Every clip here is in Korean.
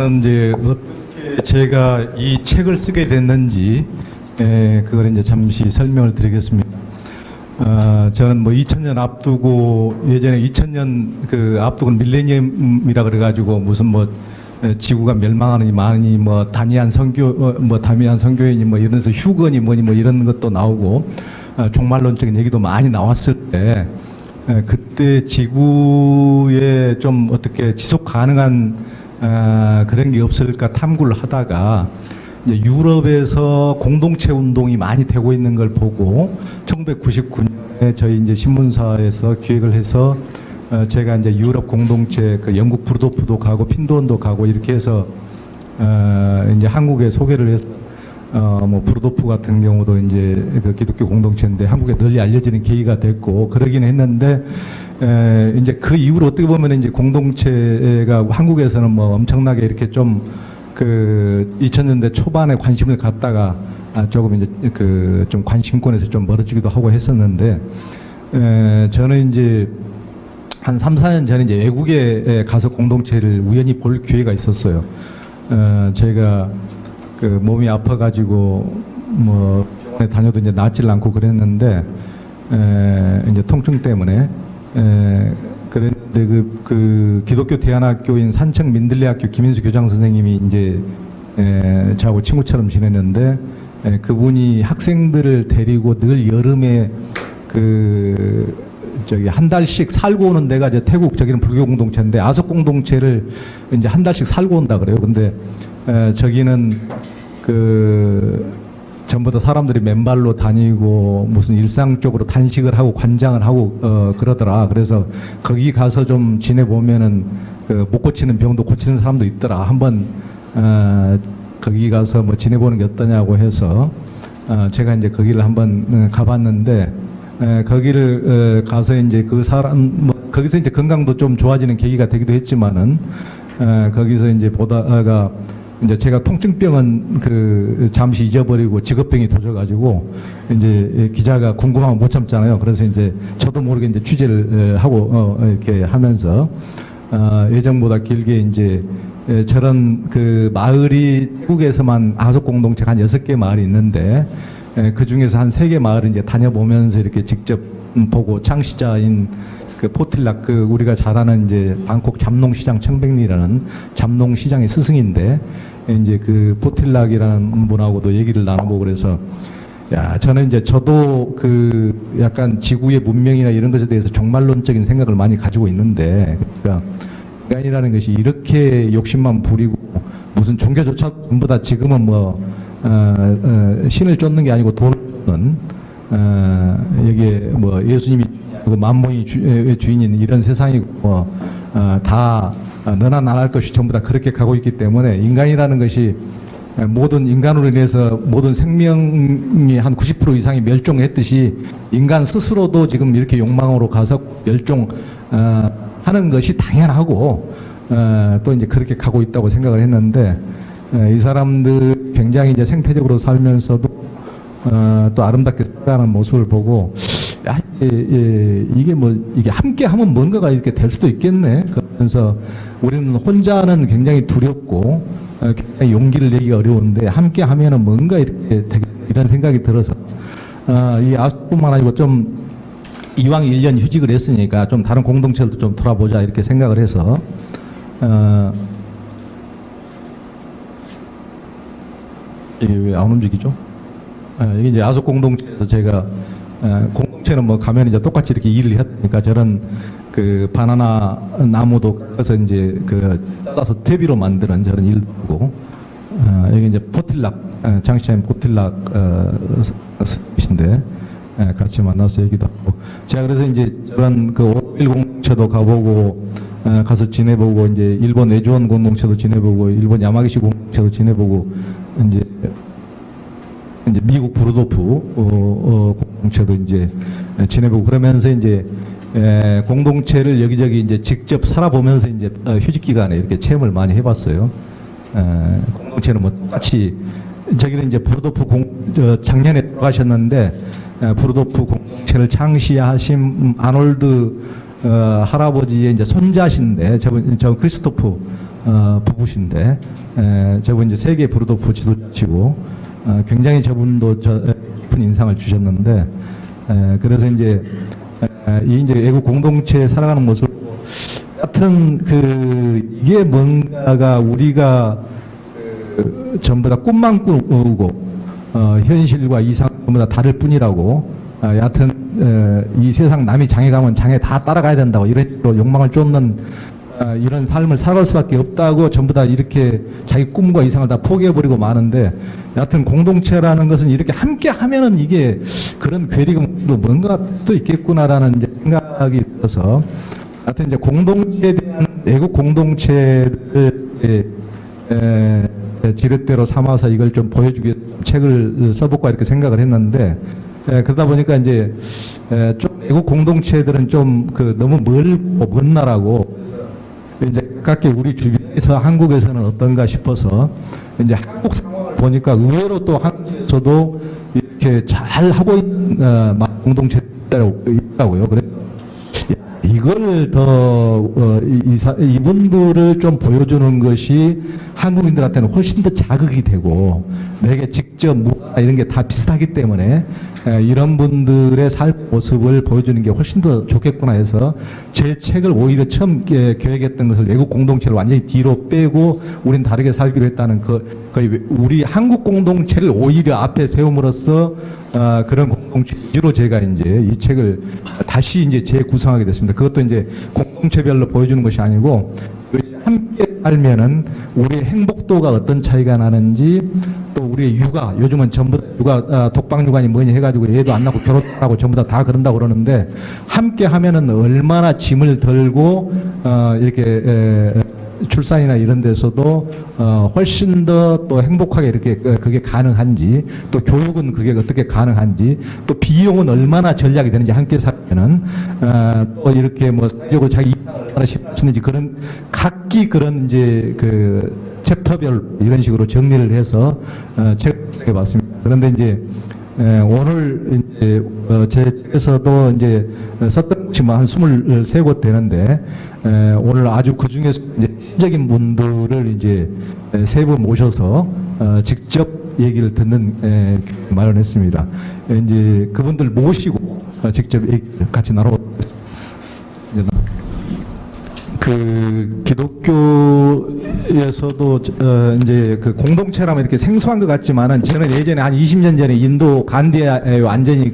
저는 이제 어떻게 제가 이 책을 쓰게 됐는지 그걸 이제 잠시 설명을 드리겠습니다. 저는 뭐 2000년 앞두고 예전에 2000년 그 앞두고 밀레니엄이라 그래가지고 무슨 뭐 지구가 멸망하느니 많이 뭐 다미안 선교인이 뭐 이러면서 휴건이 뭐니 뭐 이런 것도 나오고 종말론적인 얘기도 많이 나왔을 때 그때 지구에 좀 어떻게 지속 가능한 그런 게 없을까 탐구를 하다가 이제 유럽에서 공동체 운동이 많이 되고 있는 걸 보고 1999년에 저희 이제 신문사에서 기획을 해서 제가 이제 유럽 공동체 그 영국 부르도프도 가고 핀도원도 가고 이렇게 해서 이제 한국에 소개를 해서 뭐 부르도프 같은 경우도 이제 그 기독교 공동체인데 한국에 널리 알려지는 계기가 됐고 그러긴 했는데 이제 그 이후로 어떻게 보면 이제 공동체가 한국에서는 뭐 엄청나게 이렇게 좀 그 2000년대 초반에 관심을 갖다가 조금 이제 그 좀 관심권에서 좀 멀어지기도 하고 했었는데 저는 이제 한 3, 4년 전에 이제 외국에 가서 공동체를 우연히 볼 기회가 있었어요. 제가 그 몸이 아파가지고 뭐 병원에 다녀도 이제 낫질 않고 그랬는데 이제 통증 때문에 그랬는데 그 기독교 대안학교인 산청 민들레학교 김인수 교장 선생님이 이제 저하고 친구처럼 지냈는데 그분이 학생들을 데리고 늘 여름에 그 저기 한 달씩 살고 오는 데가 이제 태국 저기는 불교 공동체인데 아석 공동체를 이제 한 달씩 살고 온다 그래요. 근데 저기는 그 전부 다 사람들이 맨발로 다니고 무슨 일상적으로 단식을 하고 관장을 하고 그러더라. 그래서 거기 가서 좀 지내보면은 그 못 고치는 병도 고치는 사람도 있더라. 한번 거기 가서 뭐 지내보는 게 어떠냐고 해서 제가 이제 거기를 한번 가봤는데 거기를 가서 이제 그 사람 뭐 거기서 이제 건강도 좀 좋아지는 계기가 되기도 했지만은 거기서 이제 보다가 이제 제가 통증병은 그 잠시 잊어버리고 직업병이 도져가지고 이제 기자가 궁금하면 못 참잖아요. 그래서 이제 저도 모르게 이제 취재를 하고 이렇게 하면서 예정보다 길게 이제 저런 그 마을이 태국에서만 아속 공동체가 한 6개 마을이 있는데 그 중에서 한 3개 마을을 이제 다녀보면서 이렇게 직접 보고 창시자인 그 포틸락 그 우리가 잘 아는 이제 방콕 잠농시장 청백리라는 잠농시장의 스승인데 이제 그 포틸락이라는 분하고도 얘기를 나눠보고 그래서 야 저는 이제 저도 그 약간 지구의 문명이나 이런 것에 대해서 종말론적인 생각을 많이 가지고 있는데 그러니까 인간이라는 것이 이렇게 욕심만 부리고 무슨 종교조차 전부 다 지금은 뭐 신을 쫓는 게 아니고 돈을 쫓는 여기에 뭐 예수님이 만mon이 주인인 이런 세상이고 다 너나 나나 할 것이 전부 다 그렇게 가고 있기 때문에 인간이라는 것이 모든 인간으로 인해서 모든 생명이 한 90% 이상이 멸종했듯이 인간 스스로도 지금 이렇게 욕망으로 가서 멸종하는 것이 당연하고 또 이제 그렇게 가고 있다고 생각을 했는데 이 사람들 굉장히 이제 생태적으로 살면서도 또 아름답게 살아가는 모습을 보고 야, 이게 뭐 이게 함께 하면 뭔가가 이렇게 될 수도 있겠네. 그러면서 우리는 혼자는 굉장히 두렵고 굉장히 용기를 내기가 어려운데 함께 하면은 뭔가 이렇게 이런 생각이 들어서 이 아수뿐만 아니고 좀 이왕 1년 휴직을 했으니까 좀 다른 공동체들도 좀 돌아보자 이렇게 생각을 해서 이게 왜 안 움직이죠? 이게 이제 아속 공동체에서 제가 공동체는 뭐 가면 이제 똑같이 이렇게 일을 했으니까 저런 그 바나나 나무도 가서 이제 그 잘라서 퇴비로 만드는 저런 일도 여기 이제 포틸락 장시장님 포틸락 인데 같이 만나서 얘기도 하고 제가 그래서 이제 저런 그 5.1 공동체도 가보고 가서 지내보고 이제 일본 내주원 공동체도 지내보고 일본 야마기시 공동체도 지내보고 이제 미국 부르도프 공동체도 이제 지내보고 그러면서 이제 공동체를 여기저기 이제 직접 살아보면서 이제 휴직 기간에 이렇게 체험을 많이 해봤어요. 공동체는 뭐 똑같이 저기는 이제 부르도프 작년에 돌아가셨는데 부르도프 공동체를 창시하신 아놀드 할아버지의 이제 손자신데 저 크리스토프 부부신데 저분 이제 세계 브루도프 지도자시고 굉장히 저분도 깊은 인상을 주셨는데 그래서 이제 이 이제 애국 공동체 살아가는 모습 같은 이게 뭔가가 우리가 전부 다 꿈만 꾸고 현실과 이상 전부 다 다를 뿐이라고 여하튼 이 세상 남이 장에 가면 장에 다 따라가야 된다고 이런 식으로 욕망을 쫓는 이런 삶을 살아갈 수밖에 없다고 전부 다 이렇게 자기 꿈과 이상을 다 포기해버리고 마는데 여하튼 공동체라는 것은 이렇게 함께 하면은 이게 그런 괴리감도 뭔가 또 있겠구나라는 이제 생각이 들어서 하여튼 이제 공동체에 대한 애국 공동체를 지렛대로 삼아서 이걸 좀 보여주게 책을 써볼까 이렇게 생각을 했는데 그러다 보니까 이제 좀 애국 공동체들은 좀 너무 멀고 먼 나라고 이제 가깝게 우리 주변에서 한국에서는 어떤가 싶어서 이제 한국 상황을 보니까 의외로 또 한국에서도 이렇게 잘 하고 있는 공동체들이 있더라고요. 그래서 이걸 더 이분들을 좀 보여주는 것이 한국인들한테는 훨씬 더 자극이 되고 내게 직접 문화 이런 게 다 비슷하기 때문에 이런 분들의 삶 모습을 보여주는 게 훨씬 더 좋겠구나 해서 제 책을 오히려 처음 계획했던 것을 외국 공동체를 완전히 뒤로 빼고 우린 다르게 살기로 했다는 거의 우리 한국 공동체를 오히려 앞에 세움으로써 그런 공동체 위주로 제가 이제 이 책을 다시 이제 재구성하게 됐습니다. 그것도 이제 공동체별로 보여주는 것이 아니고 함께 살면은 우리의 행복도가 어떤 차이가 나는지 또 우리의 육아 요즘은 전부 육아 독방 육아니 뭐니 해가지고 얘도 안 낳고 결혼하고 전부 다 그런다고 그러는데 함께 하면은 얼마나 짐을 덜고 이렇게 출산이나 이런 데서도 훨씬 더 또 행복하게 이렇게 그게 가능한지 또 교육은 그게 어떻게 가능한지 또 비용은 얼마나 전략이 되는지 함께 살면은 또 이렇게 뭐 사회적으로 자기 이상을 얼마나 실수는지 그런 각기 그런 이제 챕터별 이런 식으로 정리를 해서 책을 써봤습니다. 그런데 이제 오늘 이제 제 책에서도 이제 썼던 것이 한 23곳 되는데 오늘 아주 그 중에서 이제 시적인 분들을 이제 세 분 모셔서 직접 얘기를 듣는 마련했습니다. 이제 그분들 모시고 직접 같이 나눠보겠습니다. 기독교에서도 이제 공동체라면 이렇게 생소한 것 같지만은 저는 예전에 한 20년 전에 인도 간디에 완전히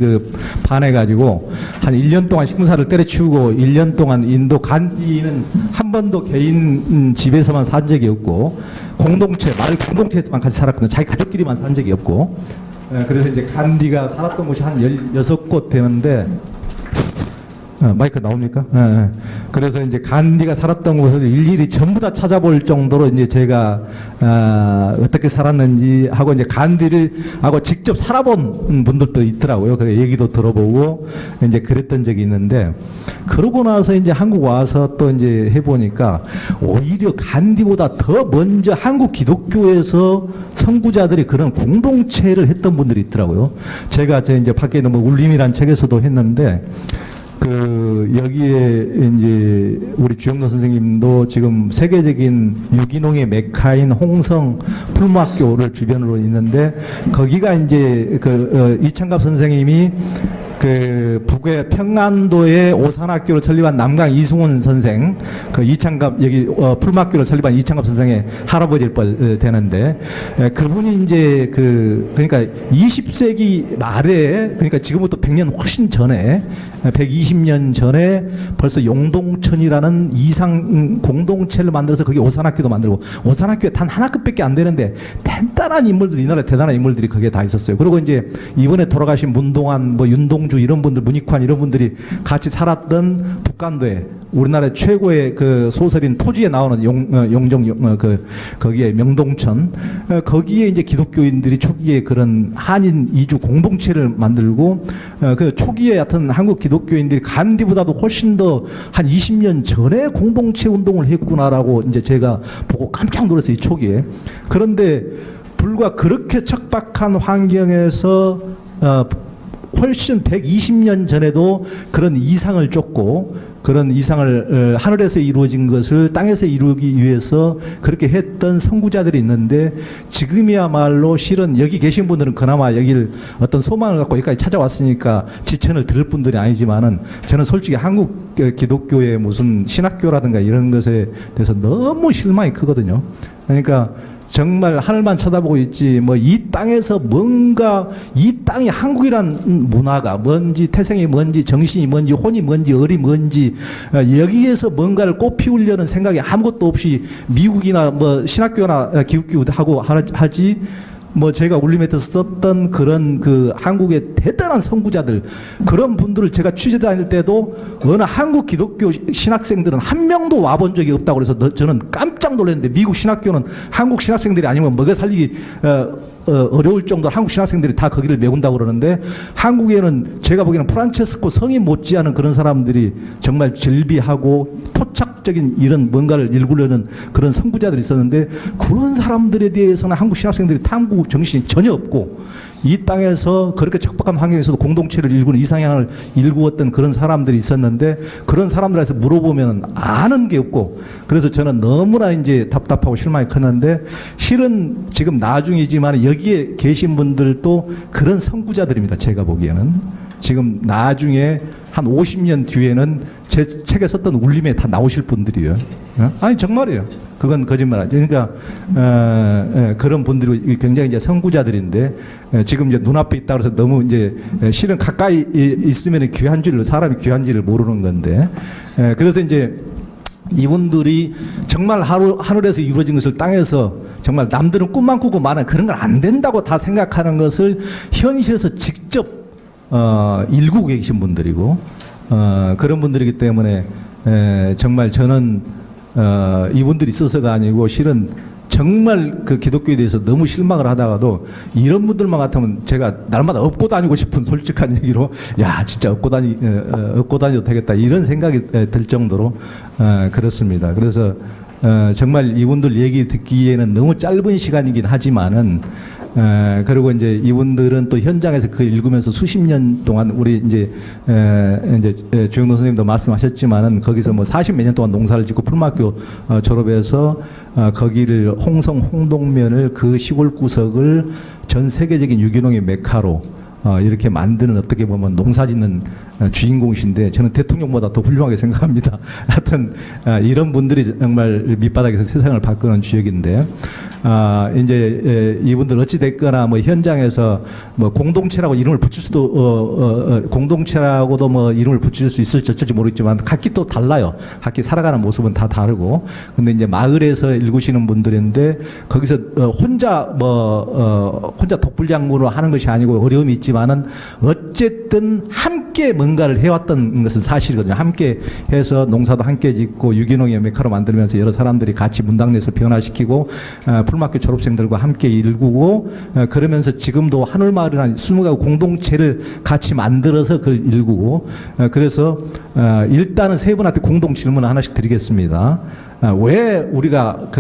반해가지고 한 1년 동안 식무사를 때려치우고 1년 동안 인도 간디는 한 번도 개인 집에서만 산 적이 없고 마을 공동체에서만 같이 살았거든요. 자기 가족끼리만 산 적이 없고 그래서 이제 간디가 살았던 곳이 한 16곳 되는데 마이크 나옵니까? 그래서 이제 간디가 살았던 곳을 일일이 전부 다 찾아볼 정도로 이제 제가 어떻게 살았는지 하고 이제 간디를 하고 직접 살아본 분들도 있더라고요. 그래 얘기도 들어보고 이제 그랬던 적이 있는데 그러고 나서 이제 한국 와서 또 이제 해보니까 오히려 간디보다 더 먼저 한국 기독교에서 선구자들이 그런 공동체를 했던 분들이 있더라고요. 제가 이제 밖에 있는 울림이란 책에서도 했는데. 여기에 이제 우리 주영로 선생님도 지금 세계적인 유기농의 메카인 홍성 풀무학교를 주변으로 있는데 거기가 이제 이창갑 선생님이 북의 평안도에 오산학교를 설립한 남강 이승훈 선생, 이창갑 여기 풀무학교를 설립한 이창갑 선생의 할아버지일 뻔 되는데 그분이 이제 그러니까 20세기 말에 그러니까 지금부터 100년 훨씬 전에 120년 전에 벌써 용동천이라는 이상 공동체를 만들어서 거기 오산학교도 만들고 오산학교에 단 한 학급밖에 안 되는데 대단한 인물들이 이 나라에 대단한 인물들이 거기에 다 있었어요. 그리고 이제 이번에 돌아가신 문동환 윤동주 이런 분들 문익환 이런 분들이 같이 살았던 북간도에 우리나라의 최고의 소설인 토지에 나오는 거기에 명동천 거기에 이제 기독교인들이 초기에 그런 한인 이주 공동체를 만들고 초기에 하여튼 한국 기독교인들이 간디보다도 훨씬 더 한 20년 전에 공동체 운동을 했구나라고 이제 제가 보고 깜짝 놀랐어요. 이 초기에. 그런데 불과 그렇게 척박한 환경에서 훨씬 120년 전에도 그런 이상을 쫓고 그런 이상을 하늘에서 이루어진 것을 땅에서 이루기 위해서 그렇게 했던 선구자들이 있는데 지금이야말로 실은 여기 계신 분들은 그나마 여기를 어떤 소망을 갖고 여기까지 찾아왔으니까 지천을 들을 분들이 아니지만은 저는 솔직히 한국 기독교의 무슨 신학교라든가 이런 것에 대해서 너무 실망이 크거든요. 그러니까 정말 하늘만 쳐다보고 있지 뭐 이 땅에서 뭔가 이 땅이 한국이란 문화가 뭔지 태생이 뭔지 정신이 뭔지 혼이 뭔지 을이 뭔지 여기에서 뭔가를 꽃피우려는 생각이 아무것도 없이 미국이나 뭐 신학교나 기웃기웃하고 하지 뭐 제가 울림에서 썼던 그런 그 한국의 대단한 선구자들 그런 분들을 제가 취재 다닐 때도 어느 한국 기독교 신학생들은 한 명도 와본 적이 없다고 그래서 저는 깜짝 놀랐는데 미국 신학교는 한국 신학생들이 아니면 먹여 살리기 어려울 정도로 한국 신학생들이 다 거기를 메운다고 그러는데 한국에는 제가 보기에는 프란체스코 성인 못지않은 그런 사람들이 정말 절비하고 토착적인 이런 뭔가를 일구려는 그런 선구자들이 있었는데 그런 사람들에 대해서는 한국 신학생들이 탐구 정신이 전혀 없고 이 땅에서 그렇게 척박한 환경에서도 공동체를 일구는 이상향을 일구었던 그런 사람들이 있었는데 그런 사람들한테 물어보면 아는 게 없고 그래서 저는 너무나 이제 답답하고 실망이 컸는데 실은 지금 나중이지만 여기에 계신 분들도 그런 선구자들입니다. 제가 보기에는 지금 나중에 한 50년 뒤에는 제 책에 썼던 울림에 다 나오실 분들이에요. 아니 정말이에요. 그건 거짓말. 그러니까 그런 분들이 굉장히 이제 선구자들인데 지금 이제 눈앞에 있다 그래서 너무 이제 실은 가까이 있으면 귀한 줄 사람이 귀한지를 모르는 건데 그래서 이제 이분들이 정말 하늘에서 이루어진 것을 땅에서 정말 남들은 꿈만 꾸고 많은 그런 건 안 된다고 다 생각하는 것을 현실에서 직접 일구고 계신 분들이고 그런 분들이기 때문에 정말 저는 이분들이 있어서가 아니고 실은 정말 그 기독교에 대해서 너무 실망을 하다가도 이런 분들만 같으면 제가 날마다 업고 다니고 싶은 솔직한 얘기로 야 진짜 업고 다녀도 되겠다 이런 생각이 들 정도로 그렇습니다. 그래서 정말 이분들 얘기 듣기에는 너무 짧은 시간이긴 하지만은 그리고 이제 이분들은 또 현장에서 그 읽으면서 수십 년 동안 우리 이제 주영돈 선생님도 말씀하셨지만은 거기서 뭐 40몇 년 동안 농사를 짓고 풀막교 졸업해서 거기를 홍동면을 그 시골 구석을 전 세계적인 유기농의 메카로 이렇게 만드는 어떻게 보면 농사짓는 주인공이신데 저는 대통령보다 더 훌륭하게 생각합니다. 하여튼 이런 분들이 정말 밑바닥에서 세상을 바꾸는 주역인데 이제 이분들 어찌 됐거나 뭐 현장에서 뭐 공동체라고 이름을 붙일 수도 공동체라고도 뭐 이름을 붙일 수 있을지 어쩔지 모르겠지만 각기 또 달라요. 각기 살아가는 모습은 다 다르고 근데 이제 마을에서 읽으시는 분들인데 거기서 혼자 혼자 독불장군으로 하는 것이 아니고 어려움이 있지만은 어쨌든 함께 뭔가를 해왔던 것은 사실이거든요. 함께 해서 농사도 함께 짓고 유기농의 메카로 만들면서 여러 사람들이 같이 문당내에서 변화시키고 풀막교 졸업생들과 함께 일구고 그러면서 지금도 하늘마을이라는 20가구 공동체를 같이 만들어서 그걸 일구고 그래서 일단은 세 분한테 공동 질문을 하나씩 드리겠습니다. 왜 우리가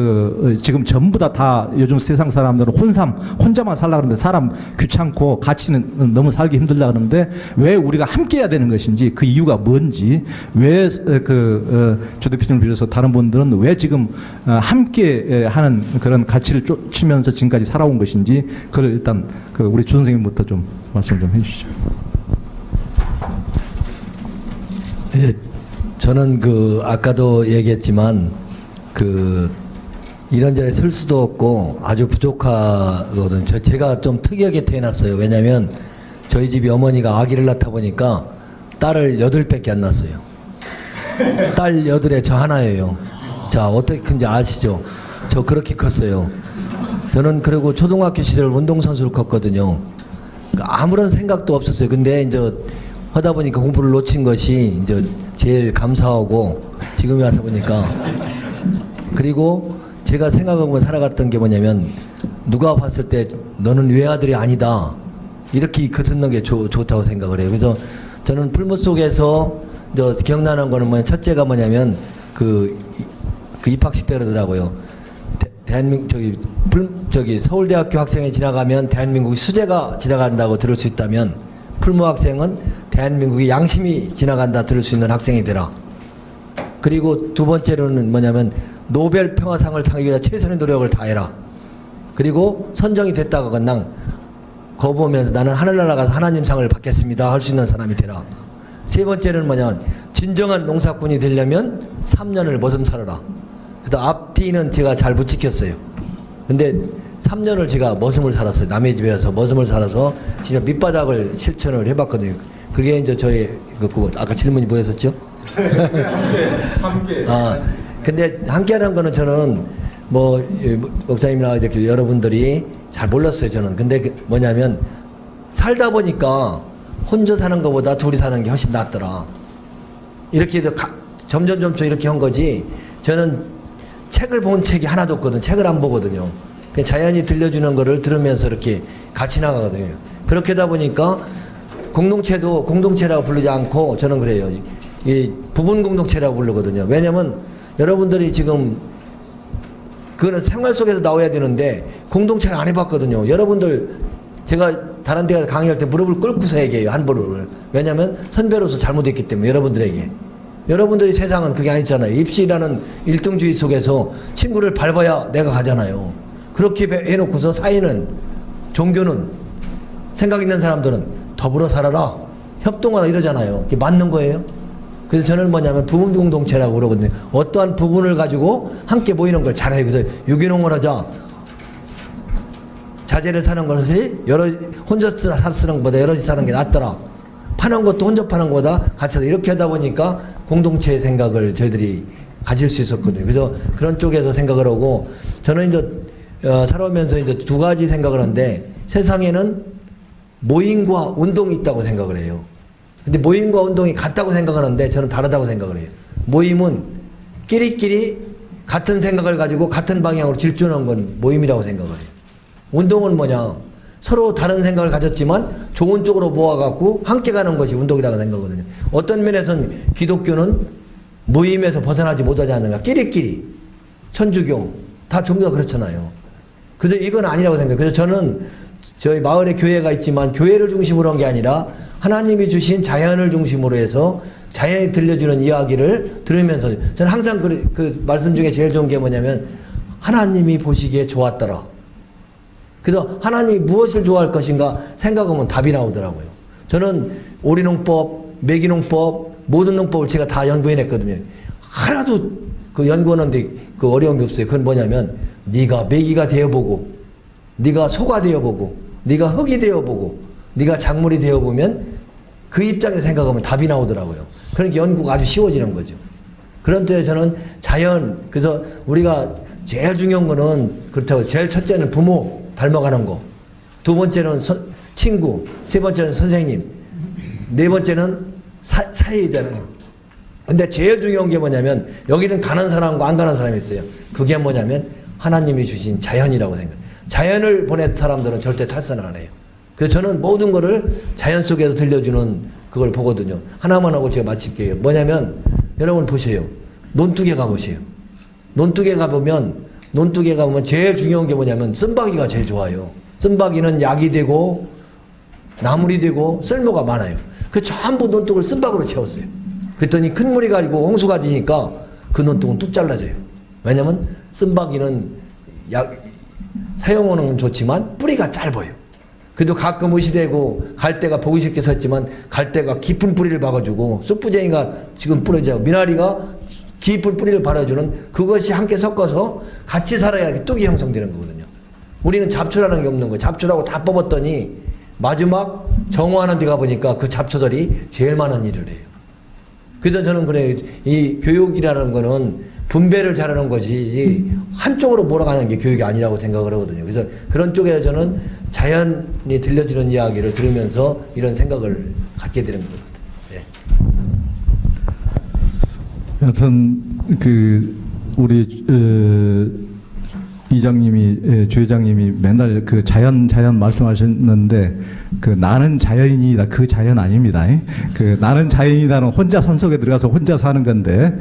지금 전부 다 요즘 세상 사람들은 혼자만 살라 그러는데 사람 귀찮고 같이는 너무 살기 힘들다 그러는데 왜 우리가 함께 해야 되는 것인지 그 이유가 뭔지 왜 주 대표님을 비롯해서 다른 분들은 왜 지금 함께 하는 그런 가치를 쫓으면서 지금까지 살아온 것인지 그걸 일단 우리 주 선생님부터 좀 말씀 좀 해주시죠. 예, 저는 아까도 얘기했지만 이런저런 쓸 수도 없고 아주 부족하거든요. 제가 좀 특이하게 태어났어요. 왜냐면 저희 집이 어머니가 아기를 낳다 보니까 딸을 8밖에 안 낳았어요. 딸 8에 저 하나예요. 자, 어떻게 큰지 아시죠? 저 그렇게 컸어요. 저는 그리고 초등학교 시절 운동선수를 컸거든요. 아무런 생각도 없었어요. 근데 이제 하다 보니까 공부를 놓친 것이 이제 제일 감사하고 지금에 와서 보니까 그리고 제가 생각하고 살아갔던 게 뭐냐면 누가 봤을 때 너는 외아들이 아니다 이렇게 겉는 게 좋다고 생각을 해요. 그래서 저는 풀무 속에서 기억나는 거는 첫째가 뭐냐면 그 입학식 때 그러더라고요. 대한민국 서울대학교 학생이 지나가면 대한민국이 수재가 지나간다고 들을 수 있다면 풀무 학생은 대한민국의 양심이 지나간다 들을 수 있는 학생이 되라. 그리고 두 번째로는 뭐냐면 노벨 평화상을 타기 위해 최선의 노력을 다해라. 그리고 선정이 됐다거나 거부하면서 나는 하늘나라 가서 하나님 상을 받겠습니다 할 수 있는 사람이 되라. 세 번째는 뭐냐면 진정한 농사꾼이 되려면 3년을 머슴 살아라. 그래서 앞뒤는 제가 잘 못 지켰어요. 근데 3년을 제가 머슴을 살았어요. 남의 집에 와서 머슴을 살아서 진짜 밑바닥을 실천을 해봤거든요. 그게 이제 저희 아까 질문이 뭐였었죠? 함께. 근데 함께하는 거는 저는 목사님이나 이렇게 여러분들이 잘 몰랐어요. 저는. 근데 뭐냐면 살다 보니까 혼자 사는 것보다 둘이 사는 게 훨씬 낫더라. 이렇게 해서 점점 이렇게 한 거지. 저는 책을 본 책이 하나도 없거든. 책을 안 보거든요. 그냥 자연이 들려주는 거를 들으면서 이렇게 같이 나가거든요. 그렇게 하다 보니까 공동체도 공동체라고 부르지 않고 저는 그래요. 이 부분 공동체라고 부르거든요. 왜냐면 여러분들이 지금 그거는 생활 속에서 나와야 되는데 공동체를 안 해봤거든요. 여러분들 제가 다른 데 가서 강의할 때 무릎을 꿇고서 얘기해요. 한 무릎을. 왜냐면 선배로서 잘못했기 때문에 여러분들에게. 여러분들이 세상은 그게 아니잖아요. 입시라는 일등주의 속에서 친구를 밟아야 내가 가잖아요. 그렇게 해놓고서 사회는 종교는 생각 있는 사람들은 더불어 살아라 협동하라 이러잖아요. 그게 맞는 거예요. 그래서 저는 뭐냐면 부분 공동체라고 그러거든요. 어떠한 부분을 가지고 함께 모이는 걸 잘해요. 그래서 유기농을 하자. 자재를 사는 것이 혼자 쓰는 것보다 여럿이 사는 게 낫더라. 파는 것도 혼자 파는 것보다 같이 하자. 이렇게 하다 보니까 공동체의 생각을 저희들이 가질 수 있었거든요. 그래서 그런 쪽에서 생각을 하고 저는 이제 살아오면서 이제 두 가지 생각을 하는데 세상에는 모임과 운동이 있다고 생각을 해요. 근데 모임과 운동이 같다고 생각하는데 저는 다르다고 생각을 해요. 모임은 끼리끼리 같은 생각을 가지고 같은 방향으로 질주하는 건 모임이라고 생각을 해요. 운동은 뭐냐? 서로 다른 생각을 가졌지만 좋은 쪽으로 모아갖고 함께 가는 것이 운동이라고 생각하거든요. 어떤 면에서는 기독교는 모임에서 벗어나지 못하지 않는가? 끼리끼리 천주교 다 종교가 그렇잖아요. 그래서 이건 아니라고 생각해요. 그래서 저는 저희 마을에 교회가 있지만 교회를 중심으로 한 게 아니라 하나님이 주신 자연을 중심으로 해서 자연이 들려주는 이야기를 들으면서 저는 항상 그 말씀 중에 제일 좋은 게 뭐냐면 하나님이 보시기에 좋았더라. 그래서 하나님이 무엇을 좋아할 것인가 생각하면 답이 나오더라고요. 저는 오리농법, 매기농법, 모든 농법을 제가 다 연구해냈거든요. 하나도 그 연구하는데 그 어려움이 없어요. 그건 뭐냐면 네가 매기가 되어보고 네가 소가 되어보고 네가 흙이 되어보고 네가 작물이 되어보면 그 입장에서 생각하면 답이 나오더라고요. 그러니까 연구가 아주 쉬워지는 거죠. 그런 때 저는 자연, 그래서 우리가 제일 중요한 거는 그렇다고 제일 첫째는 부모 닮아가는 거, 두 번째는 친구, 세 번째는 선생님, 네 번째는 사회잖아요. 근데 제일 중요한 게 뭐냐면 여기는 가는 사람과 안 가는 사람이 있어요. 그게 뭐냐면 하나님이 주신 자연이라고 생각해요. 자연을 보낸 사람들은 절대 탈선 안 해요. 그래서 저는 모든 거를 자연 속에서 들려주는 그걸 보거든요. 하나만 하고 제가 마칠게요. 뭐냐면 여러분 보세요. 논두개 가보세요. 논두개 가보면 제일 중요한 게 뭐냐면 쓴바귀가 제일 좋아요. 쓴바귀는 약이 되고 나물이 되고 쓸모가 많아요. 그 전부 논둑을 쓴바귀로 채웠어요. 그랬더니 큰 물이 가지고 홍수가 되니까 그 논둑은 뚝 잘라져요. 왜냐면 쓴바귀는 사용하는 건 좋지만 뿌리가 짧아요. 그래도 가끔 의시되고 갈대가 보기 쉽게 섰지만 갈대가 깊은 뿌리를 박아주고 쑥부쟁이가 지금 뿌려져요. 미나리가 깊은 뿌리를 발아주는 그것이 함께 섞어서 같이 살아야 뚝이 형성되는 거거든요. 우리는 잡초라는 게 없는 거예요. 잡초라고 다 뽑았더니 마지막 정화하는 데 가보니까 그 잡초들이 제일 많은 일을 해요. 그래서 저는 그래요. 이 교육이라는 거는 분배를 잘하는 것이지 한쪽으로 몰아가는 게 교육이 아니라고 생각을 하거든요. 그래서 그런 쪽에 저는 자연이 들려주는 이야기를 들으면서 이런 생각을 갖게 되는 것 같아요. 여튼 우리 이장님이 주회장님이 맨날 그 자연 말씀하셨는데 그 나는 자연이다 그 자연 아닙니다. 그 나는 자연이다는 혼자 산속에 들어가서 혼자 사는 건데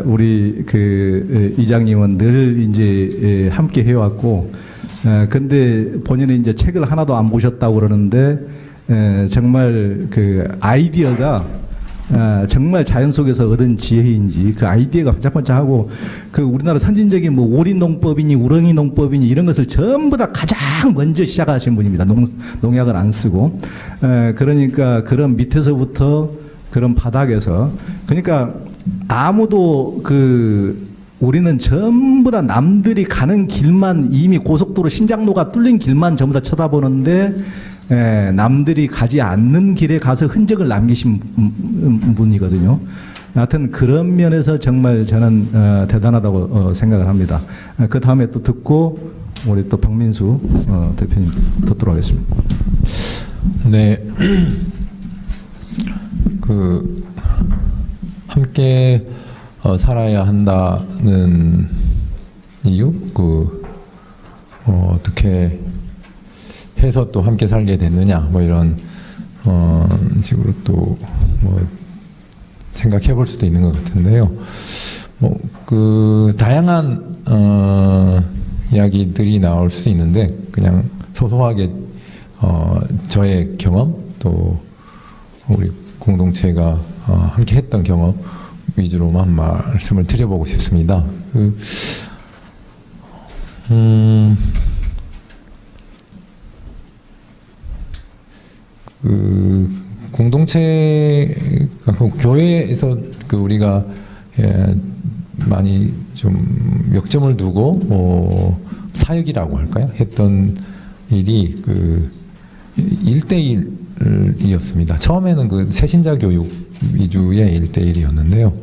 우리 그 이장님은 늘 이제 함께 해왔고 근데 본인은 이제 책을 하나도 안 보셨다고 그러는데 정말 그 아이디어가 정말 자연 속에서 얻은 지혜인지 그 아이디어가 반짝반짝하고 그 우리나라 선진적인 뭐 오리농법이니 우렁이 농법이니 이런 것을 전부 다 가장 먼저 시작하신 분입니다. 농약을 안 쓰고 그러니까 그런 밑에서부터 그런 바닥에서 그러니까 아무도 우리는 전부 다 남들이 가는 길만 이미 고속도로 신장로가 뚫린 길만 전부 다 쳐다보는데 남들이 가지 않는 길에 가서 흔적을 남기신 분이거든요. 하여튼 그런 면에서 정말 저는 대단하다고 생각을 합니다. 그 다음에 또 듣고 우리 또 박민수 대표님 듣도록 하겠습니다. 네, 함께 살아야 한다는 이유, 어떻게 해서 또 함께 살게 됐느냐, 뭐 이런 식으로 또 뭐 생각해 볼 수도 있는 것 같은데요. 다양한 이야기들이 나올 수도 있는데 그냥 소소하게 저의 경험 또 우리 공동체가 함께 했던 경험 위주로만 말씀을 드려보고 싶습니다. 공동체가 교회에서 우리가 많이 좀 역점을 두고 사역이라고 할까요? 했던 일이 1대1이었습니다. 처음에는 새신자 교육 위주의 1대1이었는데요.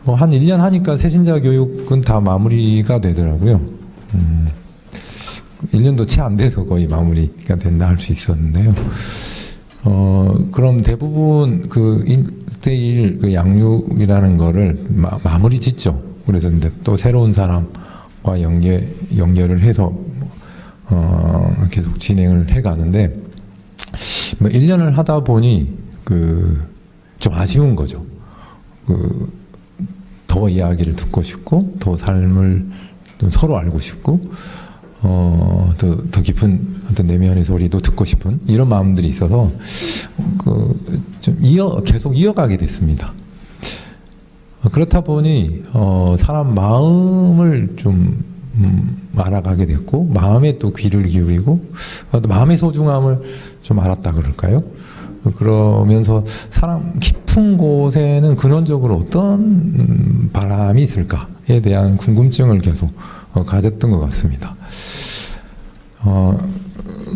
한 1년 하니까 새신자 교육은 다 마무리가 되더라고요. 1년도 채 안 돼서 거의 마무리가 된다 할 수 있었는데요. 그럼 대부분 1대1 양육이라는 거를 마무리 짓죠. 그래서 근데 또 새로운 사람과 연결을 해서 계속 진행을 해 가는데 1년을 하다 보니 좀 아쉬운 거죠. 더 이야기를 듣고 싶고 더 삶을 서로 알고 싶고 더 깊은 어떤 내면의 소리도 듣고 싶은 이런 마음들이 있어서 좀 계속 이어가게 됐습니다. 그렇다 보니 사람 마음을 좀 알아가게 됐고 마음에 또 귀를 기울이고 또 마음의 소중함을 좀 알았다 그럴까요? 그러면서 사람 깊은 곳에는 근원적으로 어떤 바람이 있을까에 대한 궁금증을 계속 가졌던 것 같습니다.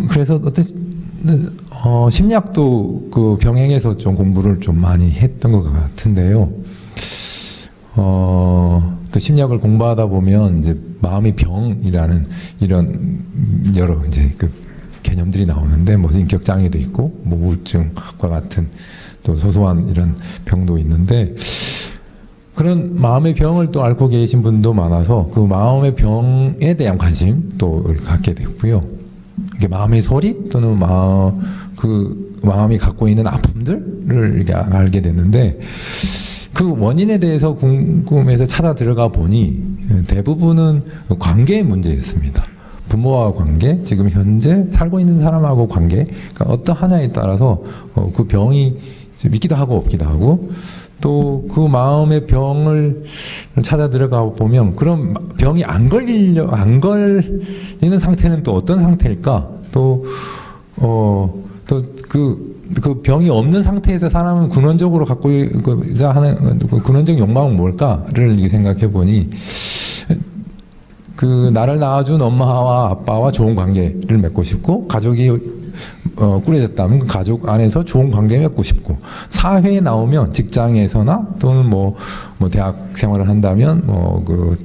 그래서 심리학도 병행해서 좀 공부를 좀 많이 했던 것 같은데요. 또 심리학을 공부하다 보면 이제 마음의 병이라는 이런 여러 이제 개념들이 나오는데 뭐 인격 장애도 있고 뭐 우울증과 같은 또 소소한 이런 병도 있는데 그런 마음의 병을 또 앓고 계신 분도 많아서 그 마음의 병에 대한 관심 또 갖게 됐고요. 이게 마음의 소리 또는 마음이 갖고 있는 아픔들을 이렇게 알게 됐는데 그 원인에 대해서 궁금해서 찾아 들어가 보니 대부분은 관계의 문제였습니다. 부모와 관계, 지금 현재 살고 있는 사람하고 관계, 그러니까 어떠하냐에 따라서 그 병이 있기도 하고 없기도 하고 또 그 마음의 병을 찾아 들어가 보면 그런 병이 안 걸리는 상태는 또 어떤 상태일까? 그 병이 없는 상태에서 사람은 근원적으로 갖고자 하는 근원적 욕망은 뭘까를 이렇게 생각해 보니 나를 낳아준 엄마와 아빠와 좋은 관계를 맺고 싶고 가족이 꾸려졌다면 그 가족 안에서 좋은 관계 맺고 싶고 사회에 나오면 직장에서나 또는 뭐 대학 생활을 한다면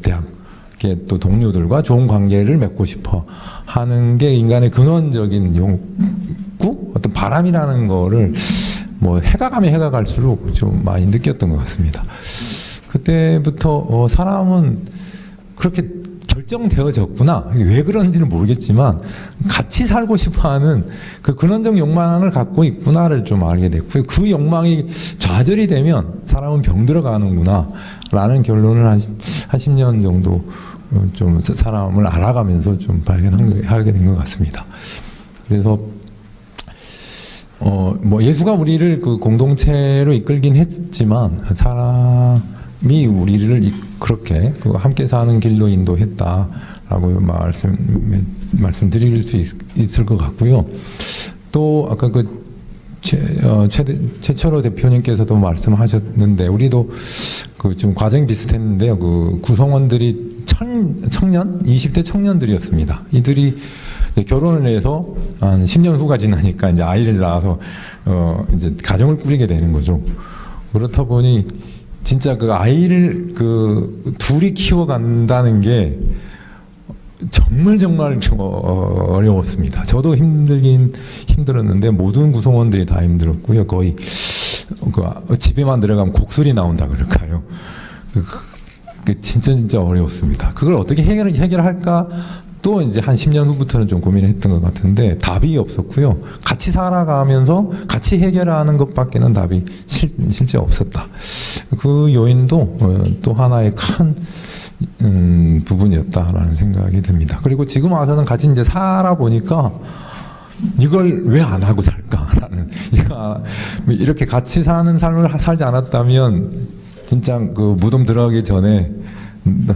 대학의 또 동료들과 좋은 관계를 맺고 싶어 하는 게 인간의 근원적인 욕구 어떤 바람이라는 거를 해가 가면 해가 갈수록 좀 많이 느꼈던 것 같습니다. 그때부터 사람은 그렇게 결정되어졌구나. 왜 그런지는 모르겠지만 같이 살고 싶어하는 그 근원적 욕망을 갖고 있구나를 좀 알게 됐고요. 그 욕망이 좌절이 되면 사람은 병들어가는구나 라는 결론을 한 10년 정도 좀 사람을 알아가면서 좀 발견하게 된 것 같습니다. 그래서 뭐 예수가 우리를 그 공동체로 이끌긴 했지만 사람이 우리를 그렇게 그 함께 사는 길로 인도했다라고 말씀드릴 수 있을 것 같고요. 또 아까 그 최철호 대표님께서도 말씀하셨는데 우리도 그 좀 과정이 비슷했는데요. 그 구성원들이 청년 20대 청년들이었습니다. 이들이 결혼을 해서 한 10년 후가 지나니까 이제 아이를 낳아서 이제 가정을 꾸리게 되는 거죠. 그렇다 보니 진짜 그 아이를 그 둘이 키워간다는 게 정말 어려웠습니다. 저도 힘들긴 힘들었는데 모든 구성원들이 다 힘들었고요. 거의 그 집에만 들어가면 곡소리 나온다 그럴까요? 진짜 어려웠습니다. 그걸 어떻게 해결할까? 또 이제 한 10년 후부터는 좀 고민을 했던 것 같은데 답이 없었고요. 같이 살아가면서 같이 해결하는 것밖에는 답이 실제 없었다. 그 요인도 또 하나의 큰 부분이었다라는 생각이 듭니다. 그리고 지금 와서는 같이 이제 살아보니까 이걸 왜 안 하고 살까라는, 이렇게 같이 사는 삶을 살지 않았다면 진짜 그 무덤 들어가기 전에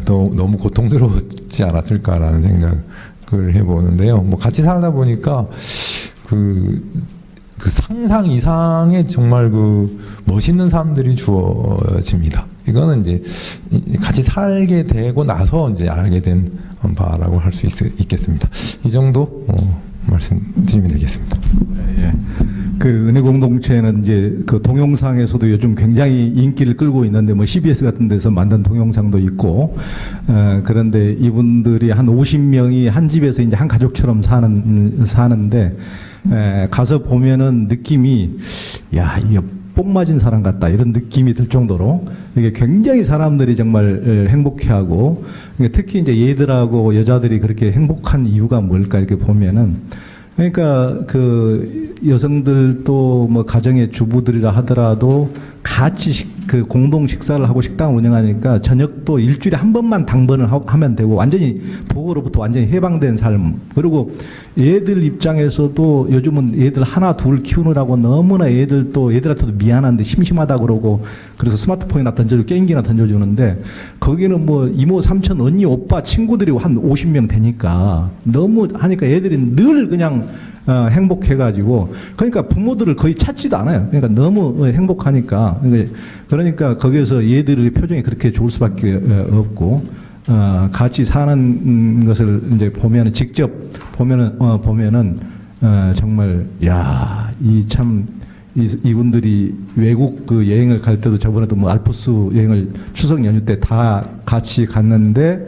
너무 고통스러웠지 않았을까라는 생각을 해보는데요. 뭐 같이 살다 보니까 그 상상 이상의 정말 그 멋있는 삶들이 주어집니다. 이거는 이제 같이 살게 되고 나서 이제 알게 된 바라고 할 수 있겠습니다. 이 정도 말씀드리면 되겠습니다. 예. 그 은혜 공동체는 이제 그 동영상에서도 요즘 굉장히 인기를 끌고 있는데 뭐 CBS 같은 데서 만든 동영상도 있고, 그런데 이분들이 한 50명이 한 집에서 이제 한 가족처럼 사는데, 가서 보면은 느낌이, 야, 이게 뽕 맞은 사람 같다, 이런 느낌이 들 정도로 이게 굉장히 사람들이 정말 행복해하고, 특히 이제 얘들하고 여자들이 그렇게 행복한 이유가 뭘까 이렇게 보면은, 그러니까 그 여성들도 뭐 가정의 주부들이라 하더라도 같이 그 공동 식사를 하고 식당을 운영하니까 저녁도 일주일에 한 번만 당번을 하면 되고 완전히 부고로부터 완전히 해방된 삶. 그리고 애들 입장에서도 요즘은 애들 하나 둘 키우느라고 너무나 애들한테도 미안한데 심심하다 그러고, 그래서 스마트폰이나 던져주고 게임기나 던져주는데 거기는 뭐 이모 삼촌 언니 오빠 친구들이 한 50명 되니까 너무 하니까 애들이 늘 그냥 행복해가지고, 그러니까 부모들을 거의 찾지도 않아요. 그러니까 너무 행복하니까. 그러니까 거기에서 얘들의 표정이 그렇게 좋을 수밖에 없고, 같이 사는 것을 이제 보면은, 직접 보면은 정말, 야, 이분들이 외국 그 여행을 갈 때도 저번에도 뭐 알프스 여행을 추석 연휴 때 다 같이 갔는데,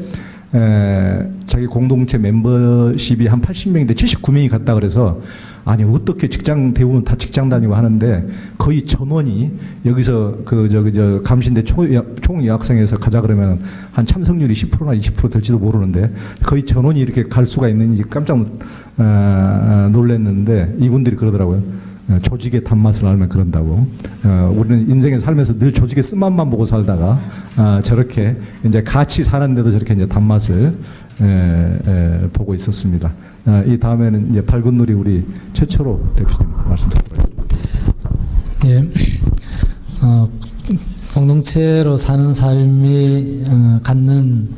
자기 공동체 멤버십이 한 80명인데 79명이 갔다 그래서, 아니 어떻게 대부분 다 직장 다니고 하는데 거의 전원이 여기서 감신대 총여학생에서 가자 그러면 한 참석률이 10%나 20% 될지도 모르는데 거의 전원이 이렇게 갈 수가 있는지 깜짝 놀랐는데, 이분들이 그러더라고요. 조직의 단맛을 알면 그런다고. 우리는 인생에 살면서 늘 조직의 쓴맛만 보고 살다가 저렇게 이제 같이 사는데도 저렇게 이제 단맛을 보고 있었습니다. 이 다음에는 이제 밝은 누리 우리 최철호 대표님 말씀 드리겠습니다. 예, 공동체로 사는 삶이 갖는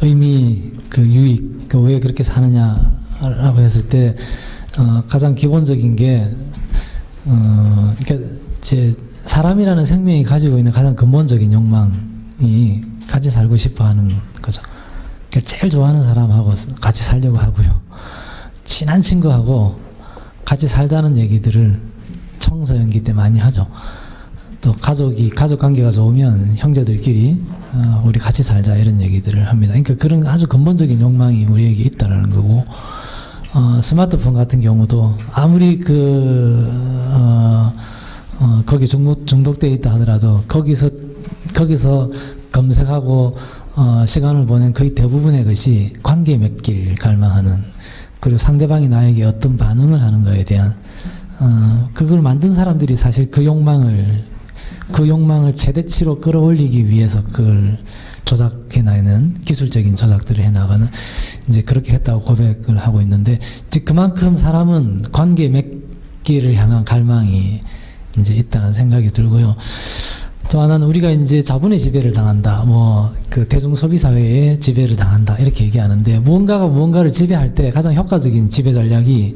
의미, 그 유익, 그 왜 그렇게 사느냐라고 했을 때 가장 기본적인 게 그러니까 사람이라는 생명이 가지고 있는 가장 근본적인 욕망이 같이 살고 싶어하는 거죠. 그러니까 제일 좋아하는 사람하고 같이 살려고 하고요. 친한 친구하고 같이 살자는 얘기들을 청소 연기 때 많이 하죠. 또 가족 관계가 좋으면 형제들끼리 우리 같이 살자 이런 얘기들을 합니다. 그러니까 그런 아주 근본적인 욕망이 우리에게 있다라는 거고, 스마트폰 같은 경우도 아무리 거기 중독돼 있다 하더라도 거기서 검색하고 시간을 보낸 거의 대부분의 것이 관계 맺길 갈망하는, 그리고 상대방이 나에게 어떤 반응을 하는 거에 대한 그걸 만든 사람들이 사실 그 욕망을 최대치로 끌어올리기 위해서 그걸 조작해 나가는 기술적인 조작들을 해 나가는 이제 그렇게 했다고 고백을 하고 있는데 이제 그만큼 사람은 관계 맺기를 향한 갈망이 이제 있다는 생각이 들고요. 또 하나는 우리가 이제 자본의 지배를 당한다, 뭐 그 대중 소비 사회의 지배를 당한다 이렇게 얘기하는데 무언가가 무언가를 지배할 때 가장 효과적인 지배 전략이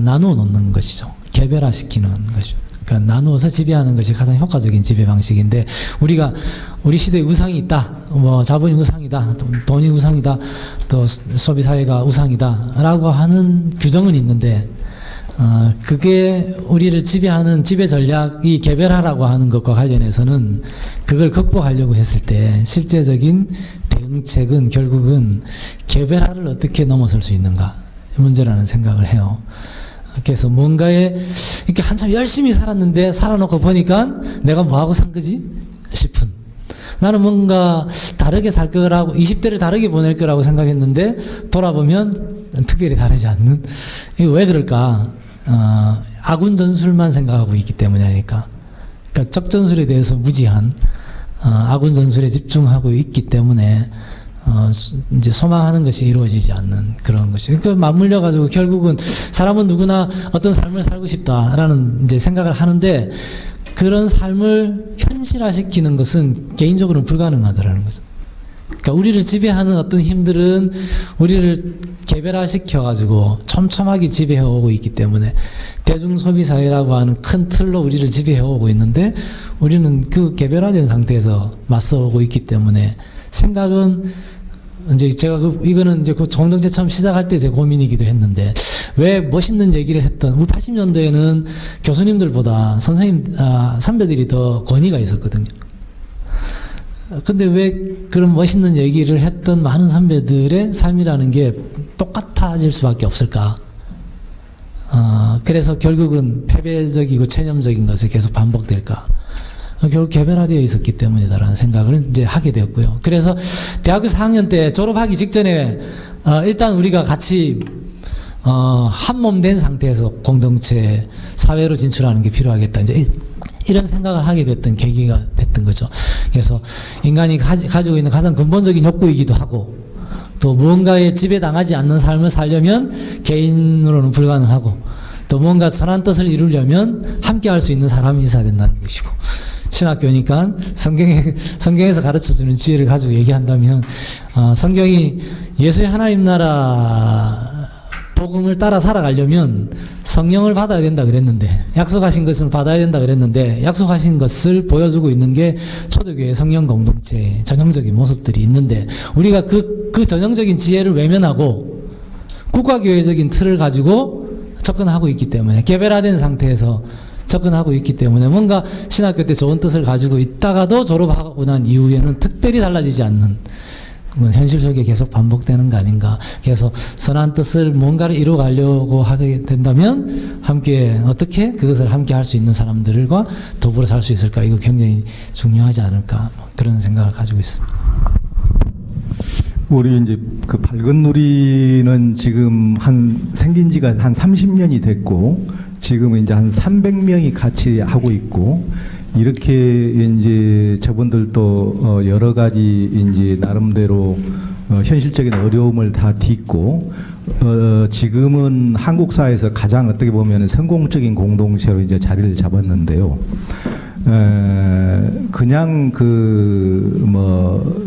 나누어 놓는 것이죠. 개별화시키는 것이죠. 그러니까 나누어서 지배하는 것이 가장 효과적인 지배 방식인데 우리가 우리 시대에 우상이 있다, 뭐 자본이 우상이다, 돈이 우상이다, 또 소비 사회가 우상이다라고 하는 규정은 있는데 그게 우리를 지배하는 지배 전략이 개별화라고 하는 것과 관련해서는 그걸 극복하려고 했을 때 실제적인 대응책은 결국은 개별화를 어떻게 넘어설 수 있는가 문제라는 생각을 해요. 그래서 뭔가에 이렇게 한참 열심히 살았는데 살아놓고 보니까 내가 뭐하고 산 거지 싶은, 나는 뭔가 다르게 살 거라고 20대를 다르게 보낼 거라고 생각했는데 돌아보면 특별히 다르지 않는, 이거 왜 그럴까? 아군 전술만 생각하고 있기 때문이 아닐까. 그러니까 적 전술에 대해서 무지한 아군 전술에 집중하고 있기 때문에 이제 소망하는 것이 이루어지지 않는 그런 것이. 그러니까 맞물려 가지고 결국은 사람은 누구나 어떤 삶을 살고 싶다라는 이제 생각을 하는데 그런 삶을 현실화시키는 것은 개인적으로는 불가능하다라는 거죠. 그러니까 우리를 지배하는 어떤 힘들은 우리를 개별화시켜가지고 촘촘하게 지배해오고 있기 때문에 대중소비사회라고 하는 큰 틀로 우리를 지배해오고 있는데 우리는 그 개별화된 상태에서 맞서오고 있기 때문에 생각은 이제 제가 이거는 이제 그 공동체 처음 시작할 때 제 고민이기도 했는데 왜 멋있는 얘기를 했던 우리 80년대에는 교수님들보다 선배들이 더 권위가 있었거든요. 근데 왜 그런 멋있는 얘기를 했던 많은 선배들의 삶이라는 게 똑같아질 수밖에 없을까? 그래서 결국은 패배적이고 체념적인 것에 계속 반복될까? 결국 개별화되어 있었기 때문이다라는 생각을 이제 하게 되었고요. 그래서 대학교 4학년 때 졸업하기 직전에 일단 우리가 같이 한 몸 된 상태에서 공동체 사회로 진출하는 게 필요하겠다. 이제 이런 생각을 하게 됐던 계기가 됐던 거죠. 그래서 인간이 가지고 있는 가장 근본적인 욕구이기도 하고 또 무언가에 지배당하지 않는 삶을 살려면 개인으로는 불가능하고 또 뭔가 선한 뜻을 이루려면 함께 할 수 있는 사람이 있어야 된다는 것이고 신학교니까 성경에서 가르쳐주는 지혜를 가지고 얘기한다면 성경이 예수의 하나님 나라 복음을 따라 살아가려면 성령을 받아야 된다 그랬는데 약속하신 것을 받아야 된다 그랬는데 약속하신 것을 보여주고 있는 게 초대교회 성령 공동체의 전형적인 모습들이 있는데 우리가 그 전형적인 지혜를 외면하고 국가교회적인 틀을 가지고 접근하고 있기 때문에 개별화된 상태에서 접근하고 있기 때문에 뭔가 신학교 때 좋은 뜻을 가지고 있다가도 졸업하고 난 이후에는 특별히 달라지지 않는 현실 속에 계속 반복되는 거 아닌가. 그래서 선한 뜻을 뭔가를 이루어가려고 하게 된다면 함께 어떻게 그것을 함께 할 수 있는 사람들과 더불어 살 수 있을까, 이거 굉장히 중요하지 않을까, 그런 생각을 가지고 있습니다. 우리 이제 그 밝은 누리는 지금 생긴 지가 한 30년이 됐고 지금 이제 한 300명이 같이 하고 있고 이렇게 이제 저분들도 여러 가지 이제 나름대로 현실적인 어려움을 다 딛고 지금은 한국 사회에서 가장 어떻게 보면 성공적인 공동체로 이제 자리를 잡았는데요. 그냥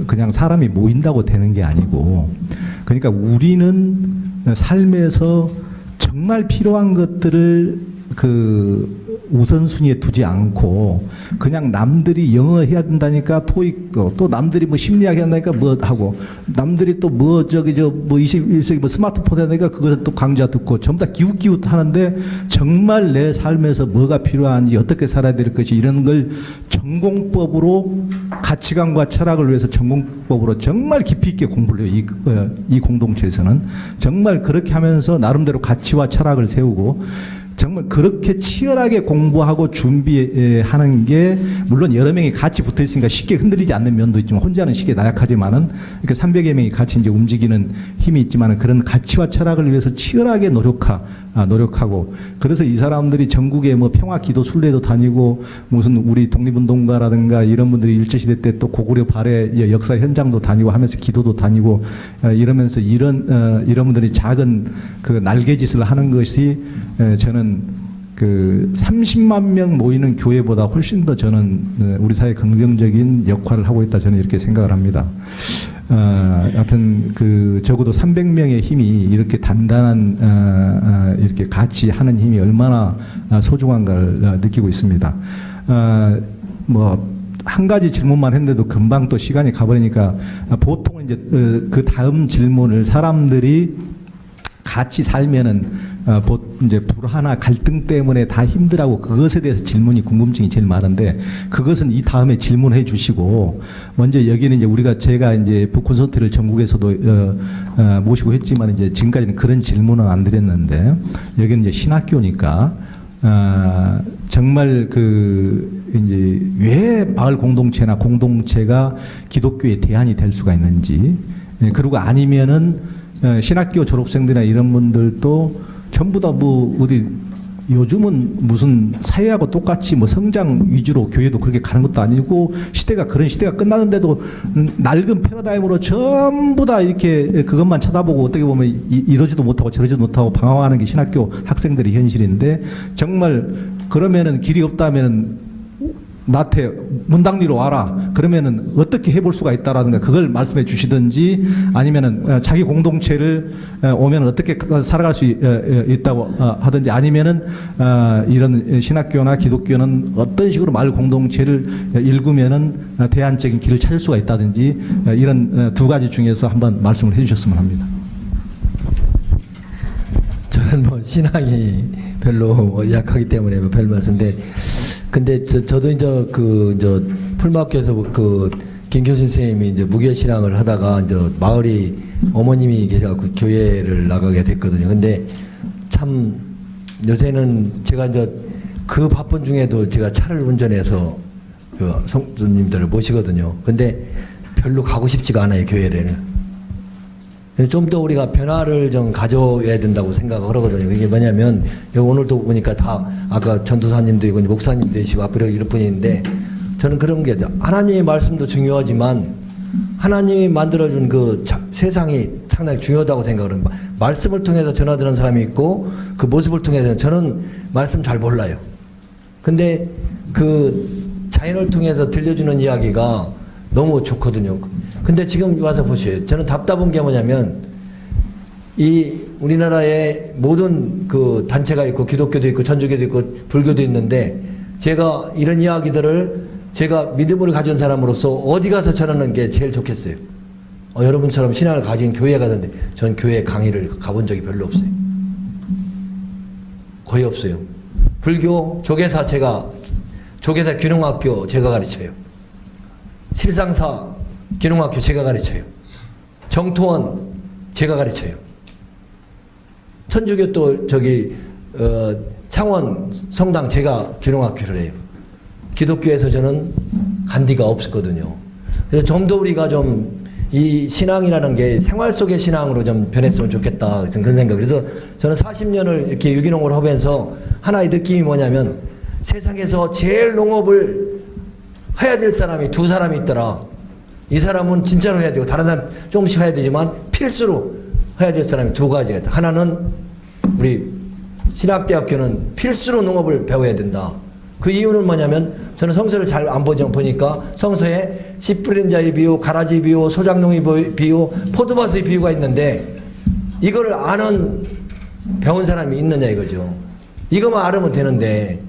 그냥 사람이 모인다고 되는 게 아니고, 그러니까 우리는 삶에서 정말 필요한 것들을 우선순위에 두지 않고 그냥 남들이 영어 해야 된다니까 토익도, 또 남들이 뭐 심리학 해야 된다니까 뭐 하고, 남들이 또 뭐 21세기 뭐 스마트폰 해야 되니까 그것을 또 강좌 듣고 전부 다 기웃기웃 하는데 정말 내 삶에서 뭐가 필요한지 어떻게 살아야 될 것이 이런 걸 전공법으로 가치관과 철학을 위해서 전공법으로 정말 깊이 있게 공부를 해요. 이 공동체에서는 정말 그렇게 하면서 나름대로 가치와 철학을 세우고 정말 그렇게 치열하게 공부하고 준비하는 게 물론 여러 명이 같이 붙어 있으니까 쉽게 흔들리지 않는 면도 있지만 혼자는 쉽게 나약하지만은 이렇게 300여 명이 같이 이제 움직이는 힘이 있지만은 그런 가치와 철학을 위해서 치열하게 노력하고 그래서 이 사람들이 전국에 뭐 평화 기도 순례도 다니고 무슨 우리 독립운동가라든가 이런 분들이 일제시대 때 또 고구려 발해 역사 현장도 다니고 하면서 기도도 다니고 이러면서 이런 분들이 작은 그 날개짓을 하는 것이 저는 그 30만 명 모이는 교회보다 훨씬 더 저는 우리 사회 긍정적인 역할을 하고 있다 저는 이렇게 생각을 합니다. 하여튼 그 적어도 300명의 힘이 이렇게 단단한 이렇게 같이 하는 힘이 얼마나 소중한가를 느끼고 있습니다. 뭐 한 가지 질문만 했는데도 금방 또 시간이 가버리니까 보통 이제 그 다음 질문을 사람들이 같이 살면은 이제 불화나 갈등 때문에 다 힘들하고 그것에 대해서 질문이 궁금증이 제일 많은데 그것은 이 다음에 질문해 주시고 먼저 여기는 이제 제가 이제 북콘서트를 전국에서도 모시고 했지만 이제 지금까지는 그런 질문은 안 드렸는데 여기는 이제 신학교니까 정말 이제 왜 마을 공동체나 공동체가 기독교의 대안이 될 수가 있는지 그리고 아니면은 신학교 졸업생들이나 이런 분들도 전부 다 뭐 어디 요즘은 무슨 사회하고 똑같이 뭐 성장 위주로 교회도 그렇게 가는 것도 아니고 그런 시대가 끝나는데도 낡은 패러다임으로 전부 다 이렇게 그것만 쳐다보고 어떻게 보면 이러지도 못하고 저러지도 못하고 방황하는 게 신학교 학생들의 현실인데 정말 그러면은 길이 없다면은 나한테 문당리로 와라. 그러면은 어떻게 해볼 수가 있다라든가 그걸 말씀해 주시든지 아니면은 자기 공동체를 오면 어떻게 살아갈 수 있다고 하든지 아니면은 이런 신학교나 기독교는 어떤 식으로 마을 공동체를 읽으면은 대안적인 길을 찾을 수가 있다든지 이런 두 가지 중에서 한번 말씀을 해주셨으면 합니다. 저는 뭐 신앙이 별로 약하기 때문에 별 말씀인데 근데 저도 이제 풀마학교에서 김교신 선생님이 이제 무교 신앙을 하다가 이제 마을이 어머님이 계셔갖고 교회를 나가게 됐거든요. 근데 참 요새는 제가 이제 그 바쁜 중에도 제가 차를 운전해서 그 성도님들을 모시거든요. 근데 별로 가고 싶지가 않아요, 교회를. 좀 더 우리가 변화를 좀 가져야 된다고 생각을 하거든요. 이게 뭐냐면, 오늘도 보니까 다, 아까 전도사님도 있고, 목사님도 계시고, 앞으로 이런 분인데, 저는 그런 게, 하나님의 말씀도 중요하지만, 하나님이 만들어준 그 세상이 상당히 중요하다고 생각을 합니다. 말씀을 통해서 전화드는 사람이 있고, 그 모습을 통해서 저는 말씀 잘 몰라요. 근데 그 자연을 통해서 들려주는 이야기가 너무 좋거든요. 근데 지금 와서 보세요. 저는 답답한 게 뭐냐면 이 우리나라에 모든 그 단체가 있고 기독교도 있고 천주교도 있고 불교도 있는데 제가 이런 이야기들을 제가 믿음을 가진 사람으로서 어디 가서 전하는 게 제일 좋겠어요. 여러분처럼 신앙을 가진 교회에 가는데 전 교회 강의를 가본 적이 별로 없어요. 거의 없어요. 불교 조계사 귀농학교 제가 가르쳐요. 실상사 귀농학교 제가 가르쳐요. 정토원 제가 가르쳐요. 천주교 또 창원 성당 제가 귀농학교를 해요. 기독교에서 저는 간 데가 없었거든요. 그래서 좀 더 우리가 좀 이 신앙이라는 게 생활 속의 신앙으로 좀 변했으면 좋겠다 그런 생각. 그래서 저는 40년을 이렇게 유기농을 하면서 하나의 느낌이 뭐냐면 세상에서 제일 농업을 해야 될 사람이 두 사람이 있더라. 이 사람은 진짜로 해야 되고 다른 사람 조금씩 해야 되지만 필수로 해야 될 사람이 두 가지가 있다. 하나는 우리 신학대학교는 필수로 농업을 배워야 된다. 그 이유는 뭐냐면 저는 성서를 잘 안 보니까 성서에 씨 뿌리는 자의 비유, 가라지 비유, 소작농의 비유, 포도밭의 비유가 있는데 이걸 아는 배운 사람이 있느냐 이거죠. 이것만 알으면 되는데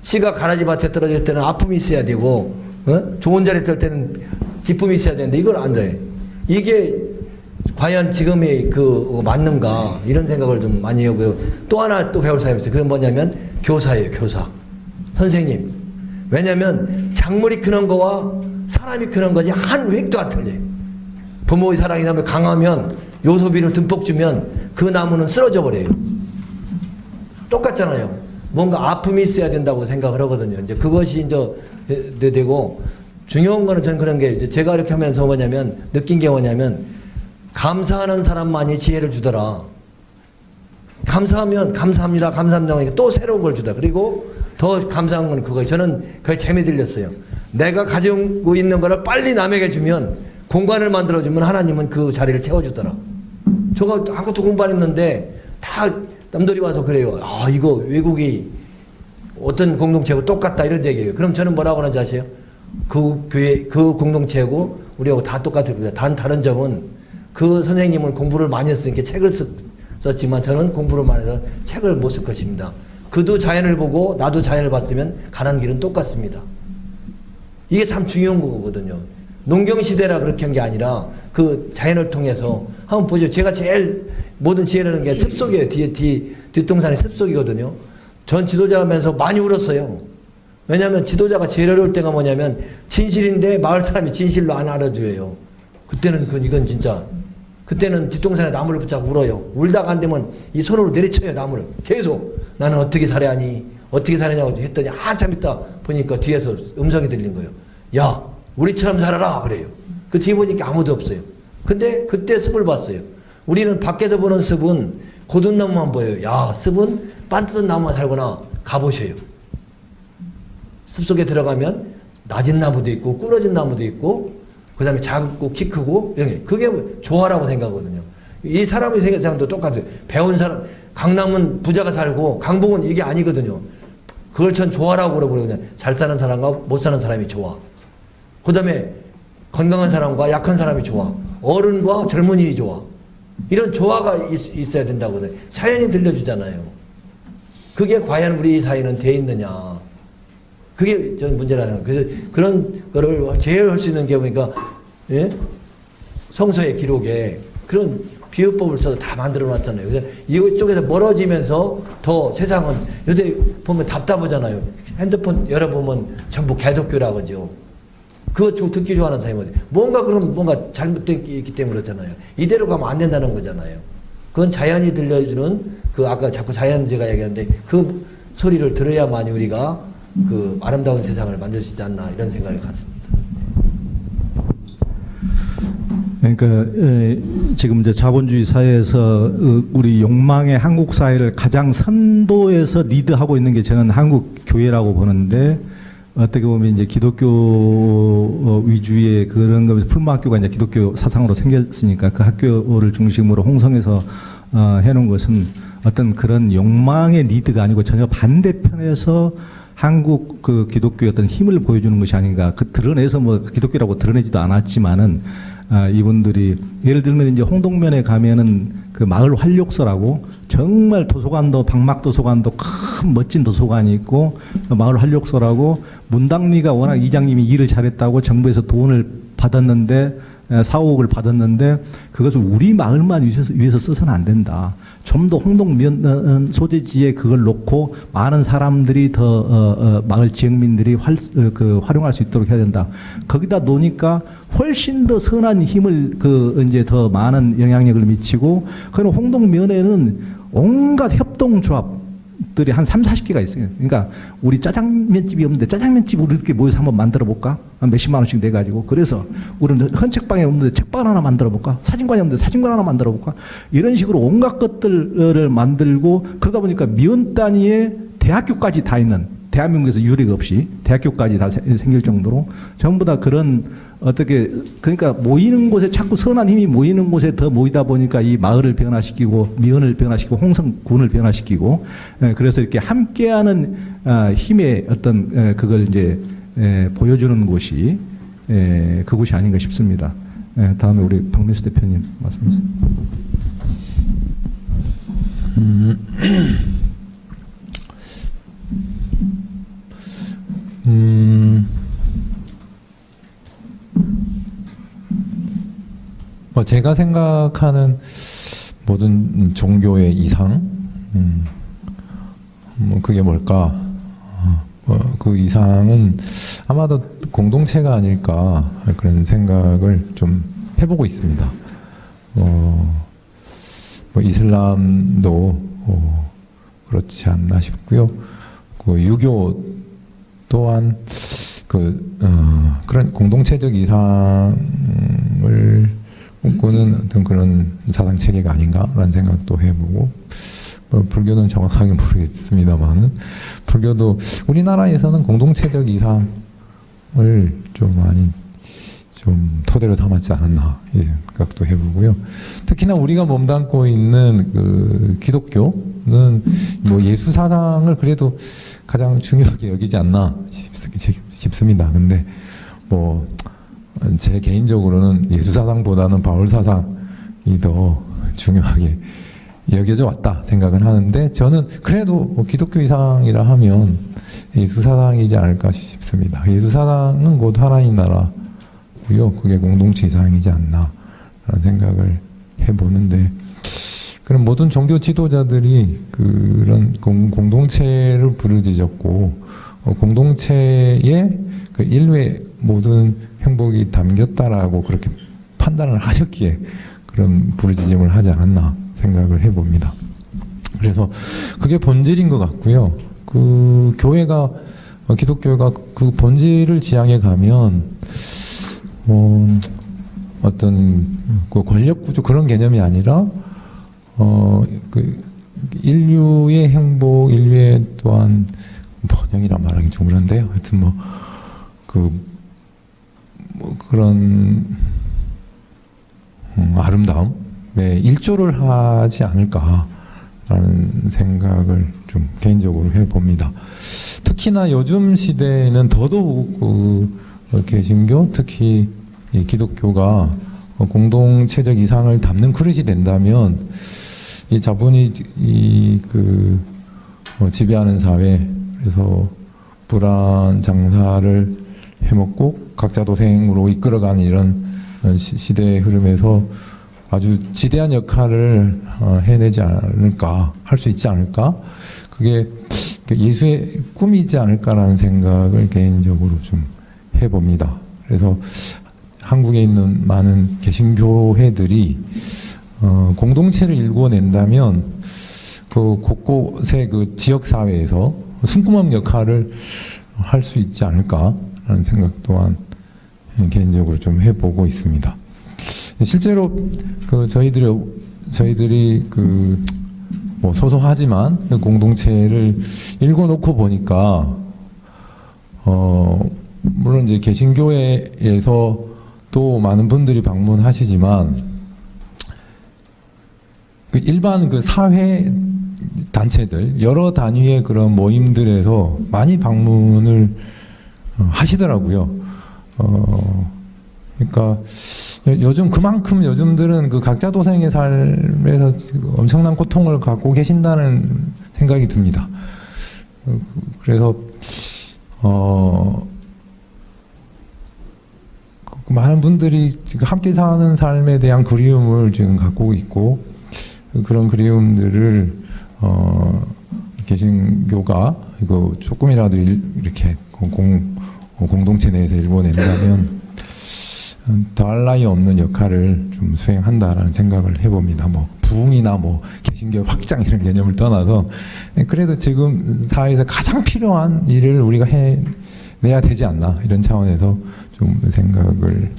씨가 가라지 밭에 떨어질 때는 아픔이 있어야 되고 좋은 자리에 떨 때는 기쁨이 있어야 되는데 이걸 안 돼. 이게 과연 지금의 맞는가 이런 생각을 좀 많이 하고요. 또 하나 또 배울 사람이 있어요. 그건 뭐냐면 교사예요. 교사. 선생님. 왜냐하면 작물이 크는 거와 사람이 크는 것이 한 획도가 틀려요. 부모의 사랑이 나면 강하면 요소비를 듬뿍 주면 그 나무는 쓰러져 버려요. 똑같잖아요. 뭔가 아픔이 있어야 된다고 생각을 하거든요. 이제 그것이 이제 되고 중요한 거는 저는 그런 게 이제 제가 이렇게 하면서 뭐냐면 느낀 게 뭐냐면 감사하는 사람만이 지혜를 주더라. 감사하면 감사합니다, 감사합니다 하니까 또 새로운 걸 주다. 그리고 더 감사한 건 그거예요. 저는 그게 재미 들렸어요. 내가 가지고 있는 거를 빨리 남에게 주면 공간을 만들어주면 하나님은 그 자리를 채워주더라. 저가 아무것도 공부 안 했는데 다 남들이 와서 그래요. 아, 이거 외국이 어떤 공동체하고 똑같다 이런 얘기예요. 그럼 저는 뭐라고 하는지 아세요? 그 교회, 그 공동체하고 우리하고 다 똑같습니다. 단 다른 점은 그 선생님은 공부를 많이 했으니까 책을 썼지만 저는 공부를 많이 해서 책을 못 쓸 것입니다. 그도 자연을 보고 나도 자연을 봤으면 가는 길은 똑같습니다. 이게 참 중요한 거거든요. 농경시대라 그렇게 한 게 아니라 그 자연을 통해서 한번 보죠. 제가 제일 모든 지혜라는 게 습속이에요. 뒷동산이 습속이거든요. 전 지도자하면서 많이 울었어요. 왜냐하면 지도자가 제일 어려울 때가 뭐냐면 진실인데 마을 사람이 진실로 안 알아줘요. 그때는 이건 진짜 그때는 뒷동산에 나무를 붙잡고 울어요. 울다가 안 되면 이 손으로 내리쳐요. 나무를 계속. 나는 어떻게 살아야 하니 어떻게 살아냐고 했더니 한참 있다 보니까 뒤에서 음성이 들린 거예요. 야, 우리처럼 살아라 그래요. 그 뒤에 보니까 아무도 없어요. 근데 그때 습을 봤어요. 우리는 밖에서 보는 습은 고든 나무만 보여요. 야, 습은 반듯한 나무만 살거나 가보셔요. 습속에 들어가면 낮은 나무도 있고 꾸러진 나무도 있고 그 다음에 작고 키 크고 그게 조화라고 생각하거든요. 이 사람의 생각도 똑같아요. 배운 사람 강남은 부자가 살고 강북은 이게 아니거든요. 그걸 전 조화라고 그러거든요. 잘 사는 사람과 못 사는 사람이 좋아. 그 다음에 건강한 사람과 약한 사람이 좋아. 어른과 젊은이이 좋아. 이런 조화가 있어야 된다고 그래요. 자연이 들려주잖아요. 그게 과연 우리 사회는 돼 있느냐. 그게 전 문제라는 거예요. 그래서 그런 거를 제일 할 수 있는 게 보니까 예? 성서의 기록에 그런 비유법을 써서 다 만들어 놨잖아요. 그래서 이쪽에서 멀어지면서 더 세상은 요새 보면 답답하잖아요. 핸드폰 열어보면 전부 개독교라고 하죠. 그거 듣기 좋아하는 사람이 뭔가 그럼 뭔가 잘못된 게 있기 때문에 그렇잖아요. 이대로 가면 안 된다는 거잖아요. 그건 자연이 들려주는 그 아까 자꾸 자연제가 얘기하는데 그 소리를 들어야만이 우리가 그 아름다운 세상을 만들 수 있지 않나 이런 생각을 갖습니다. 그러니까 지금 이제 자본주의 사회에서 우리 욕망의 한국 사회를 가장 선도에서 리드하고 있는 게 저는 한국 교회라고 보는데 어떻게 보면 이제 기독교 위주의 그런 거에서 풀무학교가 이제 기독교 사상으로 생겼으니까 그 학교를 중심으로 홍성에서 해놓은 것은 어떤 그런 욕망의 리드가 아니고 전혀 반대편에서 한국 그 기독교의 어떤 힘을 보여주는 것이 아닌가. 그 드러내서 뭐 기독교라고 드러내지도 않았지만은 이분들이 예를 들면 이제 홍동면에 가면은 그 마을 활력소라고 정말 도서관도 방막도서관도 큰 멋진 도서관이 있고 마을 활력소라고 문당리가 워낙 이장님이 일을 잘했다고 정부에서 돈을 받았는데 4, 5억을 받았는데 그것을 우리 마을만 위해서 써서는 안 된다. 좀 더 홍동면 소재지에 그걸 놓고 많은 사람들이 더 마을 지역민들이 활용할 수 있도록 해야 된다. 거기다 놓으니까 훨씬 더 선한 힘을 이제 더 많은 영향력을 미치고 그리고 홍동면에는 온갖 협동조합들이 한 3, 40개가 있어요. 그러니까 우리 짜장면집이 없는데 짜장면집 우리들끼리 모여서 한번 만들어 볼까? 한 몇십만 원씩 내가지고 그래서 우리는 헌책방에 없는데 책방 하나 만들어 볼까? 사진관이 없는데 사진관 하나 만들어 볼까? 이런 식으로 온갖 것들을 만들고 그러다 보니까 면 단위의 대학교까지 다 있는 대한민국에서 유례가 없이 대학교까지 다 생길 정도로 전부 다 그런 어떻게 그러니까 모이는 곳에 자꾸 선한 힘이 모이는 곳에 더 모이다 보니까 이 마을을 변화시키고 미연을 변화시키고 홍성군을 변화시키고 그래서 이렇게 함께하는 힘의 어떤 그걸 이제 보여주는 곳이 그곳이 아닌가 싶습니다. 다음에 우리 박민수 대표님 말씀해 주세요. 뭐 제가 생각하는 모든 종교의 이상, 뭐 그게 뭘까? 그 이상은 아마도 공동체가 아닐까 그런 생각을 좀 해보고 있습니다. 뭐 이슬람도 그렇지 않나 싶고요. 그 유교 또한 그런 공동체적 이상을 꿈꾸는 어떤 그런 사상 체계가 아닌가라는 생각도 해보고, 불교는 정확하게 모르겠습니다만은 불교도 우리나라에서는 공동체적 이상을 좀 많이 좀 토대로 삼았지 않았나 이 생각도 해보고요. 특히나 우리가 몸담고 있는 그 기독교는 뭐 예수 사상을 그래도 가장 중요하게 여기지 않나 싶습니다. 근데 뭐 제 개인적으로는 예수 사상보다는 바울 사상이 더 중요하게 여겨져 왔다 생각은 하는데, 저는 그래도 뭐 기독교 이상이라 하면 예수 사상이지 않을까 싶습니다. 예수 사상은 곧 하나님 나라고요. 그게 공동체 이상이지 않나 라는 생각을 해보는데, 그런 모든 종교 지도자들이 그런 공동체를 부르짖었고, 공동체에 그 인류의 모든 행복이 담겼다라고 그렇게 판단을 하셨기에 그런 부르짖음을 하지 않았나 생각을 해봅니다. 그래서 그게 본질인 것 같고요. 그 교회가, 기독교가 그 본질을 지향해 가면 어떤 그 권력 구조 그런 개념이 아니라 그 인류의 행복, 인류의 또한 번영이란 말하기 좀 그런데요. 하여튼 그런 아름다움에 일조를 하지 않을까라는 생각을 좀 개인적으로 해봅니다. 특히나 요즘 시대에는 더더욱 개신교, 특히 이 기독교가 공동체적 이상을 담는 그릇이 된다면 이 자본이 지배하는 사회, 그래서 불안 장사를 해먹고 각자 도생으로 이끌어가는 이런 시대의 흐름에서 아주 지대한 역할을 해내지 않을까, 할 수 있지 않을까, 그게 예수의 꿈이지 않을까라는 생각을 개인적으로 좀 해봅니다. 그래서 한국에 있는 많은 개신교회들이 공동체를 일궈낸다면 그 곳곳의 그 지역 사회에서 숨구멍 역할을 할 수 있지 않을까라는 생각 또한 개인적으로 좀 해보고 있습니다. 실제로 그 저희들이 그 뭐 소소하지만 그 공동체를 일궈놓고 보니까 물론 이제 개신교회에서 또 많은 분들이 방문하시지만 그 일반 그 사회 단체들 여러 단위의 그런 모임들에서 많이 방문을 하시더라고요. 그러니까 요즘 그만큼 요즘들은 그 각자 도생의 삶에서 엄청난 고통을 갖고 계신다는 생각이 듭니다. 그래서 많은 분들이 지금 함께 사는 삶에 대한 그리움을 지금 갖고 있고, 그런 그리움들을 개신교가 이거 조금이라도 이렇게 공동체 내에서 일궈낸다면 더할 나위 없는 역할을 좀 수행한다라는 생각을 해봅니다. 뭐 부흥이나 뭐 개신교 확장 이런 개념을 떠나서 그래도 지금 사회에서 가장 필요한 일을 우리가 해내야 되지 않나, 이런 차원에서 좀 생각을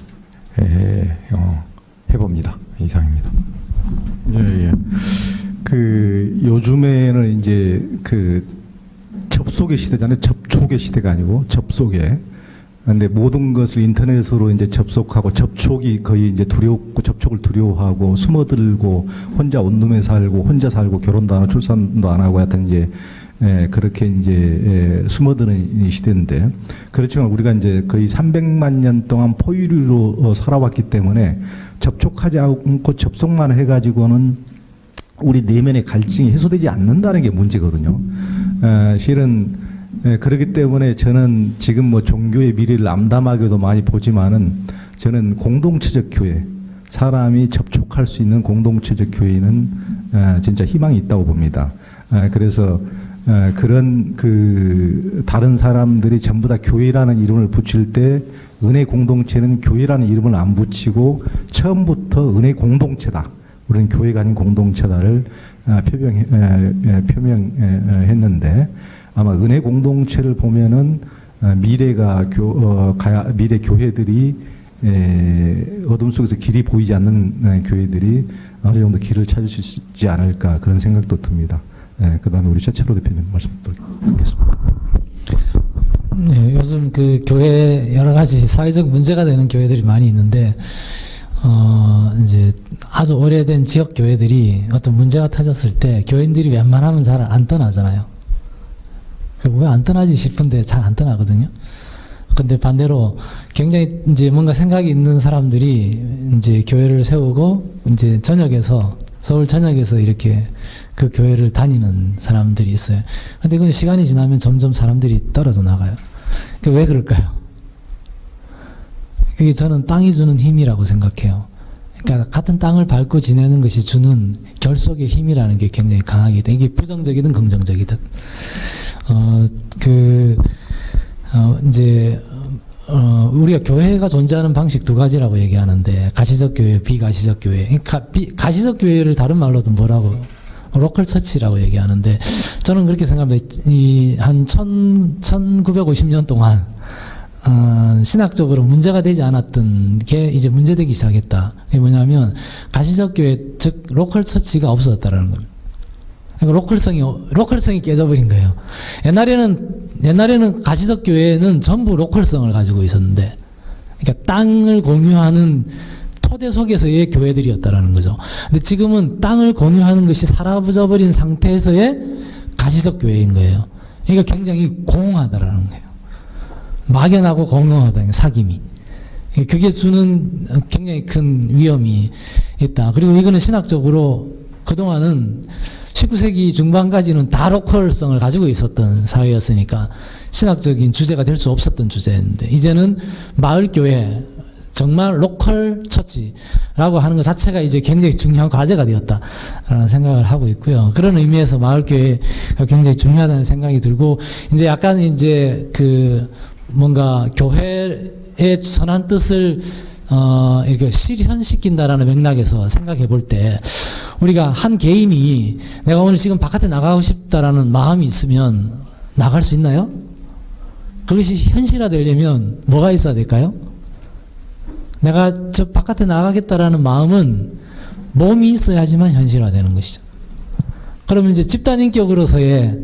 해봅니다. 이상입니다. 예. 그 요즘에는 이제 그 접속의 시대잖아요. 접촉의 시대가 아니고 접속의. 근데 모든 것을 인터넷으로 이제 접속하고, 접촉이 거의 이제 두렵고, 접촉을 두려워하고 숨어들고 혼자 원룸에 살고 혼자 살고 결혼도 안 하고 출산도 안 하고 하여튼 이제 그렇게 이제 숨어드는 이 시대인데, 그렇지만 우리가 이제 거의 300만 년 동안 포유류로 살아왔기 때문에 접촉하지 않고 접속만 해가지고는 우리 내면의 갈증이 해소되지 않는다는 게 문제거든요. 실은 그렇기 때문에 저는 지금 뭐 종교의 미래를 암담하게도 많이 보지만은, 저는 공동체적 교회, 사람이 접촉할 수 있는 공동체적 교회는 진짜 희망이 있다고 봅니다. 그래서 그런 그 다른 사람들이 전부 다 교회라는 이름을 붙일 때 은혜 공동체는 교회라는 이름을 안 붙이고 처음부터 은혜 공동체다, 우리는 교회가 아닌 공동체다를 표명했는데 아마 은혜 공동체를 보면은 미래 교회들이 어둠 속에서 길이 보이지 않는 교회들이 어느 정도 길을 찾을 수 있지 않을까 그런 생각도 듭니다. 그다음에 우리 최철호 대표님 말씀 듣겠습니다. 네, 요즘 그 교회 여러 가지 사회적 문제가 되는 교회들이 많이 있는데 이제 아주 오래된 지역 교회들이 어떤 문제가 터졌을 때 교인들이 웬만하면 잘 안 떠나잖아요. 왜 안 떠나지 싶은데 잘 안 떠나거든요. 근데 반대로 굉장히 이제 뭔가 생각이 있는 사람들이 이제 교회를 세우고 이제 서울 전역에서 이렇게 그 교회를 다니는 사람들이 있어요. 근데 그 시간이 지나면 점점 사람들이 떨어져 나가요. 왜 그럴까요? 그게 저는 땅이 주는 힘이라고 생각해요. 그러니까 같은 땅을 밟고 지내는 것이 주는 결속의 힘이라는 게 굉장히 강하기 때문에 이게 부정적이든 긍정적이든 우리가 교회가 존재하는 방식 두 가지라고 얘기하는데 가시적 교회, 비가시적 교회. 그러니까 가시적 교회를 다른 말로도 뭐라고 로컬 처치라고 얘기하는데 저는 그렇게 생각합니다. 한 1950년 동안 신학적으로 문제가 되지 않았던 게 이제 문제되기 시작했다. 그게 뭐냐면 가시적 교회, 즉 로컬 처치가 없어졌다라는 겁니다. 그러니까 로컬성이 깨져버린 거예요. 옛날에는 가시적 교회는 전부 로컬성을 가지고 있었는데, 그러니까 땅을 공유하는 토대 속에서의 교회들이었다라는 거죠. 근데 지금은 땅을 공유하는 것이 사라져버린 상태에서의 가시적 교회인 거예요. 그러니까 굉장히 공허하다라는 거예요. 막연하고 공허하다, 사귐이. 그게 주는 굉장히 큰 위험이 있다. 그리고 이거는 신학적으로 그동안은 19세기 중반까지는 다 로컬성을 가지고 있었던 사회였으니까 신학적인 주제가 될 수 없었던 주제였는데 이제는 마을교회, 정말 로컬 처치라고 하는 것 자체가 이제 굉장히 중요한 과제가 되었다라는 생각을 하고 있고요. 그런 의미에서 마을교회가 굉장히 중요하다는 생각이 들고 이제 약간 이제 그 뭔가 교회의 선한 뜻을 이렇게 실현시킨다라는 맥락에서 생각해 볼 때 우리가 한 개인이 내가 오늘 지금 바깥에 나가고 싶다라는 마음이 있으면 나갈 수 있나요? 그것이 현실화되려면 뭐가 있어야 될까요? 내가 저 바깥에 나가겠다라는 마음은 몸이 있어야지만 현실화되는 것이죠. 그러면 이제 집단인격으로서의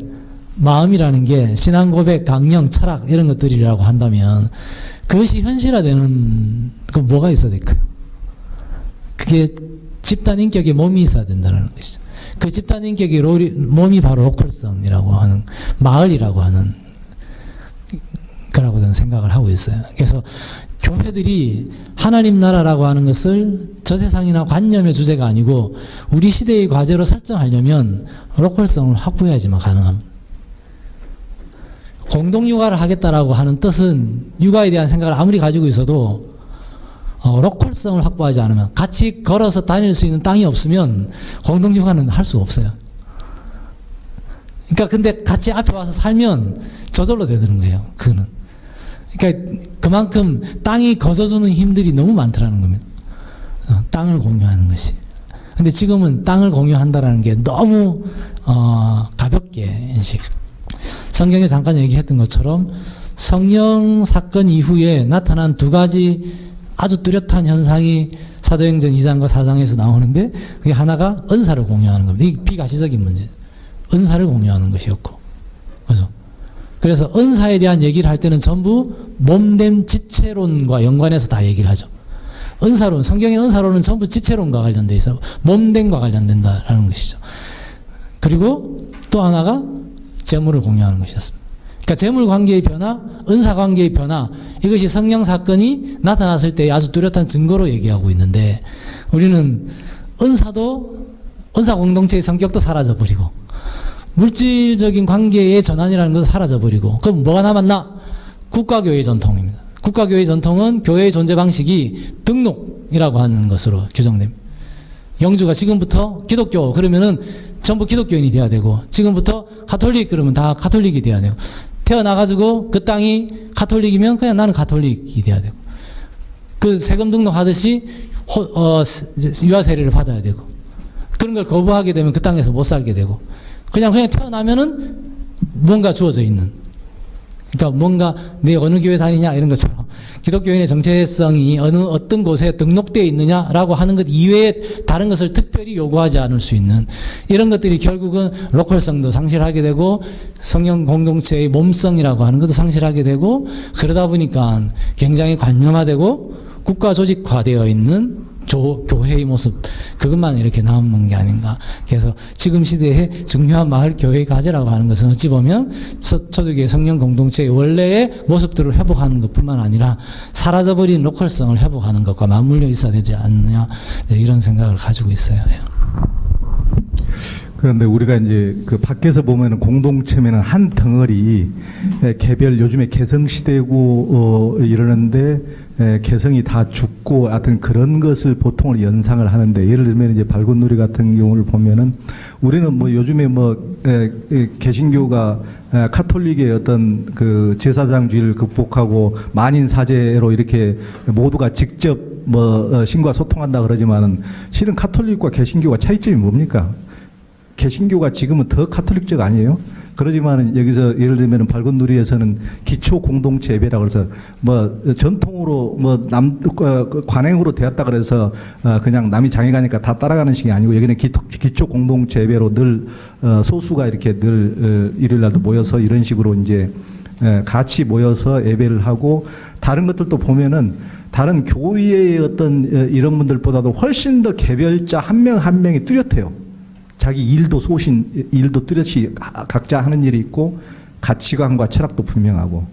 마음이라는 게 신앙 고백, 강령, 철학 이런 것들이라고 한다면 그것이 현실화되는 그 뭐가 있어야 될까요? 그게 집단인격의 몸이 있어야 된다는 것이죠. 그 집단인격의 몸이 바로 로컬성이라고 하는 마을이라고 하는 거라고 저는 생각을 하고 있어요. 그래서 교회들이 하나님 나라라고 하는 것을 저 세상이나 관념의 주제가 아니고 우리 시대의 과제로 설정하려면 로컬성을 확보해야지만 가능합니다. 공동육아를 하겠다라고 하는 뜻은 육아에 대한 생각을 아무리 가지고 있어도 로컬성을 확보하지 않으면 같이 걸어서 다닐 수 있는 땅이 없으면 공동육아는 할 수가 없어요. 그러니까 근데 같이 앞에 와서 살면 저절로 되는 거예요. 그거는. 그러니까 그만큼 땅이 거저주는 힘들이 너무 많더라는 겁니다. 땅을 공유하는 것이. 근데 지금은 땅을 공유한다라는 게 너무 가볍게 인식. 성경에 잠깐 얘기했던 것처럼 성령 사건 이후에 나타난 두 가지 아주 뚜렷한 현상이 사도행전 2장과 4장에서 나오는데 그게 하나가 은사를 공유하는 겁니다. 이게 비가시적인 문제. 은사를 공유하는 것이었고. 그죠? 그래서 은사에 대한 얘기를 할 때는 전부 몸됨 지체론과 연관해서 다 얘기를 하죠. 은사론, 성경의 은사론은 전부 지체론과 관련돼 있어 몸됨과 관련된다라는 것이죠. 그리고 또 하나가 재물을 공유하는 것이었습니다. 그러니까 재물 관계의 변화, 은사 관계의 변화, 이것이 성령 사건이 나타났을 때 아주 뚜렷한 증거로 얘기하고 있는데 우리는 은사 공동체의 성격도 사라져버리고 물질적인 관계의 전환이라는 것은 사라져버리고 그럼 뭐가 남았나? 국가교회 전통입니다. 국가교회 전통은 교회의 존재 방식이 등록이라고 하는 것으로 규정됩니다. 영주가 지금부터 기독교 그러면은 전부 기독교인이 돼야 되고 지금부터 가톨릭 그러면 다 가톨릭이 돼야 되고 태어나가지고 그 땅이 가톨릭이면 그냥 나는 가톨릭이 돼야 되고 그 세금 등록하듯이 유아 세례를 받아야 되고 그런 걸 거부하게 되면 그 땅에서 못 살게 되고 그냥 태어나면은 뭔가 주어져 있는, 그러니까 뭔가 내 어느 교회 다니냐 이런 것처럼 기독교인의 정체성이 어떤 곳에 등록되어 있느냐라고 하는 것 이외에 다른 것을 특별히 요구하지 않을 수 있는 이런 것들이 결국은 로컬성도 상실하게 되고 성령 공동체의 몸성이라고 하는 것도 상실하게 되고, 그러다 보니까 굉장히 관념화되고 국가 조직화되어 있는 교회의 모습, 그것만 이렇게 남은 게 아닌가. 그래서 지금 시대에 중요한 마을 교회 가지라고 하는 것은 어찌 보면 초대교회 성령 공동체의 원래의 모습들을 회복하는 것뿐만 아니라 사라져버린 로컬성을 회복하는 것과 맞물려 있어야 되지 않느냐, 이런 생각을 가지고 있어요. 그런데 우리가 이제 그 밖에서 보면은 공동체면은 한 덩어리 개별, 요즘에 개성 시대고 이러는데 개성이 다 죽고 하여튼 그런 것을 보통을 연상을 하는데, 예를 들면 이제 발곤누리 같은 경우를 보면은 우리는 뭐 요즘에 뭐 개신교가 카톨릭의 어떤 그 제사장주의를 극복하고 만인 사제로 이렇게 모두가 직접 뭐 신과 소통한다 그러지만은 실은 카톨릭과 개신교가 차이점이 뭡니까? 개신교가 지금은 더 카톨릭적 아니에요? 그러지만 여기서 예를 들면 발곤누리에서는 기초 공동체 예배라고 해서 뭐 전통으로 뭐 관행으로 되었다 그래서 그냥 남이 장에 가니까 다 따라가는 식이 아니고, 여기는 기초 공동체 예배로 늘 소수가 이렇게 늘 일요일날도 모여서 이런 식으로 이제 같이 모여서 예배를 하고, 다른 것들도 보면은 다른 교회의 어떤 이런 분들보다도 훨씬 더 개별자 한 명 한 명이 뚜렷해요. 자기 일도 뚜렷이 각자 하는 일이 있고 가치관과 철학도 분명하고,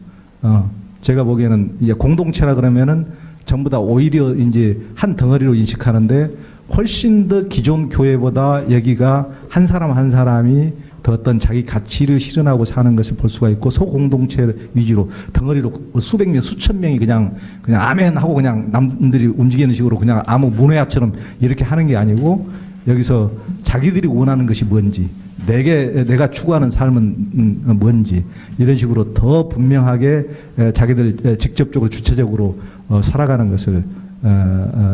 제가 보기에는 이제 공동체라 그러면은 전부 다 오히려 이제 한 덩어리로 인식하는데 훨씬 더 기존 교회보다 여기가 한 사람 한 사람이 더 어떤 자기 가치를 실현하고 사는 것을 볼 수가 있고, 소공동체 위주로 덩어리로 수백 명, 수천 명이 그냥 아멘 하고 그냥 남들이 움직이는 식으로 그냥 아무 문외야처럼 이렇게 하는 게 아니고, 여기서 자기들이 원하는 것이 뭔지, 내가 추구하는 삶은 뭔지, 이런 식으로 더 분명하게 자기들 직접적으로 주체적으로 살아가는 것을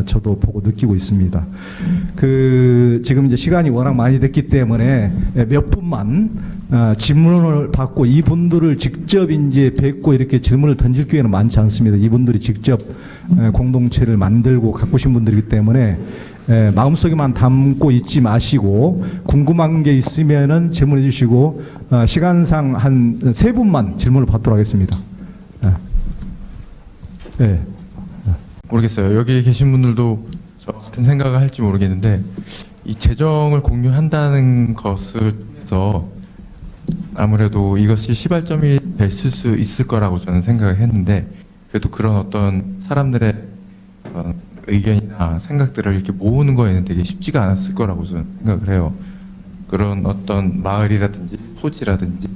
저도 보고 느끼고 있습니다. 지금 이제 시간이 워낙 많이 됐기 때문에 몇 분만 질문을 받고, 이분들을 직접 이제 뵙고 이렇게 질문을 던질 기회는 많지 않습니다. 이분들이 직접 공동체를 만들고 가꾸신 분들이기 때문에 마음속에만 담고 있지 마시고, 궁금한 게 있으면은 질문해 주시고, 시간상 한 3분만 질문을 받도록 하겠습니다. 네. 모르겠어요. 여기 계신 분들도 저 같은 생각을 할지 모르겠는데, 이 재정을 공유한다는 것을 통해서 아무래도 이것이 시발점이 됐을 수 있을 거라고 저는 생각을 했는데, 그래도 그런 어떤 사람들의 의견이나 생각들을 이렇게 모으는 거에는 되게 쉽지가 않았을 거라고 저는 생각을 해요. 그런 어떤 마을이라든지 토지라든지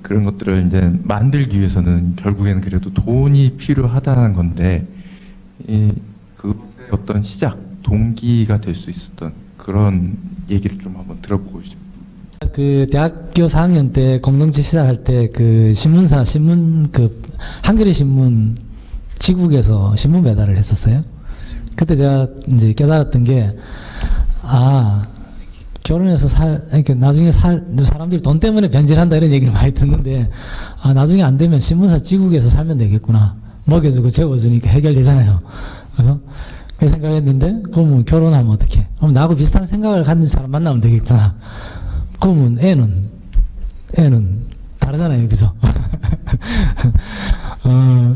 그런 것들을 이제 만들기 위해서는 결국에는 그래도 돈이 필요하다는 건데, 그것의 어떤 시작 동기가 될 수 있었던 그런 얘기를 좀 한번 들어보고 싶습니다. 그 대학교 4학년 때 공동체 시작할 때 그 한겨레 신문 지국에서 신문 배달을 했었어요. 그때 제가 이제 깨달았던 게, 결혼해서 이렇게 나중에 사람들이 돈 때문에 변질한다 이런 얘기를 많이 듣는데, 나중에 안 되면 신문사 지국에서 살면 되겠구나. 먹여주고 재워주니까 해결되잖아요. 그래서 그 생각했는데, 그러면 결혼하면 어떡해? 그럼 나하고 비슷한 생각을 가진 사람 만나면 되겠구나. 그러면 애는 다르잖아요, 여기서.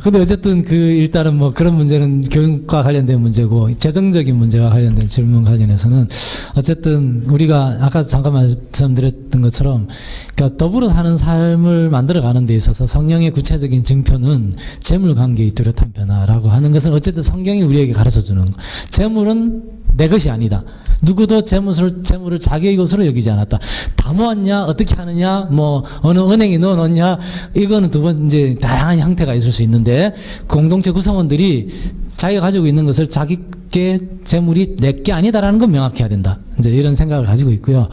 근데 어쨌든 일단은 뭐 그런 문제는 교육과 관련된 문제고, 재정적인 문제와 관련된 질문 관련해서는 어쨌든 우리가 아까 잠깐 말씀드렸던 것처럼, 그러니까 더불어 사는 삶을 만들어 가는 데 있어서 성령의 구체적인 증표는 재물 관계의 뚜렷한 변화라고 하는 것은 어쨌든 성경이 우리에게 가르쳐 주는 거. 재물은 내 것이 아니다. 누구도 재물을 자기의 것으로 여기지 않았다. 다 모았냐, 어떻게 하느냐, 뭐 어느 은행에 넣어놓냐, 이거는 두 번 이제 다양한 형태가 있을 수 있는데, 공동체 구성원들이 자기가 가지고 있는 것을 자기께 재물이 내게 아니다라는 건 명확해야 된다. 이제 이런 생각을 가지고 있고요.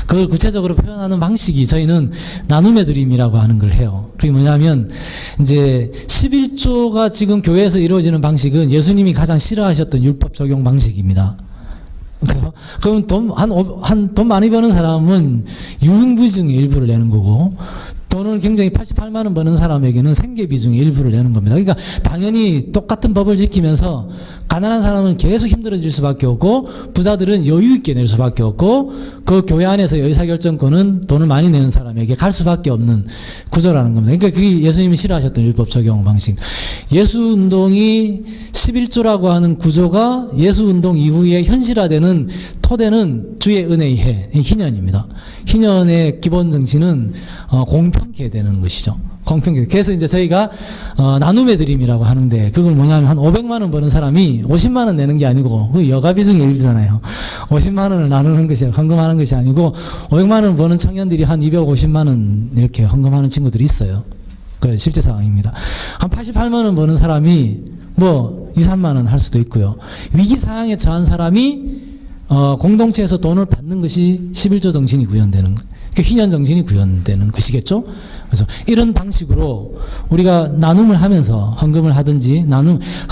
그걸 구체적으로 표현하는 방식이 저희는 나눔의 드림이라고 하는 걸 해요. 그게 뭐냐면, 이제 11조가 지금 교회에서 이루어지는 방식은 예수님이 가장 싫어하셨던 율법 적용 방식입니다. 그럼 돈 많이 버는 사람은 유흥비중의 일부를 내는 거고, 돈을 굉장히 88만 원 버는 사람에게는 생계비중의 일부를 내는 겁니다. 그러니까 당연히 똑같은 법을 지키면서 가난한 사람은 계속 힘들어질 수밖에 없고, 부자들은 여유 있게 낼 수밖에 없고, 그 교회 안에서 의사결정권은 돈을 많이 내는 사람에게 갈 수밖에 없는 구조라는 겁니다. 그러니까 그게 예수님이 싫어하셨던 율법 적용 방식. 예수운동이 11조라고 하는 구조가 예수운동 이후에 현실화되는 토대는 주의 은혜의 해, 희년입니다. 희년의 기본 정신은 공평케 되는 것이죠. 공평케. 그래서 이제 저희가 나눔의 드림이라고 하는데, 그건 뭐냐면 한 500만 원 버는 사람이 50만 원 내는 게 아니고, 그 여가비중의 일부잖아요. 50만 원을 나누는 것이, 헌금하는 것이 아니고, 500만 원 버는 청년들이 한 250만 원 이렇게 헌금하는 친구들이 있어요. 그 실제 상황입니다. 한 88만 원 버는 사람이 뭐 2, 3만 원 할 수도 있고요. 위기 상황에 처한 사람이 공동체에서 돈을 받는 것이 11조 정신이 구현되는, 그 희년 정신이 구현되는 것이겠죠. 그래서 이런 방식으로 우리가 나눔을 하면서 헌금을 하든지,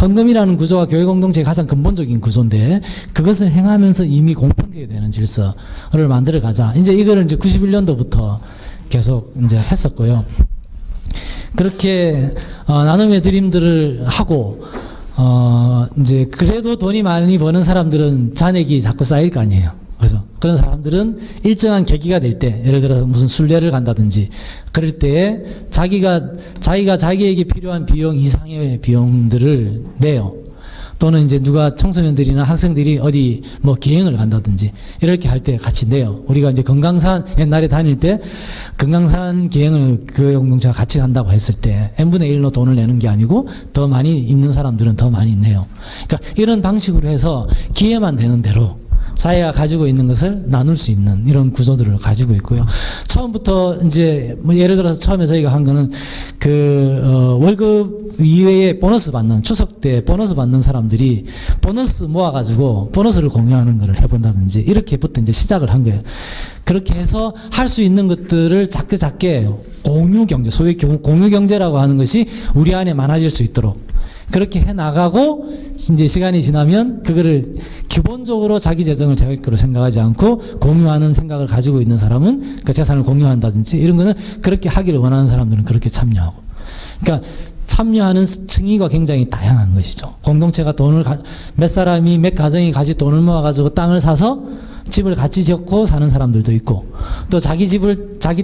헌금이라는 구조가 교회 공동체의 가장 근본적인 구조인데, 그것을 행하면서 이미 공평하게 되는 질서를 만들어 가자. 이제 이거를 이제 91년도부터 계속 이제 했었고요. 그렇게 나눔의 드림들을 하고, 이제 그래도 돈이 많이 버는 사람들은 잔액이 자꾸 쌓일 거 아니에요. 그래서 그런 사람들은 일정한 계기가 될 때, 예를 들어 무슨 순례를 간다든지 그럴 때에 자기가 자기에게 필요한 비용 이상의 비용들을 내요. 또는 이제 누가 청소년들이나 학생들이 어디 뭐 기행을 간다든지 이렇게 할 때 같이 내요. 우리가 이제 금강산 옛날에 다닐 때 금강산 기행을 교회 공동체가 같이 간다고 했을 때 n분의 1로 돈을 내는 게 아니고 더 많이 있는 사람들은 더 많이 내요. 그러니까 이런 방식으로 해서 기회만 되는 대로 자기가 가지고 있는 것을 나눌 수 있는 이런 구조들을 가지고 있고요. 처음부터 이제 뭐 예를 들어서 처음에 저희가 한 거는 월급 이외에 보너스 받는, 추석 때 보너스 받는 사람들이 보너스 모아가지고 보너스를 공유하는 것을 해본다든지 이렇게부터 이제 시작을 한 거예요. 그렇게 해서 할 수 있는 것들을 작게 공유 경제, 소위 공유 경제라고 하는 것이 우리 안에 많아질 수 있도록 그렇게 해 나가고, 이제 시간이 지나면 그거를 기본적으로 자기 재정을 자기 거로 생각하지 않고 공유하는 생각을 가지고 있는 사람은 그 재산을 공유한다든지 이런 거는 그렇게 하기를 원하는 사람들은 그렇게 참여하고. 그러니까 참여하는 층위가 굉장히 다양한 것이죠. 공동체가 몇 사람이, 몇 가정이 같이 돈을 모아가지고 땅을 사서 집을 같이 짓고 사는 사람들도 있고, 또 자기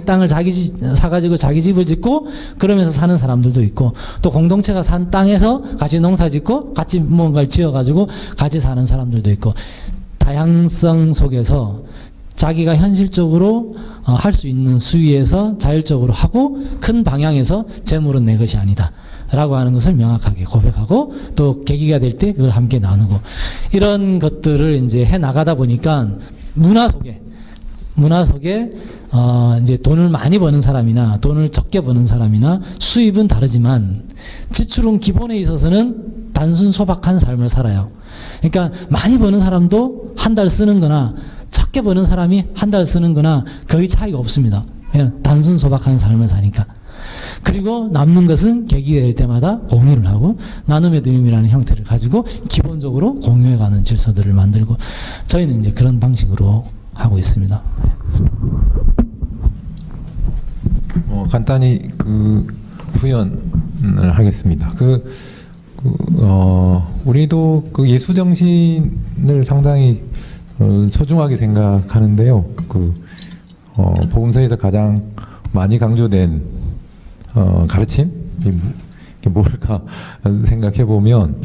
땅을 사가지고 자기 집을 짓고 그러면서 사는 사람들도 있고, 또 공동체가 산 땅에서 같이 농사 짓고 같이 뭔가를 지어가지고 같이 사는 사람들도 있고, 다양성 속에서 자기가 현실적으로 할 수 있는 수위에서 자율적으로 하고, 큰 방향에서 재물은 내 것이 아니다 라고 하는 것을 명확하게 고백하고, 또 계기가 될 때 그걸 함께 나누고, 이런 것들을 이제 해 나가다 보니까 문화 속에 이제 돈을 많이 버는 사람이나 돈을 적게 버는 사람이나 수입은 다르지만 지출은 기본에 있어서는 단순 소박한 삶을 살아요. 그러니까 많이 버는 사람도 한 달 쓰는 거나 적게 버는 사람이 한 달 쓰는 거나 거의 차이가 없습니다. 그냥 단순 소박한 삶을 사니까. 그리고 남는 것은 계기가 될 때마다 공유를 하고, 나눔의 드림이라는 형태를 가지고 기본적으로 공유해가는 질서들을 만들고, 저희는 이제 그런 방식으로 하고 있습니다. 간단히 후연을 하겠습니다. 우리도 그 예수 정신을 상당히 소중하게 생각하는데요. 복음서에서 가장 많이 강조된 가르침이 뭘까 생각해 보면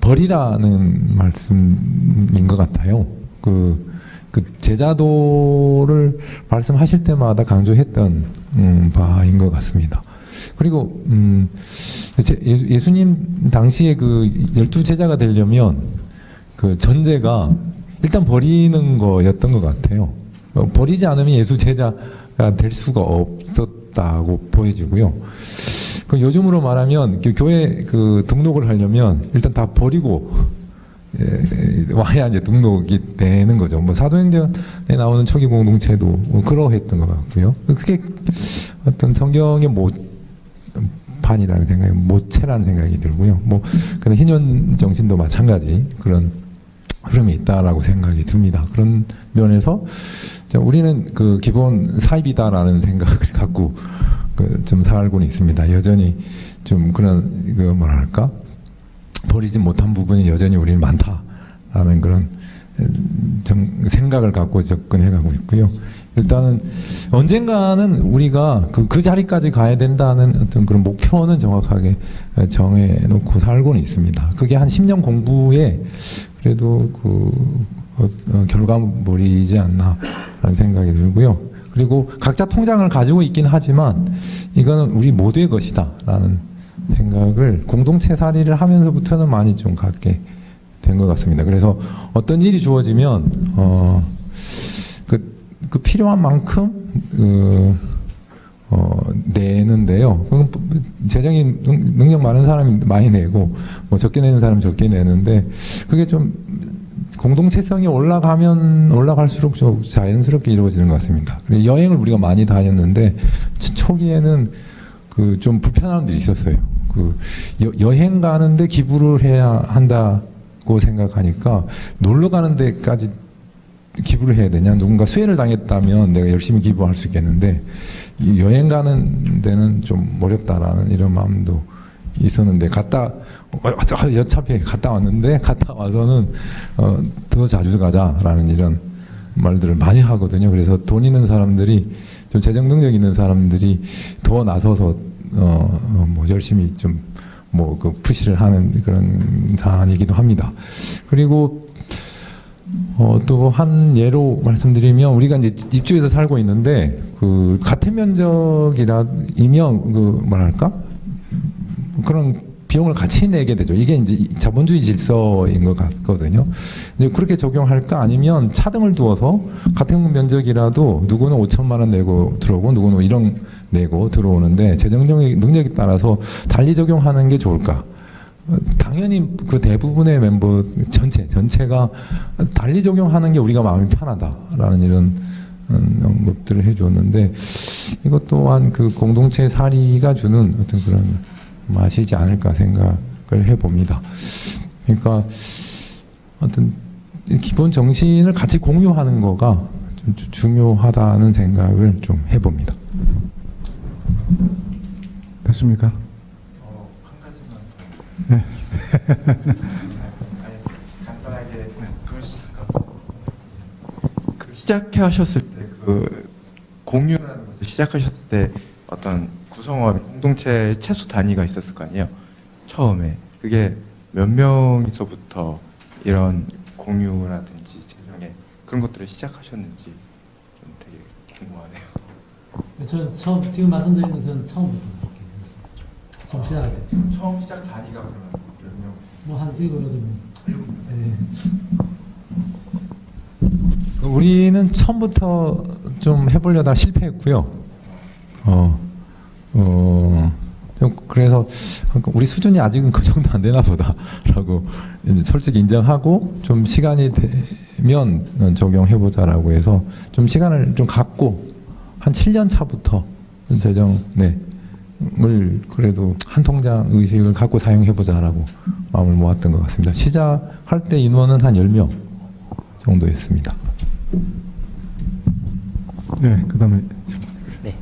벌이라는 말씀인 것 같아요. 그 제자도를 말씀하실 때마다 강조했던 바인 것 같습니다. 그리고 예수님 당시에 그 12제자가 되려면 그 전제가 일단 버리는 거였던 것 같아요. 버리지 않으면 예수 제자가 될 수가 없었다고 보여지고요. 그 요즘으로 말하면 교회 등록을 하려면 일단 다 버리고 와야 이제 등록이 되는 거죠. 뭐 사도행전에 나오는 초기 공동체도 그러했던 것 같고요. 그게 어떤 성경의 모반이라는 생각이, 모체라는 생각이 들고요. 뭐 그런 희년 정신도 마찬가지 그런 흐름이 있다라고 생각이 듭니다. 그런 면에서 우리는 그 기본 사입이다라는 생각을 갖고 좀 살고는 있습니다. 여전히 좀 그런 그 뭐랄까 버리지 못한 부분이 여전히 우리는 많다라는 그런 생각을 갖고 접근해가고 있고요. 일단은 언젠가는 우리가 그 자리까지 가야 된다는 어떤 그런 목표는 정확하게 정해놓고 살고는 있습니다. 그게 한 10년 공부에 그래도 결과물이지 않나라는 생각이 들고요. 그리고 각자 통장을 가지고 있긴 하지만 이거는 우리 모두의 것이다라는 생각을 공동체 살이를 하면서부터는 많이 좀 갖게 된 것 같습니다. 그래서 어떤 일이 주어지면 그 필요한 만큼 내는데요. 재정이 능력 많은 사람이 많이 내고 뭐 적게 내는 사람이 적게 내는데 그게 좀 공동체성이 올라갈수록 좀 자연스럽게 이루어지는 것 같습니다. 그리고 여행을 우리가 많이 다녔는데 초기에는 그 좀 불편한 일이 있었어요. 그 여행 가는데 기부를 해야 한다고 생각하니까 놀러 가는 데까지 기부를 해야 되냐? 누군가 수혜를 당했다면 내가 열심히 기부할 수 있겠는데 여행 가는 데는 좀 어렵다라는 이런 마음도 있었는데 어차피 갔다 왔는데 갔다 와서는 더 자주 가자라는 이런 말들을 많이 하거든요. 그래서 돈 있는 사람들이 좀 재정 능력 있는 사람들이 더 나서서 뭐 열심히 좀 뭐 그 푸시를 하는 그런 사안이기도 합니다. 그리고 또 한 예로 말씀드리면 우리가 이제 입주해서 살고 있는데 그 같은 면적이라면 그 뭐랄까 그런 비용을 같이 내게 되죠. 이게 이제 자본주의 질서인 것 같거든요. 이제 그렇게 적용할까 아니면 차등을 두어서 같은 면적이라도 누구는 5천만 원 내고 들어오고 누구는 1억 내고 들어오는데 재정 능력에 따라서 달리 적용하는 게 좋을까? 당연히 그 대부분의 멤버 전체가 달리 적용하는 게 우리가 마음이 편하다라는 이런 언급들을 해줬는데 이것 또한 그 공동체 사리가 주는 어떤 그런 맛이지 않을까 생각을 해봅니다. 그러니까 어떤 기본 정신을 같이 공유하는 거가 좀 중요하다는 생각을 좀 해봅니다. 됐습니까? 네. 간단하게 시작해 하셨을 때 그 공유라는 것을 시작하셨을 때 어떤 구성원 공동체 최소 단위가 있었을 거 아니에요. 처음에 그게 몇 명이서부터 이런 공유라든지 재정에 그런 것들을 시작하셨는지 좀 되게 궁금하네요. 저는 지금 말씀드린 것은 처음부터 그렇게 했습니다. 처음 시작할 때. 처음 시작 단위가 그러면 몇 명? 뭐한 7, 8명. 네. 우리는 처음부터 좀 해보려다 실패했고요. 좀 그래서 우리 수준이 아직은 그 정도 안 되나 보다라고 이제 솔직히 인정하고 좀 시간이 되면 적용해보자라고 해서 좀 시간을 좀 갖고 한 7년 차부터 재정을 그래도 한 통장 의식을 갖고 사용해보자라고 마음을 모았던 것 같습니다. 시작할 때 인원은 한 10명 정도였습니다. 네, 그다음에 네.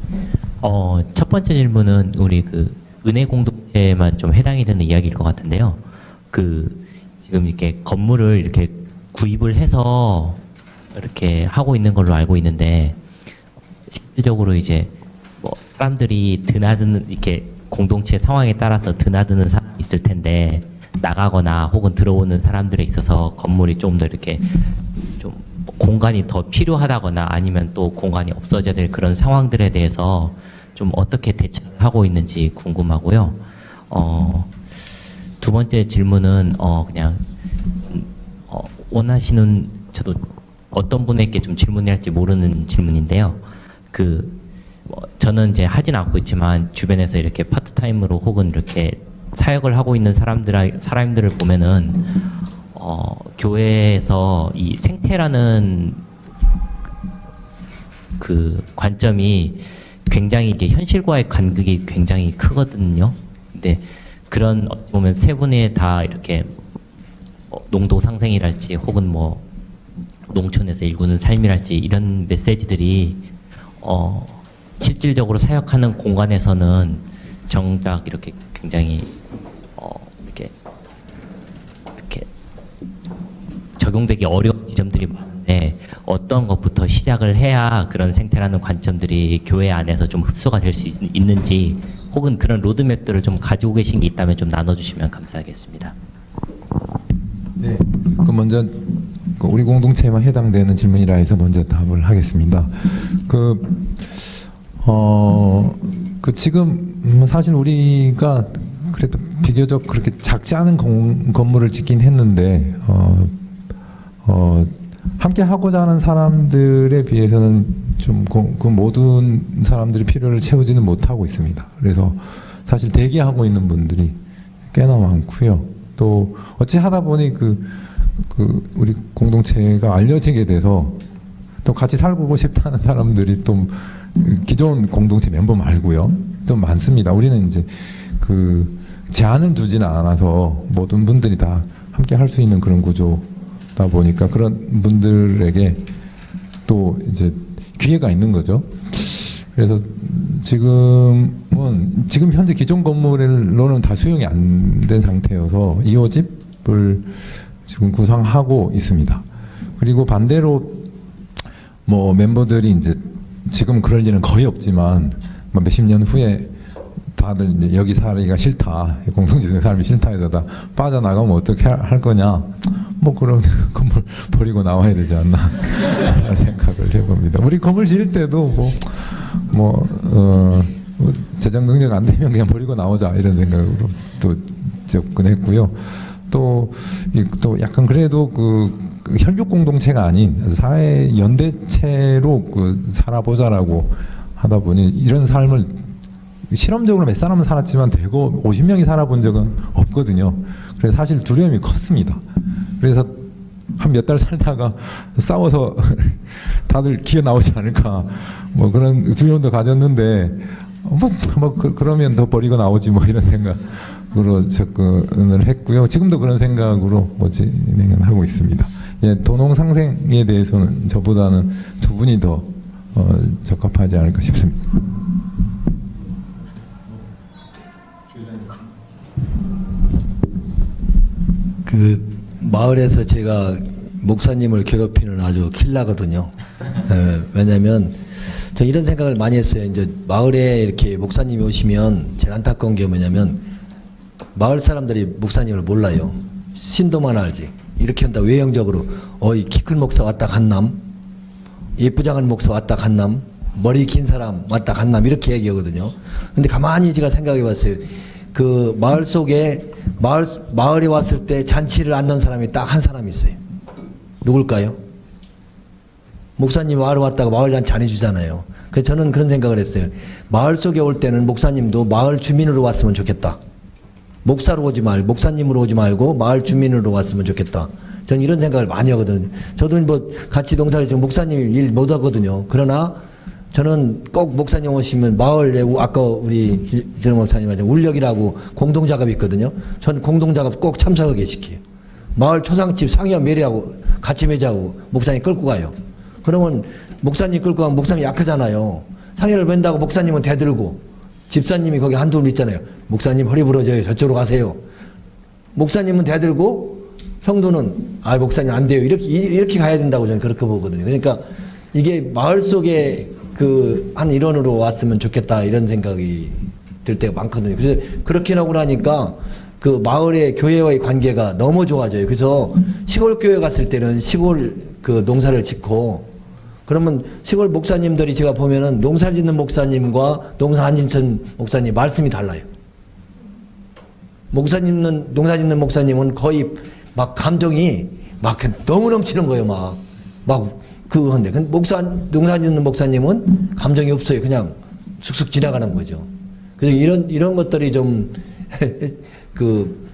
첫 번째 질문은 우리 그 은혜 공동체만 좀 해당이 되는 이야기일 것 같은데요. 그 지금 이렇게 건물을 이렇게 구입을 해서 이렇게 하고 있는 걸로 알고 있는데 실질적으로 이제 뭐 사람들이 드나드는 이렇게 공동체 상황에 따라서 드나드는 사람이 있을 텐데 나가거나 혹은 들어오는 사람들에 있어서 건물이 좀 더 이렇게 좀 공간이 더 필요하다거나 아니면 또 공간이 없어져야 될 그런 상황들에 대해서 좀 어떻게 대처하고 있는지 궁금하고요. 두 번째 질문은 그냥 원하시는 저도 어떤 분에게 좀 질문을 할지 모르는 질문인데요. 저는 이제 하진 않고 있지만 주변에서 이렇게 파트타임으로 혹은 이렇게 사역을 하고 있는 사람들을 보면은 교회에서 이 생태라는 그 관점이 굉장히 이게 현실과의 간극이 굉장히 크거든요. 근데 그런 어떻게 보면 세 분이 다 이렇게 농도 상생이랄지 혹은 뭐 농촌에서 일구는 삶이랄지 이런 메시지들이 실질적으로 사역하는 공간에서는 정작 이렇게 굉장히 이렇게 적용되기 어려운 지점들이 많은데 어떤 것부터 시작을 해야 그런 생태라는 관점들이 교회 안에서 좀 흡수가 될 수 있는지 혹은 그런 로드맵들을 좀 가지고 계신 게 있다면 좀 나눠주시면 감사하겠습니다. 네. 그 먼저 그 우리 공동체에만 해당되는 질문이라 해서 먼저 답을 하겠습니다. 지금 사실 우리가 그래도 비교적 그렇게 작지 않은 건물을 짓긴 했는데 함께 하고자 하는 사람들에 비해서는 좀 그 모든 사람들의 필요를 채우지는 못하고 있습니다. 그래서 사실 대기하고 있는 분들이 꽤나 많고요. 또 어찌 하다 보니 우리 공동체가 알려지게 돼서 또 같이 살고 싶다는 사람들이 또 기존 공동체 멤버 말고요. 또 많습니다. 우리는 이제 제한을 두지는 않아서 모든 분들이 다 함께 할 수 있는 그런 구조다 보니까 그런 분들에게 또 이제 기회가 있는 거죠. 그래서 지금 현재 기존 건물로는 다 수용이 안 된 상태여서 2호집을 지금 구상하고 있습니다. 그리고 반대로 뭐 멤버들이 이제 지금 그럴 일은 거의 없지만 몇십 년 후에 다들 이제 여기 살기가 싫다, 공동체에서 살기 싫다 해서 다 빠져나가면 어떻게 할 거냐, 뭐 그런 건물 버리고 나와야 되지 않나 생각을 해봅니다. 우리 건물 지을 때도 재정 능력 안 되면 그냥 버리고 나오자 이런 생각으로 또 접근했고요. 또 약간 그래도 혈육 공동체가 아닌 사회 연대체로 살아보자라고 하다 보니 이런 삶을 실험적으로 몇 사람은 살았지만 대거 50명이 살아본 적은 없거든요. 그래서 사실 두려움이 컸습니다. 그래서 한 몇 달 살다가 싸워서 다들 기어 나오지 않을까 뭐 그런 두려움도 가졌는데 그러면 더 버리고 나오지 뭐 이런 생각으로 접근을 했고요. 지금도 그런 생각으로 진행을 하고 있습니다. 예, 도농 상생에 대해서는 저보다는 두 분이 더 적합하지 않을까 싶습니다. 마을에서 제가 목사님을 괴롭히는 아주 킬러거든요. 왜냐하면 저 이런 생각을 많이 했어요. 이제 마을에 이렇게 목사님이 오시면 제일 안타까운 게 뭐냐면 마을 사람들이 목사님을 몰라요. 신도만 알지. 이렇게 한다 외형적으로 키 큰 목사 왔다 간남, 예쁘장한 목사 왔다 간남, 머리 긴 사람 왔다 간남 이렇게 얘기하거든요. 근데 가만히 제가 생각해봤어요. 마을 속에 마을에 왔을 때 잔치를 안는 사람이 딱 한 사람이 있어요. 누굴까요? 목사님 마을 왔다가 마을 잔치 안 해주잖아요. 그래서 저는 그런 생각을 했어요. 마을 속에 올 때는 목사님도 마을 주민으로 왔으면 좋겠다. 목사로 오지 말고 목사님으로 오지 말고 마을 주민으로 왔으면 좋겠다. 저는 이런 생각을 많이 하거든요. 저도 같이 농사를 지금 목사님이 일 못 하거든요. 그러나 저는 꼭 목사님 오시면 마을에 아까 우리 전영 목사님 하신 울력이라고 공동작업이 있거든요. 저는 공동작업 꼭 참석하게 시켜요. 마을 초상집 상여 매리하고 같이 매자고 목사님 끌고 가요. 그러면 목사님 끌고 가면 목사님이 약하잖아요. 상여를 맨다고 목사님은 대들고 집사님이 거기 한두 분 있잖아요. 목사님 허리 부러져요. 저쪽으로 가세요. 목사님은 대들고 성도는 목사님 안 돼요. 이렇게 가야 된다고 저는 그렇게 보거든요. 그러니까 이게 마을 속에 한 일원으로 왔으면 좋겠다 이런 생각이 들 때가 많거든요. 그래서 그렇게 하고 나니까 마을의 교회와의 관계가 너무 좋아져요. 그래서 시골 교회 갔을 때는 시골 농사를 짓고 그러면 시골 목사님들이 제가 보면은 농사 짓는 목사님과 농사 안 짓는 목사님 말씀이 달라요. 농사 짓는 목사님은 거의 막 감정이 막 너무 넘치는 거예요. 근데 농사 짓는 목사님은 감정이 없어요. 그냥 쑥쑥 지나가는 거죠. 그래서 이런 것들이 좀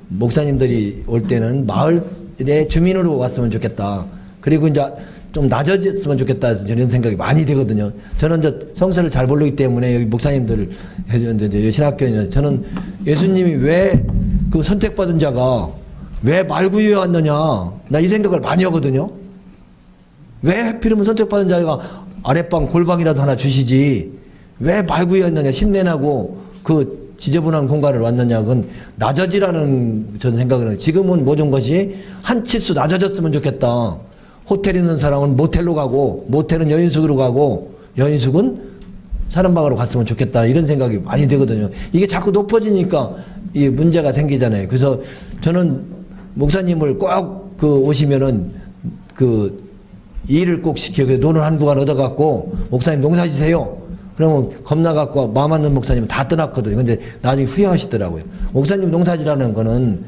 목사님들이 올 때는 마을의 주민으로 왔으면 좋겠다. 그리고 이제 좀 낮아졌으면 좋겠다. 이런 생각이 많이 되거든요. 저는 이제 성서를 잘 모르기 때문에 여기 목사님들 해주는데 신학교에는 저는 예수님이 왜 선택받은 자가 왜 말구유에 왔느냐. 나 이 생각을 많이 하거든요. 왜 하필이면 선택받은 자가 아랫방 골방이라도 하나 주시지. 왜 말구유에 왔느냐. 힘내나고 그 지저분한 공간을 왔느냐. 그건 낮아지라는 저는 생각을 해요. 지금은 모든 것이 한 치수 낮아졌으면 좋겠다. 호텔 있는 사람은 모텔로 가고, 모텔은 여인숙으로 가고, 여인숙은 사람방으로 갔으면 좋겠다. 이런 생각이 많이 되거든요. 이게 자꾸 높아지니까 이 문제가 생기잖아요. 그래서 저는 목사님을 꼭 그 오시면은 그 일을 꼭 시켜. 돈을 한 구간 얻어갖고, 목사님 농사 지세요. 그러면 겁나갖고 마음 맞는 목사님은 다 떠났거든요. 근데 나중에 후회하시더라고요. 목사님 농사지라는 거는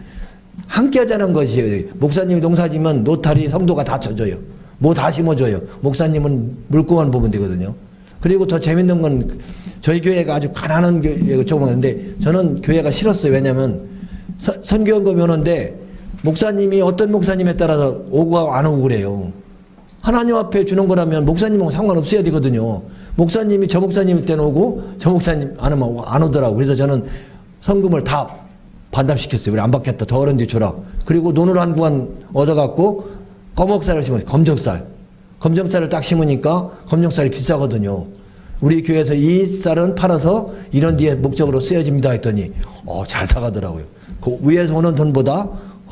함께 하자는 것이에요. 목사님이 농사지면 노탈이 성도가 다 쳐줘요. 뭐 다 심어줘요. 목사님은 물고만 보면 되거든요. 그리고 더 재밌는 건 저희 교회가 아주 가난한 교회가 조그만한데 저는 교회가 싫었어요. 왜냐하면 선교연금 면허인데 목사님이 어떤 목사님에 따라서 오고 안 오고 그래요. 하나님 앞에 주는 거라면 목사님하고 상관없어야 되거든요. 목사님이 저 목사님 때는 오고 저 목사님 안 오면 안 오더라고. 그래서 저는 성금을 다 반납시켰어요. 우리 안 받겠다. 더 어른 뒤 줘라. 그리고 논을 한 구간 얻어갖고 검옥살을 심어요. 검정쌀을 딱 심으니까 검정쌀이 비싸거든요. 우리 교회에서 이 쌀은 팔아서 이런 뒤에 목적으로 쓰여집니다 했더니 잘 사가더라고요. 그 위에서 오는 돈보다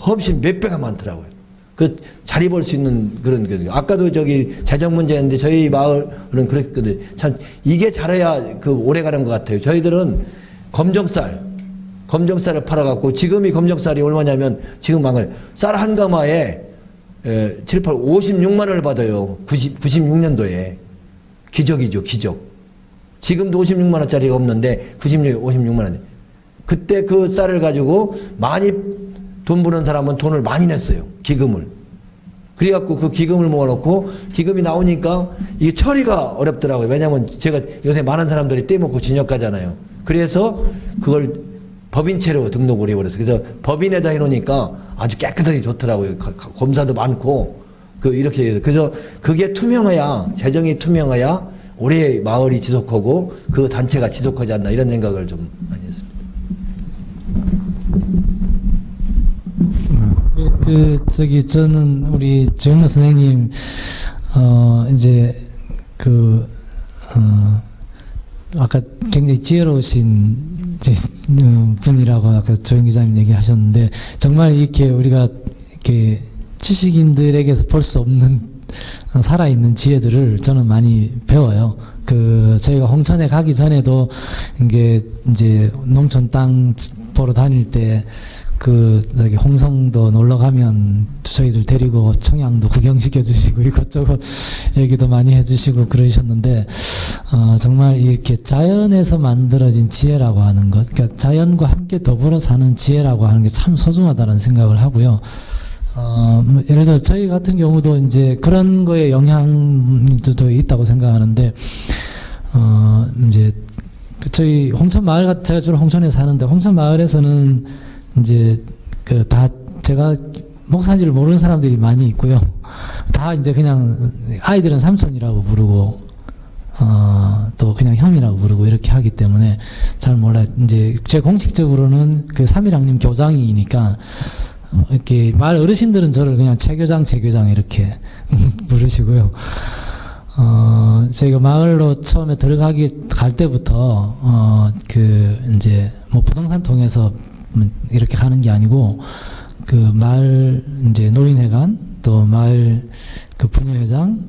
훨씬 몇 배가 많더라고요. 그 자리 벌 수 있는 그런 게. 아까도 저기 재정 문제였는데 저희 마을은 그랬거든요. 참 이게 잘해야 그 오래 가는 것 같아요. 저희들은 검정쌀을 팔아갖고 지금이 검정쌀이 얼마냐면 지금 쌀 한 가마에 56만 원을 받아요. 96년도에. 기적이죠, 기적. 지금도 56만 원짜리가 없는데 56만 원. 그때 그 쌀을 가지고 많이 돈 버는 사람은 돈을 많이 냈어요. 기금을. 그래갖고 그 기금을 모아놓고 기금이 나오니까 이게 처리가 어렵더라고요. 왜냐하면 제가 요새 많은 사람들이 떼먹고 진역 가잖아요. 그래서 그걸 법인채로 등록을 해버렸어요. 그래서 법인에다 해놓으니까 아주 깨끗하게 좋더라고요. 검사도 많고 이렇게 해서. 그래서 그게 투명해야, 재정이 투명해야 올해 마을이 지속하고 그 단체가 지속하지 않나 이런 생각을 좀 많이 했습니다. 저는 우리 정모 선생님 이제 아까 굉장히 지혜로우신 분이라고 아까 조영 기자님 얘기하셨는데 정말 이렇게 우리가 이렇게 지식인들에게서 볼 수 없는 살아있는 지혜들을 저는 많이 배워요. 저희가 홍천에 가기 전에도 이제 농촌 땅 보러 다닐 때 저기 홍성도 놀러 가면 저희들 데리고 청양도 구경시켜 주시고 이것저것 얘기도 많이 해주시고 그러셨는데 정말 이렇게 자연에서 만들어진 지혜라고 하는 것, 그러니까 자연과 함께 더불어 사는 지혜라고 하는 게 참 소중하다는 생각을 하고요. 예를 들어 저희 같은 경우도 이제 그런 거에 영향도 있다고 생각하는데 이제 저희 홍천 마을 제가 주로 홍천에 사는데 홍천 마을에서는 이제 다 제가 목사인지를 모르는 사람들이 많이 있고요. 다 이제 그냥 아이들은 삼촌이라고 부르고 또 그냥 형이라고 부르고 이렇게 하기 때문에 잘 몰라요. 이제 제 공식적으로는 삼일학님 교장이니까 이렇게 마을 어르신들은 저를 그냥 최교장 이렇게 부르시고요. 저희가 마을로 처음에 갈 때부터 이제 뭐 부동산 통해서 이렇게 가는 게 아니고 마을 이제 노인회관 또 마을 부녀회장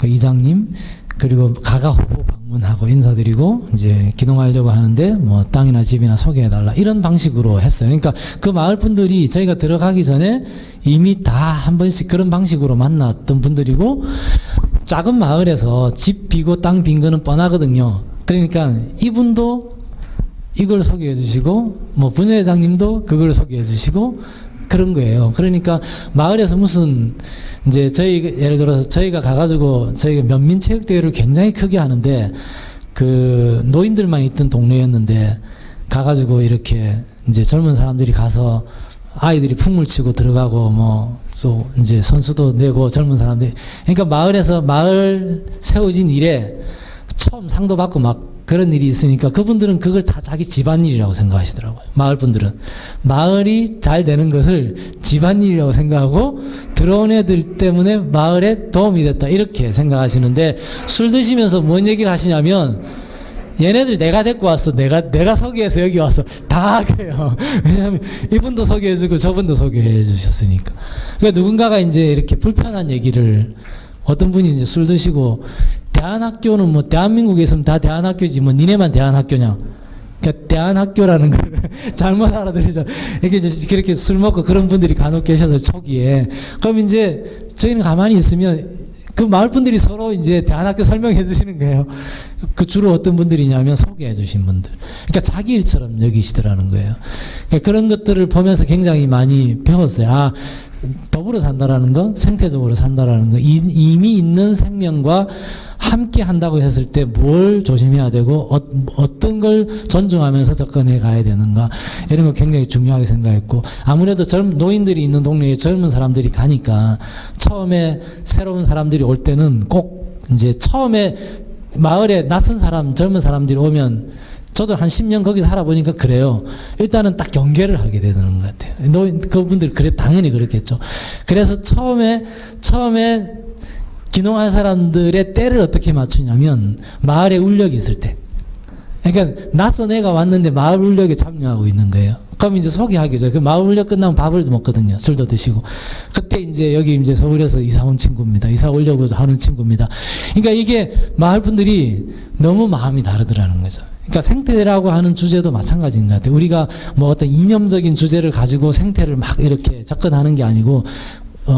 이장님 그리고 가가호호 방문하고 인사드리고 이제 기도하려고 하는데 뭐 땅이나 집이나 소개해달라 이런 방식으로 했어요. 그러니까 그 마을 분들이 저희가 들어가기 전에 이미 다 한 번씩 그런 방식으로 만났던 분들이고 작은 마을에서 집 비고 땅 빈 거는 뻔하거든요. 그러니까 이분도 이걸 소개해 주시고 뭐 분회장님도 그걸 소개해 주시고 그런 거예요. 그러니까 마을에서 무슨 이제 예를 들어서 저희가 가가지고 저희가 면민체육대회를 굉장히 크게 하는데 노인들만 있던 동네였는데 가가지고 이렇게 이제 젊은 사람들이 가서 아이들이 풍물 치고 들어가고 뭐 또 이제 선수도 내고 젊은 사람들이 그러니까 마을 세워진 일에 처음 상도 받고 막 그런 일이 있으니까 그분들은 그걸 다 자기 집안일이라고 생각하시더라고요. 마을 분들은 마을이 잘 되는 것을 집안일이라고 생각하고 들어온 애들 때문에 마을에 도움이 됐다 이렇게 생각하시는데, 술 드시면서 뭔 얘기를 하시냐면 얘네들 내가 데리고 왔어, 내가 소개해서 여기 왔어, 다 그래요. 왜냐하면 이분도 소개해주고 저분도 소개해주셨으니까. 그러니까 누군가가 이제 이렇게 불편한 얘기를, 어떤 분이 이제 술 드시고 대한학교는 뭐 대한민국에 있으면 다 대한학교지 뭐 니네만 대한학교냐, 그러니까 대한학교라는 걸 잘못 알아들으죠. 이렇게 이제 그렇게 술 먹고 그런 분들이 간혹 계셔서 초기에, 그럼 이제 저희는 가만히 있으면 그 마을 분들이 서로 이제 대한학교 설명해 주시는 거예요. 그 주로 어떤 분들이냐면 소개해 주신 분들. 그러니까 자기 일처럼 여기시더라는 거예요. 그러니까 그런 것들을 보면서 굉장히 많이 배웠어요. 아, 더불어 산다라는 건 생태적으로 산다라는 거. 이미 있는 생명과 함께 한다고 했을 때 뭘 조심해야 되고 어떤 걸 존중하면서 접근해 가야 되는가, 이런 거 굉장히 중요하게 생각했고, 아무래도 노인들이 있는 동네에 젊은 사람들이 가니까 처음에 새로운 사람들이 올 때는 꼭 이제 처음에 마을에 낯선 사람, 젊은 사람들이 오면, 저도 한 10년 거기 살아보니까 그래요. 일단은 딱 경계를 하게 되는 것 같아요. 그분들 당연히 그렇겠죠. 그래서 처음에 귀농할 사람들의 때를 어떻게 맞추냐면 마을에 울력이 있을 때. 그러니까 낯선 애가 왔는데 마을 울력에 참여하고 있는 거예요. 그럼 이제 소개하기죠. 그 마을 울력 끝나면 밥을 먹거든요. 술도 드시고. 그때 이제 여기 이제 서울에서 이사 온 친구입니다. 이사 오려고 하는 친구입니다. 그러니까 이게 마을 분들이 너무 마음이 다르더라는 거죠. 그러니까 생태라고 하는 주제도 마찬가지인 것 같아요. 우리가 뭐 어떤 이념적인 주제를 가지고 생태를 막 이렇게 접근하는 게 아니고,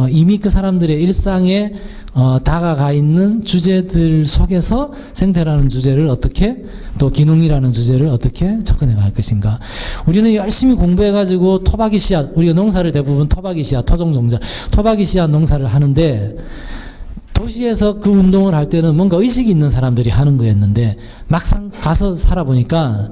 이미 그 사람들의 일상에 다가가 있는 주제들 속에서 생태라는 주제를 어떻게, 또 기농이라는 주제를 어떻게 접근해 갈 것인가. 우리는 열심히 공부해가지고 토박이 씨앗, 우리가 농사를 대부분 토박이 씨앗, 토종종자, 토박이 씨앗 농사를 하는데, 도시에서 그 운동을 할 때는 뭔가 의식이 있는 사람들이 하는 거였는데, 막상 가서 살아보니까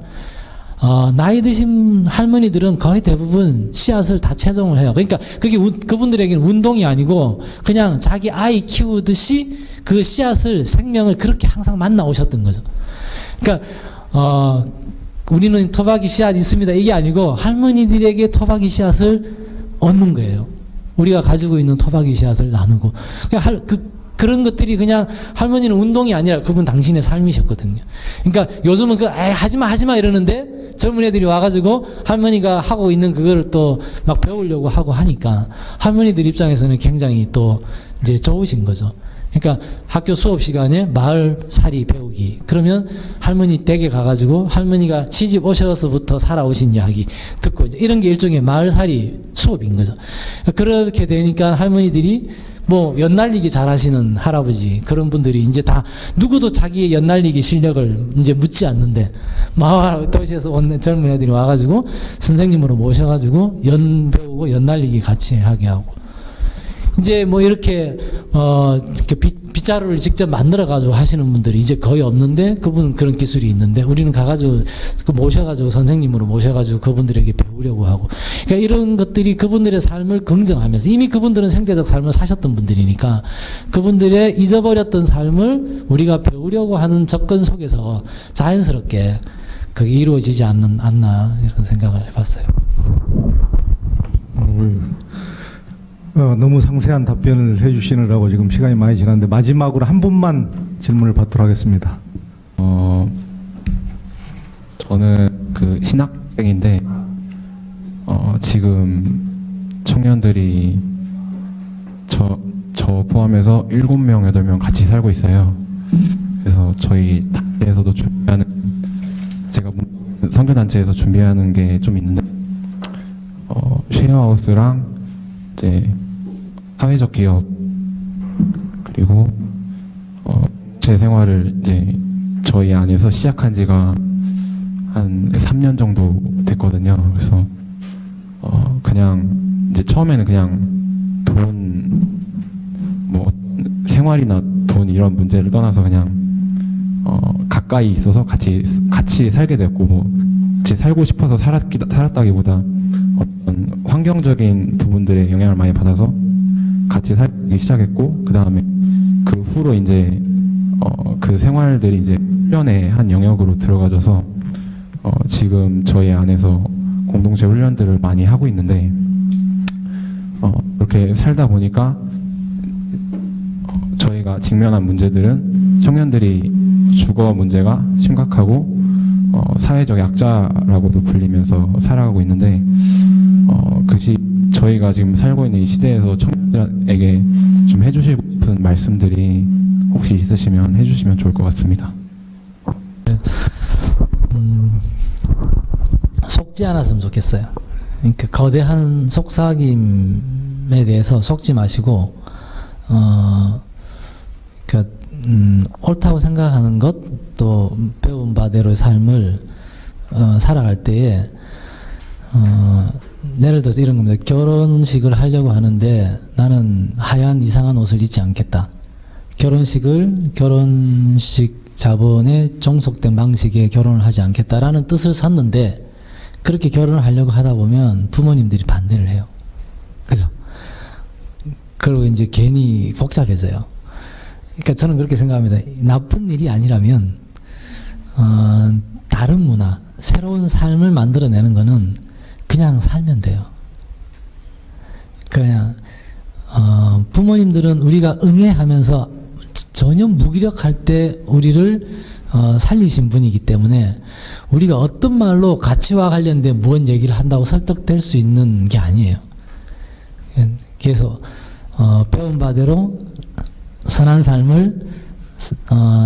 나이 드신 할머니들은 거의 대부분 씨앗을 다 채종을 해요. 그러니까 그게 그분들에게는 운동이 아니고 그냥 자기 아이 키우듯이 그 씨앗을, 생명을 그렇게 항상 만나 오셨던 거죠. 그러니까 우리는 토박이 씨앗 있습니다 이게 아니고 할머니들에게 토박이 씨앗을 얻는 거예요. 우리가 가지고 있는 토박이 씨앗을 나누고. 그런 것들이 그냥, 할머니는 운동이 아니라 그분 당신의 삶이셨거든요. 그러니까 요즘은 하지마 이러는데 젊은 애들이 와가지고 할머니가 하고 있는 그거를 또 막 배우려고 하고 하니까 할머니들 입장에서는 굉장히 또 이제 좋으신 거죠. 그러니까 학교 수업 시간에 마을 살이 배우기. 그러면 할머니 댁에 가가지고 할머니가 시집 오셔서부터 살아오신 이야기 듣고, 이제 이런 게 일종의 마을 살이 수업인 거죠. 그렇게 되니까 할머니들이 뭐 연날리기 잘하시는 할아버지, 그런 분들이 이제 다 누구도 자기의 연날리기 실력을 이제 묻지 않는데, 마을 도시에서 온 젊은 애들이 와가지고 선생님으로 모셔가지고 연 배우고 연날리기 같이 하게 하고, 이제 뭐 이렇게 빗자루를 직접 만들어 가지고 하시는 분들이 이제 거의 없는데, 그분은 그런 기술이 있는데, 우리는 가가지고 모셔가지고 선생님으로 모셔가지고 그분들에게 배우려고 하고. 그러니까 이런 것들이 그분들의 삶을 긍정하면서, 이미 그분들은 생태적 삶을 사셨던 분들이니까 그분들의 잊어버렸던 삶을 우리가 배우려고 하는 접근 속에서 자연스럽게 그게 이루어지지 않나 이런 생각을 해봤어요. 너무 상세한 답변을 해주시느라고 지금 시간이 많이 지났는데, 마지막으로 한 분만 질문을 받도록 하겠습니다. 저는 그 신학생인데, 지금 청년들이 저 포함해서 7명, 8명 같이 살고 있어요. 그래서 저희 단체에서도 제가 선교단체에서 준비하는 게 좀 있는데, 쉐어하우스랑 이제 사회적 기업, 그리고 제 생활을 이제 저희 안에서 시작한 지가 한 3년 정도 됐거든요. 그래서 그냥 이제 처음에는 그냥 뭐 생활이나 돈 이런 문제를 떠나서 그냥 가까이 있어서 같이 살게 됐고, 뭐 같이 살고 싶어서 살았다기보다 어떤 환경적인 부분들의 영향을 많이 받아서 같이 살기 시작했고, 그 다음에 그 후로 이제 그 생활들이 이제 훈련의 한 영역으로 들어가져서 지금 저희 안에서 공동체 훈련들을 많이 하고 있는데 이렇게 살다 보니까 저희가 직면한 문제들은 청년들이 주거 문제가 심각하고 사회적 약자라고도 불리면서 살아가고 있는데 저희가 지금 살고 있는 이 시대에서 청년들에게 좀 해주시고 싶은 말씀들이 혹시 있으시면 해주시면 좋을 것 같습니다. 속지 않았으면 좋겠어요. 그러니까 거대한 속삭임에 대해서 속지 마시고 그러니까 옳다고 생각하는 것, 또 배운 바대로의 삶을 살아갈 때에 예를 들어서 이런 겁니다. 결혼식을 하려고 하는데 나는 하얀 이상한 옷을 입지 않겠다. 결혼식 자본에 종속된 방식의 결혼을 하지 않겠다라는 뜻을 샀는데 그렇게 결혼을 하려고 하다 보면 부모님들이 반대를 해요. 그죠? 그리고 이제 괜히 복잡해져요. 그러니까 저는 그렇게 생각합니다. 나쁜 일이 아니라면 다른 문화, 새로운 삶을 만들어내는 거는 그냥 살면 돼요. 그냥 부모님들은 우리가 응애하면서 전혀 무기력할 때 우리를 살리신 분이기 때문에 우리가 어떤 말로 가치와 관련된 무언 얘기를 한다고 설득될 수 있는 게 아니에요. 그래서 배운 바대로 선한 삶을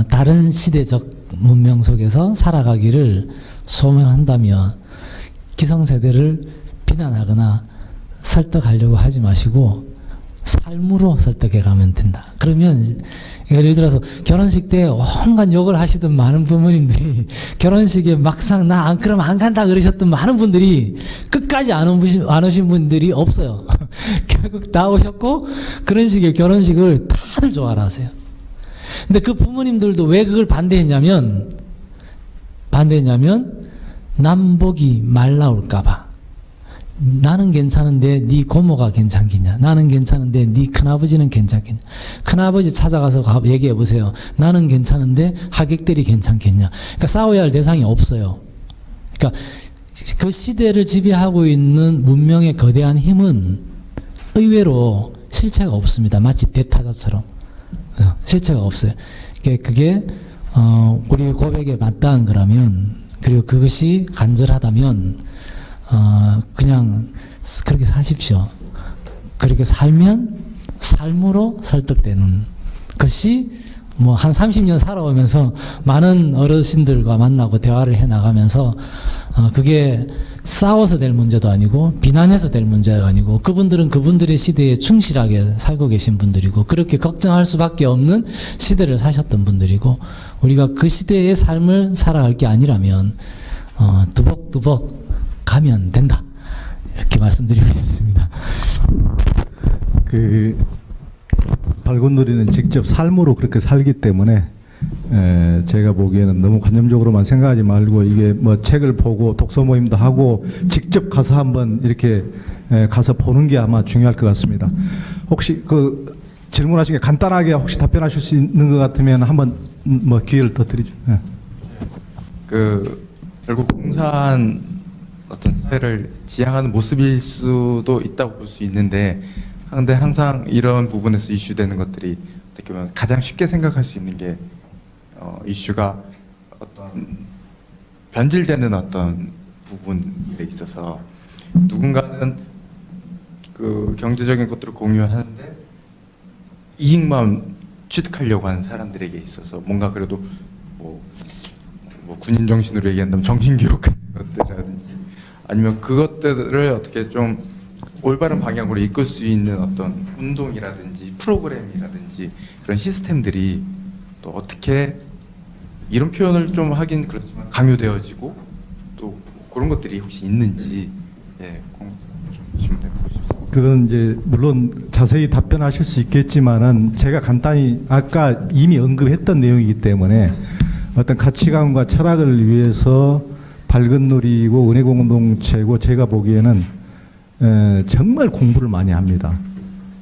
다른 시대적 문명 속에서 살아가기를 소명한다면 기성세대를 비난하거나 설득하려고 하지 마시고 삶으로 설득해 가면 된다. 그러면 예를 들어서 결혼식 때 온갖 욕을 하시던 많은 부모님들이 결혼식에 막상 나 안 그러면 안 간다 그러셨던 많은 분들이 끝까지 안 오신 분들이 없어요. 결국 다 오셨고 그런 식의 결혼식을 다들 좋아라 하세요. 근데 그 부모님들도 왜 그걸 반대했냐면 남복이 말 나올까봐. 나는 괜찮은데 네 고모가 괜찮겠냐? 나는 괜찮은데 네 큰아버지는 괜찮겠냐? 큰아버지 찾아가서 얘기해 보세요. 나는 괜찮은데 하객들이 괜찮겠냐? 그러니까 싸워야 할 대상이 없어요. 그러니까 그 시대를 지배하고 있는 문명의 거대한 힘은 의외로 실체가 없습니다. 마치 대타자처럼. 그래서 실체가 없어요. 그게 우리 고백에 마땅한 거라면, 그리고 그것이 간절하다면 그냥 그렇게 사십시오. 그렇게 살면 삶으로 설득되는 것이 뭐 한 30년 살아오면서 많은 어르신들과 만나고 대화를 해 나가면서 그게 싸워서 될 문제도 아니고 비난해서 될 문제가 아니고 그분들은 그분들의 시대에 충실하게 살고 계신 분들이고 그렇게 걱정할 수밖에 없는 시대를 사셨던 분들이고 우리가 그 시대의 삶을 살아갈 게 아니라면 두벅두벅 가면 된다. 이렇게 말씀드리고 싶습니다. 발군누리는 직접 삶으로 그렇게 살기 때문에 제가 보기에는 너무 관념적으로만 생각하지 말고 이게 뭐 책을 보고 독서 모임도 하고 직접 가서 한번 이렇게 가서 보는 게 아마 중요할 것 같습니다. 혹시 그 질문하신 게 간단하게 혹시 답변하실 수 있는 것 같으면 한번 뭐 기회를 더 드리죠. 결국 공사한 어떤 사회를 지향하는 모습일 수도 있다고 볼 수 있는데, 근데 항상 이런 부분에서 이슈되는 것들이 어떻게 보면 가장 쉽게 생각할 수 있는 게 이슈가 어떤 변질되는 어떤 부분에 있어서 누군가는 그 경제적인 것들을 공유하는데 이익만 취득하려고 하는 사람들에게 있어서 뭔가 그래도 뭐 군인 정신으로 얘기한다면 정신교육 같은 것들이라든지 아니면 그것들을 어떻게 좀 올바른 방향으로 이끌 수 있는 어떤 운동이라든지 프로그램이라든지 그런 시스템들이 또 어떻게 이런 표현을 좀 하긴 그렇지만 강요되어지고 또 그런 것들이 혹시 있는지 좀 질문해 보고 싶습니다. 그건 이제 물론 자세히 답변하실 수 있겠지만은 제가 간단히 아까 이미 언급했던 내용이기 때문에 어떤 가치관과 철학을 위해서 밝은누리고 은혜공동체고 제가 보기에는 정말 공부를 많이 합니다.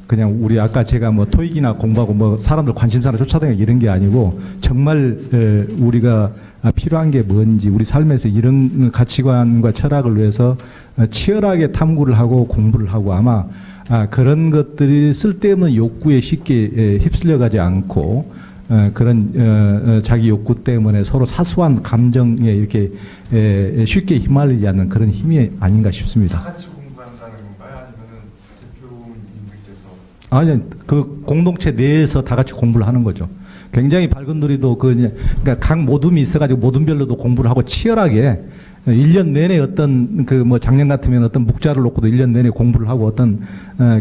그냥 우리 아까 제가 뭐 토익이나 공부하고 뭐 사람들 관심사를 쫓아다니고 이런 게 아니고 정말 우리가 필요한 게 뭔지 우리 삶에서 이런 가치관과 철학을 위해서 치열하게 탐구를 하고 공부를 하고 아마 그런 것들이 쓸데없는 욕구에 쉽게 휩쓸려가지 않고 그런 자기 욕구 때문에 서로 사소한 감정에 이렇게 쉽게 휘말리지 않는 그런 힘이 아닌가 싶습니다. 같이 공부한다는 건가요? 아니면은 대표님들께서 아니 그 공동체 내에서 다 같이 공부를 하는 거죠. 굉장히 밝은 놀이도 그러니까 각 모둠이 있어가지고 모둠별로도 공부를 하고 치열하게 1년 내내 어떤 그 뭐 작년 같으면 어떤 묵자를 놓고도 1년 내내 공부를 하고 어떤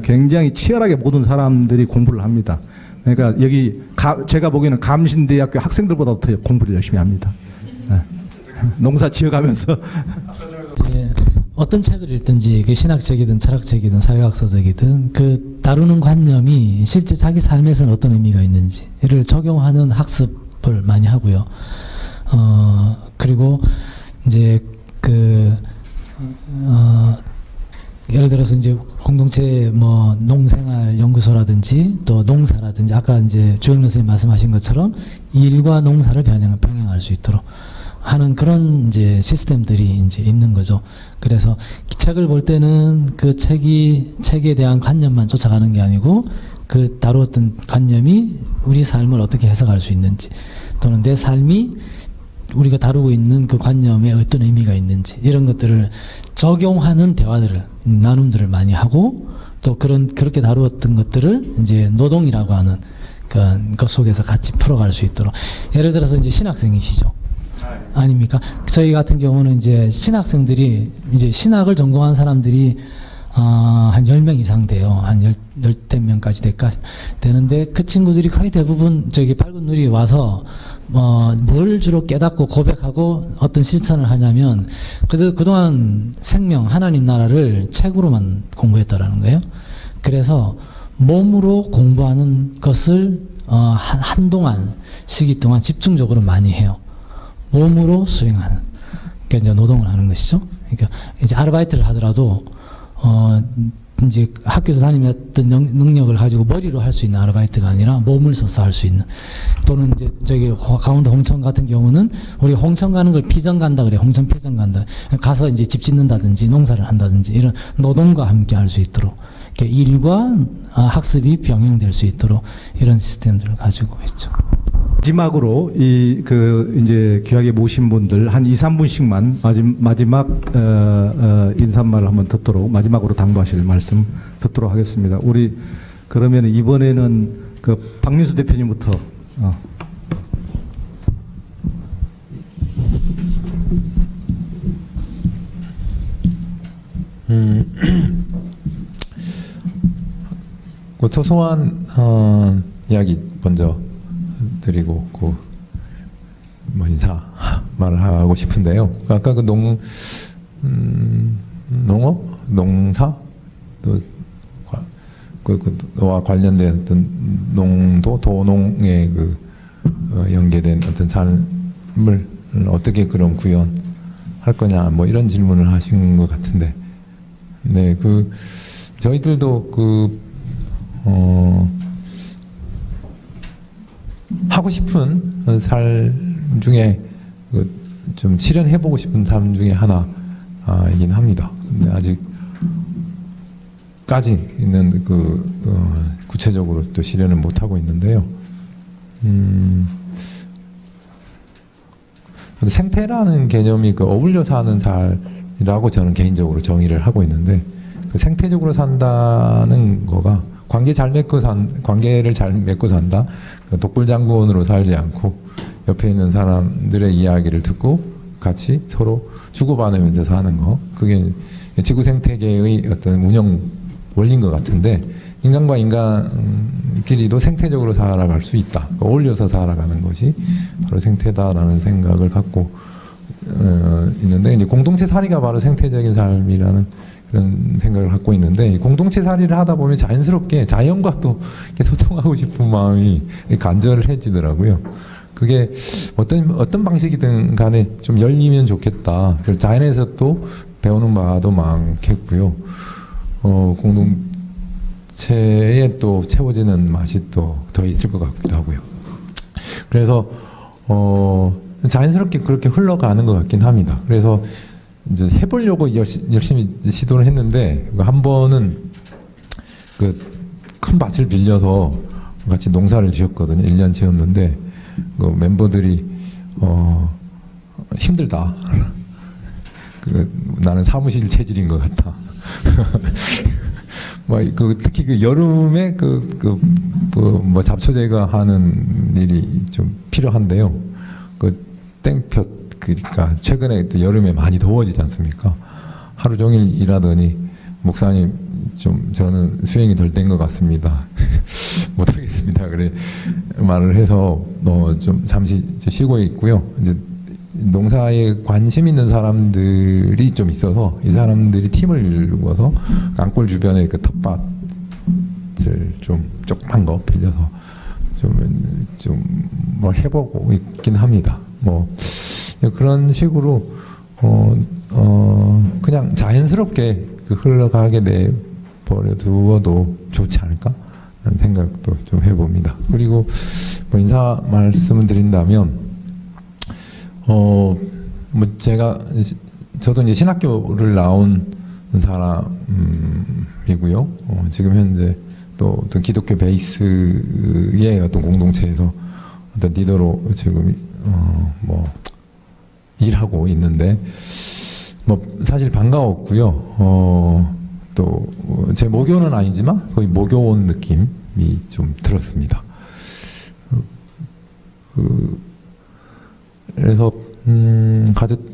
굉장히 치열하게 모든 사람들이 공부를 합니다. 그러니까 여기 제가 보기에는 감신대학교 학생들보다 더 공부를 열심히 합니다. 농사 지어가면서 이제 어떤 책을 읽든지 그 신학책이든 철학책이든 사회학서적이든 그 다루는 관념이 실제 자기 삶에서는 어떤 의미가 있는지를 적용하는 학습을 많이 하고요. 그리고 이제 예를 들어서 이제 공동체 뭐 농생활 연구소라든지 또 농사라든지 아까 이제 조영래 선생님 말씀하신 것처럼 일과 농사를 병행할 수 있도록 하는 그런 이제 시스템들이 이제 있는 거죠. 그래서 책을 볼 때는 그 책에 대한 관념만 쫓아가는 게 아니고 그 다루었던 관념이 우리 삶을 어떻게 해석할 수 있는지 또는 내 삶이 우리가 다루고 있는 그 관념에 어떤 의미가 있는지 이런 것들을 적용하는 대화들을 나눔들을 많이 하고 또 그렇게 다루었던 것들을 이제 노동이라고 하는 그 속에서 같이 풀어갈 수 있도록 예를 들어서 이제 신학생이시죠. 아닙니까? 저희 같은 경우는 이제 신학생들이 이제 신학을 전공한 사람들이 한 10명 이상 돼요. 한 10대 명까지 되는데 그 친구들이 거의 대부분 저기 밝은 누리에 와서 뭘 주로 깨닫고 고백하고 어떤 실천을 하냐면 그동안 생명 하나님 나라를 책으로만 공부했다라는 거예요. 그래서 몸으로 공부하는 것을 한동안 시기 동안 집중적으로 많이 해요. 몸으로 수행하는 그러니까 이제 노동을 하는 것이죠. 그러니까 이제 아르바이트를 하더라도 이제 학교에서 다니면던 능력을 가지고 머리로 할 수 있는 아르바이트가 아니라 몸을 써서 할 수 있는 또는 이제 저기 강원도 홍천 같은 경우는 우리 홍천 가는 걸 피정 간다 그래. 홍천 피정 간다. 가서 이제 집 짓는다든지 농사를 한다든지 이런 노동과 함께 할 수 있도록 일과 학습이 병행될 수 있도록 이런 시스템들을 가지고 있죠. 마지막으로 이제 귀하게 모신 분들 한 2, 3분씩만 마지막 인사말을 한번 듣도록 마지막으로 당부하실 말씀 듣도록 하겠습니다. 우리 그러면 이번에는 그 박민수 대표님부터 그 소소한 이야기 먼저 드리고 뭐 인사 말을 하고 싶은데요. 아까 그 농업, 농사 또와 관련된 어떤 농도, 도농의 연계된 어떤 삶을 어떻게 그럼 구현할 거냐 뭐 이런 질문을 하신 것 같은데, 네, 저희들도 하고 싶은 삶 중에 좀 실현해보고 싶은 삶 중에 하나이긴 합니다. 근데 아직까지는 구체적으로 또 실현을 못 하고 있는데요. 생태라는 개념이 어울려 사는 삶이라고 저는 개인적으로 정의를 하고 있는데, 생태적으로 산다는 거가 관계를 잘 맺고 산다. 독불장군으로 살지 않고 옆에 있는 사람들의 이야기를 듣고 같이 서로 주고받으면서 사는 거. 그게 지구 생태계의 어떤 운영 원리인 것 같은데, 인간과 인간끼리도 생태적으로 살아갈 수 있다. 어울려서 살아가는 것이 바로 생태다라는 생각을 갖고 있는데, 이제 공동체 살이가 바로 생태적인 삶이라는 그런 생각을 갖고 있는데, 공동체 살이를 하다 보면 자연스럽게 자연과도 소통하고 싶은 마음이 간절해지더라고요. 그게 어떤 방식이든 간에 좀 열리면 좋겠다. 자연에서 또 배우는 바도 많겠고요. 공동체 공동체에 또 채워지는 맛이 또 더 있을 것 같기도 하고요. 그래서 자연스럽게 그렇게 흘러가는 것 같긴 합니다. 그래서 이제 해보려고 열심히 시도를 했는데 한 번은 그 큰 밭을 빌려서 같이 농사를 지었거든요. 1년 지었는데 그 멤버들이 힘들다. 나는 사무실 체질인 것 같다. 특히 그 여름에 뭐 잡초 제거하는 일이 좀 필요한데요. 그 땡볕 그러니까 최근에 또 여름에 많이 더워지지 않습니까? 하루 종일 일하더니 목사님 좀 저는 수행이 덜 된 것 같습니다. 못하겠습니다. 그래 말을 해서 좀 잠시 쉬고 있고요. 이제 농사에 관심 있는 사람들이 좀 있어서 이 사람들이 팀을 이루어서 강골 주변에 그 텃밭을 좀 조그만 거 빌려서 좀 뭐 해보고 있긴 합니다. 뭐 그런 식으로 그냥 자연스럽게 흘러가게 내버려 두어도 좋지 않을까 하는 생각도 좀 해봅니다. 그리고 뭐 인사 말씀을 드린다면 뭐 저도 이제 신학교를 나온 사람이고요. 지금 현재 또 어떤 기독교 베이스의 어떤 공동체에서 어떤 리더로 지금 뭐 일하고 있는데 뭐 사실 반가웠고요. 또 제 모교는 아니지만 거의 모교원 느낌이 좀 들었습니다. 그래서 가족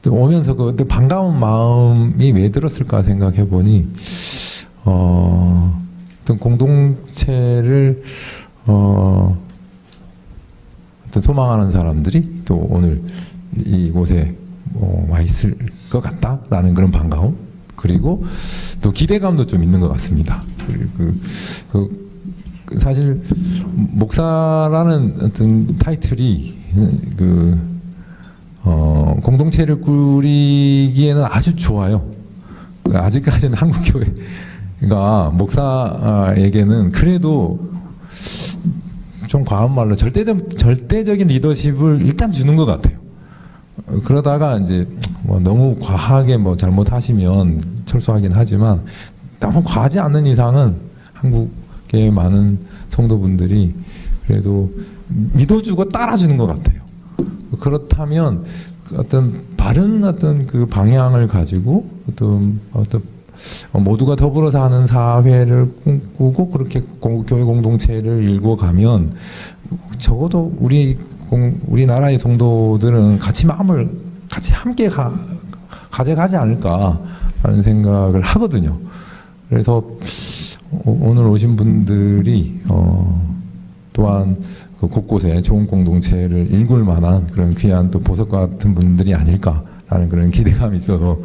오면서 그 반가운 마음이 왜 들었을까 생각해 보니 어떤 공동체를 어떤 소망하는 사람들이 또 오늘 이곳에 와 있을 것 같다라는 그런 반가움 그리고 또 기대감도 좀 있는 것 같습니다. 그리고 사실 목사라는 어떤 타이틀이 공동체를 꾸리기에는 아주 좋아요. 아직까지는 한국 교회가 목사에게는 그래도 좀 과한 말로 절대적인 리더십을 일단 주는 것 같아요. 그러다가 이제 뭐 너무 과하게 뭐 잘못하시면 철수하긴 하지만 너무 과하지 않는 이상은 한국의 많은 성도분들이 그래도 믿어주고 따라주는 것 같아요. 그렇다면 어떤 바른 어떤 그 방향을 가지고 어떤 모두가 더불어 사는 사회를 꿈꾸고 그렇게 교회 공동체를 일궈가면 적어도 우리나라의 성도들은 같이 마음을 같이 함께 가져가지 않을까라는 생각을 하거든요. 그래서 오늘 오신 분들이 또한 그 곳곳에 좋은 공동체를 일굴 만한 그런 귀한 또 보석과 같은 분들이 아닐까라는 그런 기대감이 있어서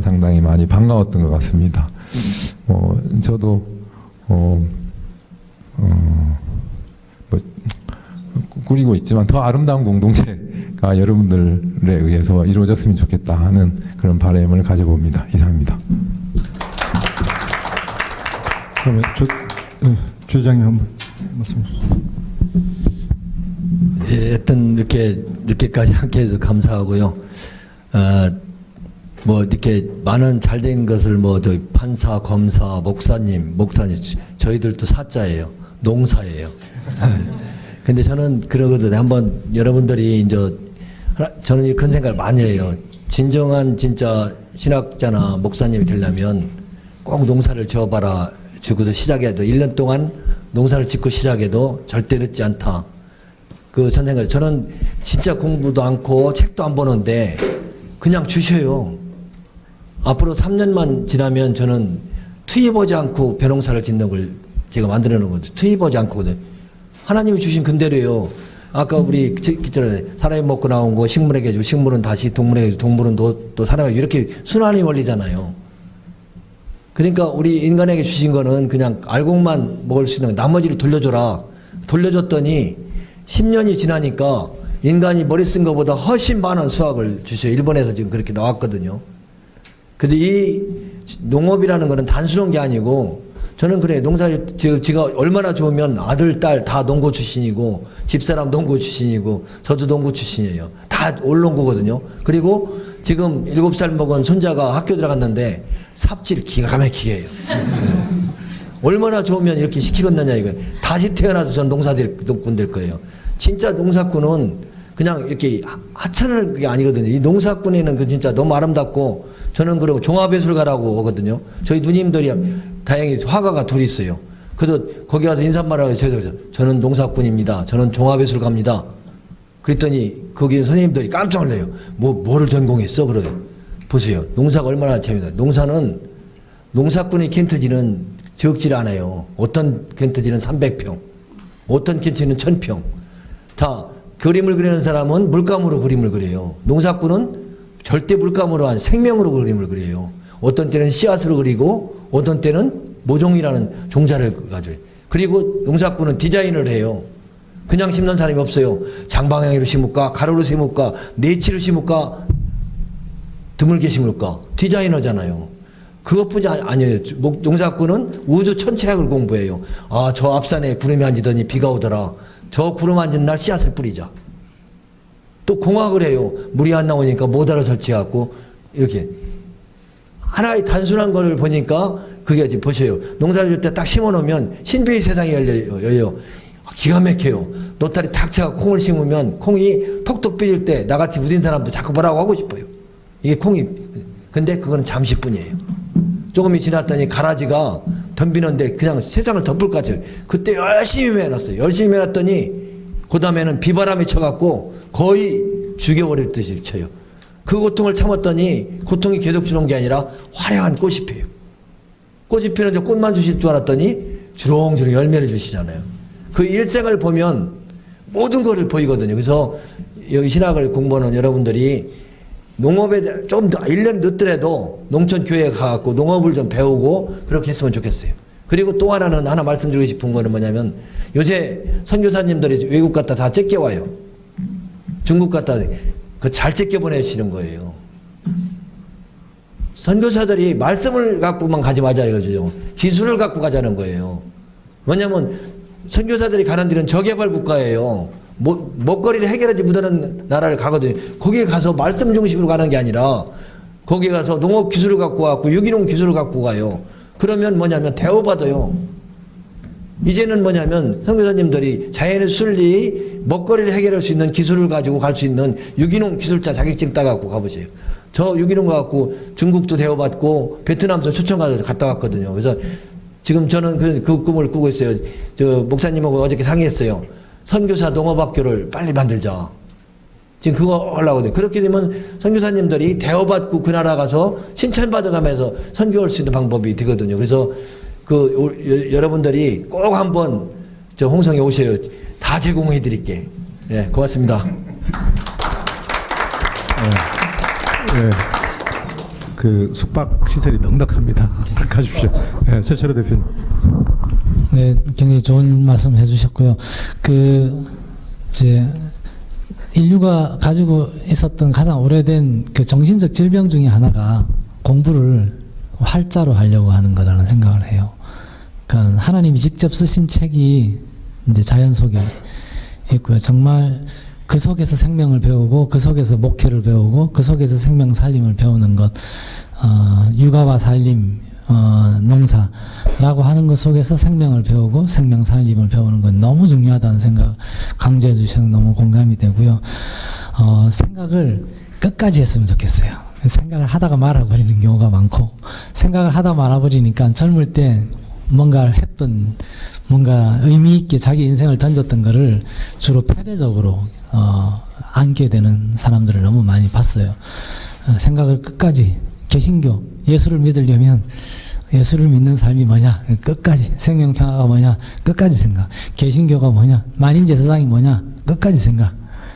상당히 많이 반가웠던 것 같습니다. 저도 뭐 꾸리고 있지만 더 아름다운 공동체가 여러분들에 의해서 이루어졌으면 좋겠다 하는 그런 바람을 가져봅니다. 이상입니다. 그러면 주장님 한번 말씀 주시죠. 예, 하여튼 이렇게까지 함께 해서 감사하고요. 뭐 이렇게 많은 잘된 것을 뭐 판사, 검사, 목사님 저희들도 사자예요. 농사예요. 근데 저는 그러거든요. 한번 여러분들이 이제 저는 그런 생각을 많이 해요. 진정한 진짜 신학자나 목사님이 되려면 꼭 농사를 지어봐라 주고도 시작해도 1년 동안 농사를 짓고 시작해도 절대 늦지 않다. 저는 진짜 공부도 않고 책도 안 보는데 그냥 주셔요. 앞으로 3년만 지나면 저는 투입하지 않고 벼농사를 짓는 걸 제가 만들어 놓은 거죠. 투입하지 않거든요. 하나님이 주신 근대로요. 아까 우리 사람이 먹고 나온 거 식물에게 주고 식물은 다시 동물에게 주고 동물은 또 사람에게 이렇게 순환이 원리잖아요. 그러니까 우리 인간에게 주신 거는 그냥 알곡만 먹을 수 있는 거, 나머지를 돌려줘라. 돌려줬더니 10년이 지나니까 인간이 머리 쓴 것보다 훨씬 많은 수확을 주셔요. 일본에서 지금 그렇게 나왔거든요. 근데 이 농업이라는 거는 단순한 게 아니고 저는 그래 농사 제가 얼마나 좋으면 아들 딸 다 농고 출신이고 집사람 농고 출신이고 저도 농고 출신이에요. 다 올농고거든요. 그리고 지금 7살 먹은 손자가 학교 들어갔는데 삽질 기가 막히게 해요. 얼마나 좋으면 이렇게 시키겠느냐 이거. 다시 태어나서 전 농사꾼 될 거예요. 진짜 농사꾼은 그냥 이렇게 하찮을 게 아니거든요. 이 농사꾼에는 그 진짜 너무 아름답고 저는 그리고 종합예술가라고 하거든요. 저희 누님들이 다행히 화가가 둘이 있어요. 그래도 거기 가서 인사말하고 저는 농사꾼입니다. 저는 종합예술가입니다. 그랬더니 거기 선생님들이 깜짝 놀래요. 뭐를 전공했어? 그러요. 보세요. 농사가 얼마나 재밌다. 농사는 농사꾼의 캔터지는 적질 않아요. 어떤 캔터지는 300평, 어떤 캔터지는 1000평. 다 그림을 그리는 사람은 물감으로 그림을 그려요. 농사꾼은 절대 물감으로 한 생명으로 그림을 그려요. 어떤 때는 씨앗으로 그리고 어떤 때는 모종이라는 종자를 가져요. 그리고 농사꾼은 디자인을 해요. 그냥 심는 사람이 없어요. 장방향으로 심을까, 가로로 심을까, 내치로 심을까, 드물게 심을까. 디자이너잖아요. 그것뿐이 아니에요. 농사꾼은 우주 천체학을 공부해요. 아, 저 앞산에 구름이 앉으더니 비가 오더라. 저 구름 앉은 날 씨앗을 뿌리자. 또 공학을 해요. 물이 안 나오니까 모다를 설치해갖고 이렇게 하나의 단순한 거를 보니까 그게 지금 보세요. 농사를 질 때 딱 심어놓으면 신비의 세상이 열려요. 기가 막혀요. 노타리 탁 쳐가 콩을 심으면 콩이 톡톡 삐질 때 나같이 무딘 사람도 자꾸 뭐라고 하고 싶어요. 이게 콩이. 근데 그거는 잠시뿐이에요. 조금이 지났더니 가라지가 덤비는데 그냥 세상을 덮을 것 같아요. 그때 열심히 해놨어요. 열심히 해놨더니 그 다음에는 비바람이 쳐갖고 거의 죽여버릴 듯이 쳐요. 그 고통을 참았더니 고통이 계속 주는 게 아니라 화려한 꽃이 피어요. 꽃이 피는데 꽃만 주실 줄 알았더니 주렁주렁 열매를 주시잖아요. 그 일생을 보면 모든 것을 보이거든요. 그래서 여기 신학을 공부하는 여러분들이 농업에 좀 더 1년 늦더라도 농촌교회에 가갖고 농업을 좀 배우고 그렇게 했으면 좋겠어요. 그리고 또 하나는 하나 말씀드리고 싶은 거는 뭐냐면 요새 선교사님들이 외국 갔다 다 째껴와요. 중국 갔다 그 잘 째껴 보내시는 거예요. 선교사들이 말씀을 갖고만 가지 말자 이거죠. 기술을 갖고 가자는 거예요. 뭐냐면 선교사들이 가는 데는 저개발 국가예요. 먹거리를 해결하지 못하는 나라를 가거든요. 거기에 가서 말씀 중심으로 가는 게 아니라 거기에 가서 농업 기술을 갖고 와갖고 유기농 기술을 갖고 가요. 그러면 뭐냐면 대우받아요. 이제는 뭐냐면 선교사님들이 자연의 순리 먹거리를 해결할 수 있는 기술을 가지고 갈 수 있는 유기농 기술자 자격증 따갖고 가보세요. 저 유기농 갖고 중국도 대우받고 베트남도 초청 가서 갔다 왔거든요. 그래서 지금 저는 그 꿈을 꾸고 있어요. 저 목사님하고 어저께 상의했어요. 선교사 농업학교를 빨리 만들자. 지금 그거 하려거든요. 그렇게 되면 선교사님들이 대우받고 그 나라 가서 칭찬받아가면서 선교할 수 있는 방법이 되거든요. 그래서 여러분들이 꼭 한번 저 홍성에 오셔요. 다 제공해 드릴게. 네, 고맙습니다. 네. 그 숙박 시설이 넉넉합니다. 가십시오. 네, 최철호 대표님. 네, 굉장히 좋은 말씀 해주셨고요. 이제 인류가 가지고 있었던 가장 오래된 그 정신적 질병 중에 하나가 공부를 활자로 하려고 하는 거라는 생각을 해요. 그러니까 하나님이 직접 쓰신 책이 이제 자연 속에 있고요. 정말 그 속에서 생명을 배우고 그 속에서 목회를 배우고 그 속에서 생명 살림을 배우는 것, 육아와 살림, 농사라고 하는 것 속에서 생명을 배우고 생명 살림을 배우는 건 너무 중요하다는 생각 강조해 주셔서 너무 공감이 되고요. 생각을 끝까지 했으면 좋겠어요. 생각을 하다가 말아버리는 경우가 많고 생각을 하다 말아버리니까 젊을 때 뭔가를 했던 뭔가 의미 있게 자기 인생을 던졌던 거를 주로 패배적으로 안게 되는 사람들을 너무 많이 봤어요. 생각을 끝까지 개신교 예수를 믿으려면 예수를 믿는 삶이 뭐냐 끝까지 생명평화가 뭐냐 끝까지 생각 개신교가 뭐냐 만인제사장이 뭐냐 끝까지 생각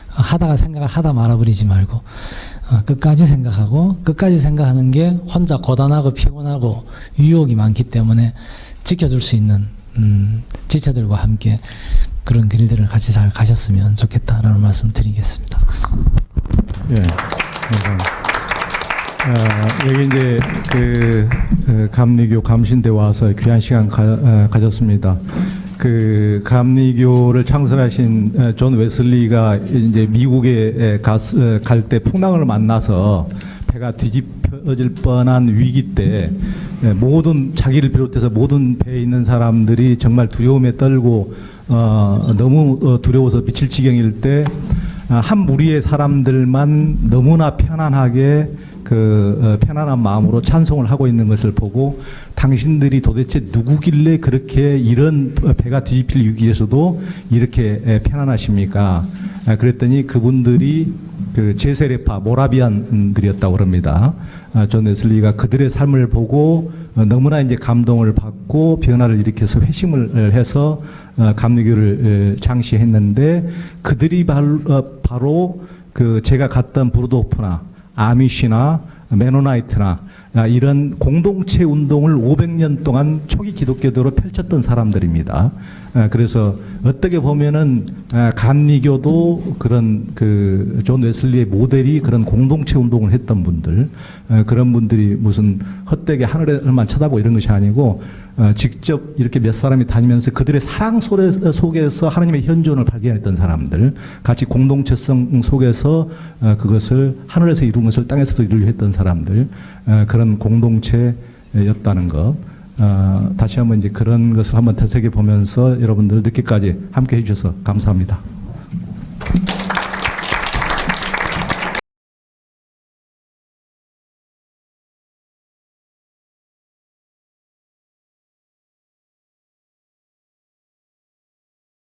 하다가 생각을 하다 말아버리지 말고 끝까지 생각하고 끝까지 생각하는 게 혼자 고단하고 피곤하고 유혹이 많기 때문에 지켜줄 수 있는 지체들과 함께 그런 길들을 같이 잘 가셨으면 좋겠다라는 말씀 드리겠습니다. 예, 감사합니다. 여기 이제 감리교 감신대 와서 귀한 시간 가졌습니다. 그 감리교를 창설하신 존 웨슬리가 이제 미국에 갈 때 풍랑을 만나서 배가 뒤집어질 뻔한 위기 때 모든 자기를 비롯해서 모든 배에 있는 사람들이 정말 두려움에 떨고 너무 두려워서 미칠 지경일 때 한 무리의 사람들만 너무나 편안하게 편안한 마음으로 찬송을 하고 있는 것을 보고 당신들이 도대체 누구길래 그렇게 이런 배가 뒤집힐 위기에서도 이렇게 편안하십니까? 그랬더니 그분들이 제세례파 모라비안들이었다고 합니다. 존 웨슬리가 그들의 삶을 보고 너무나 이제 감동을 받고 변화를 일으켜서 회심을 해서 감리교를 창시했는데 그들이 바로 제가 갔던 브루도프나 아미시나 메노나이트나 이런 공동체 운동을 500년 동안 초기 기독교도로 펼쳤던 사람들입니다. 그래서 어떻게 보면은 감리교도 그런 존 웨슬리의 모델이 그런 공동체 운동을 했던 분들, 그런 분들이 무슨 헛되게 하늘에만 쳐다보고 이런 것이 아니고 직접 이렇게 몇 사람이 다니면서 그들의 사랑 속에서 하나님의 현존을 발견했던 사람들, 같이 공동체성 속에서 그것을 하늘에서 이룬 것을 땅에서도 이루려 했던 사람들, 그런 공동체였다는 것. 다시 한번 이제 그런 것을 한번 되새겨 보면서 여러분들 늦게까지 함께 해주셔서 감사합니다.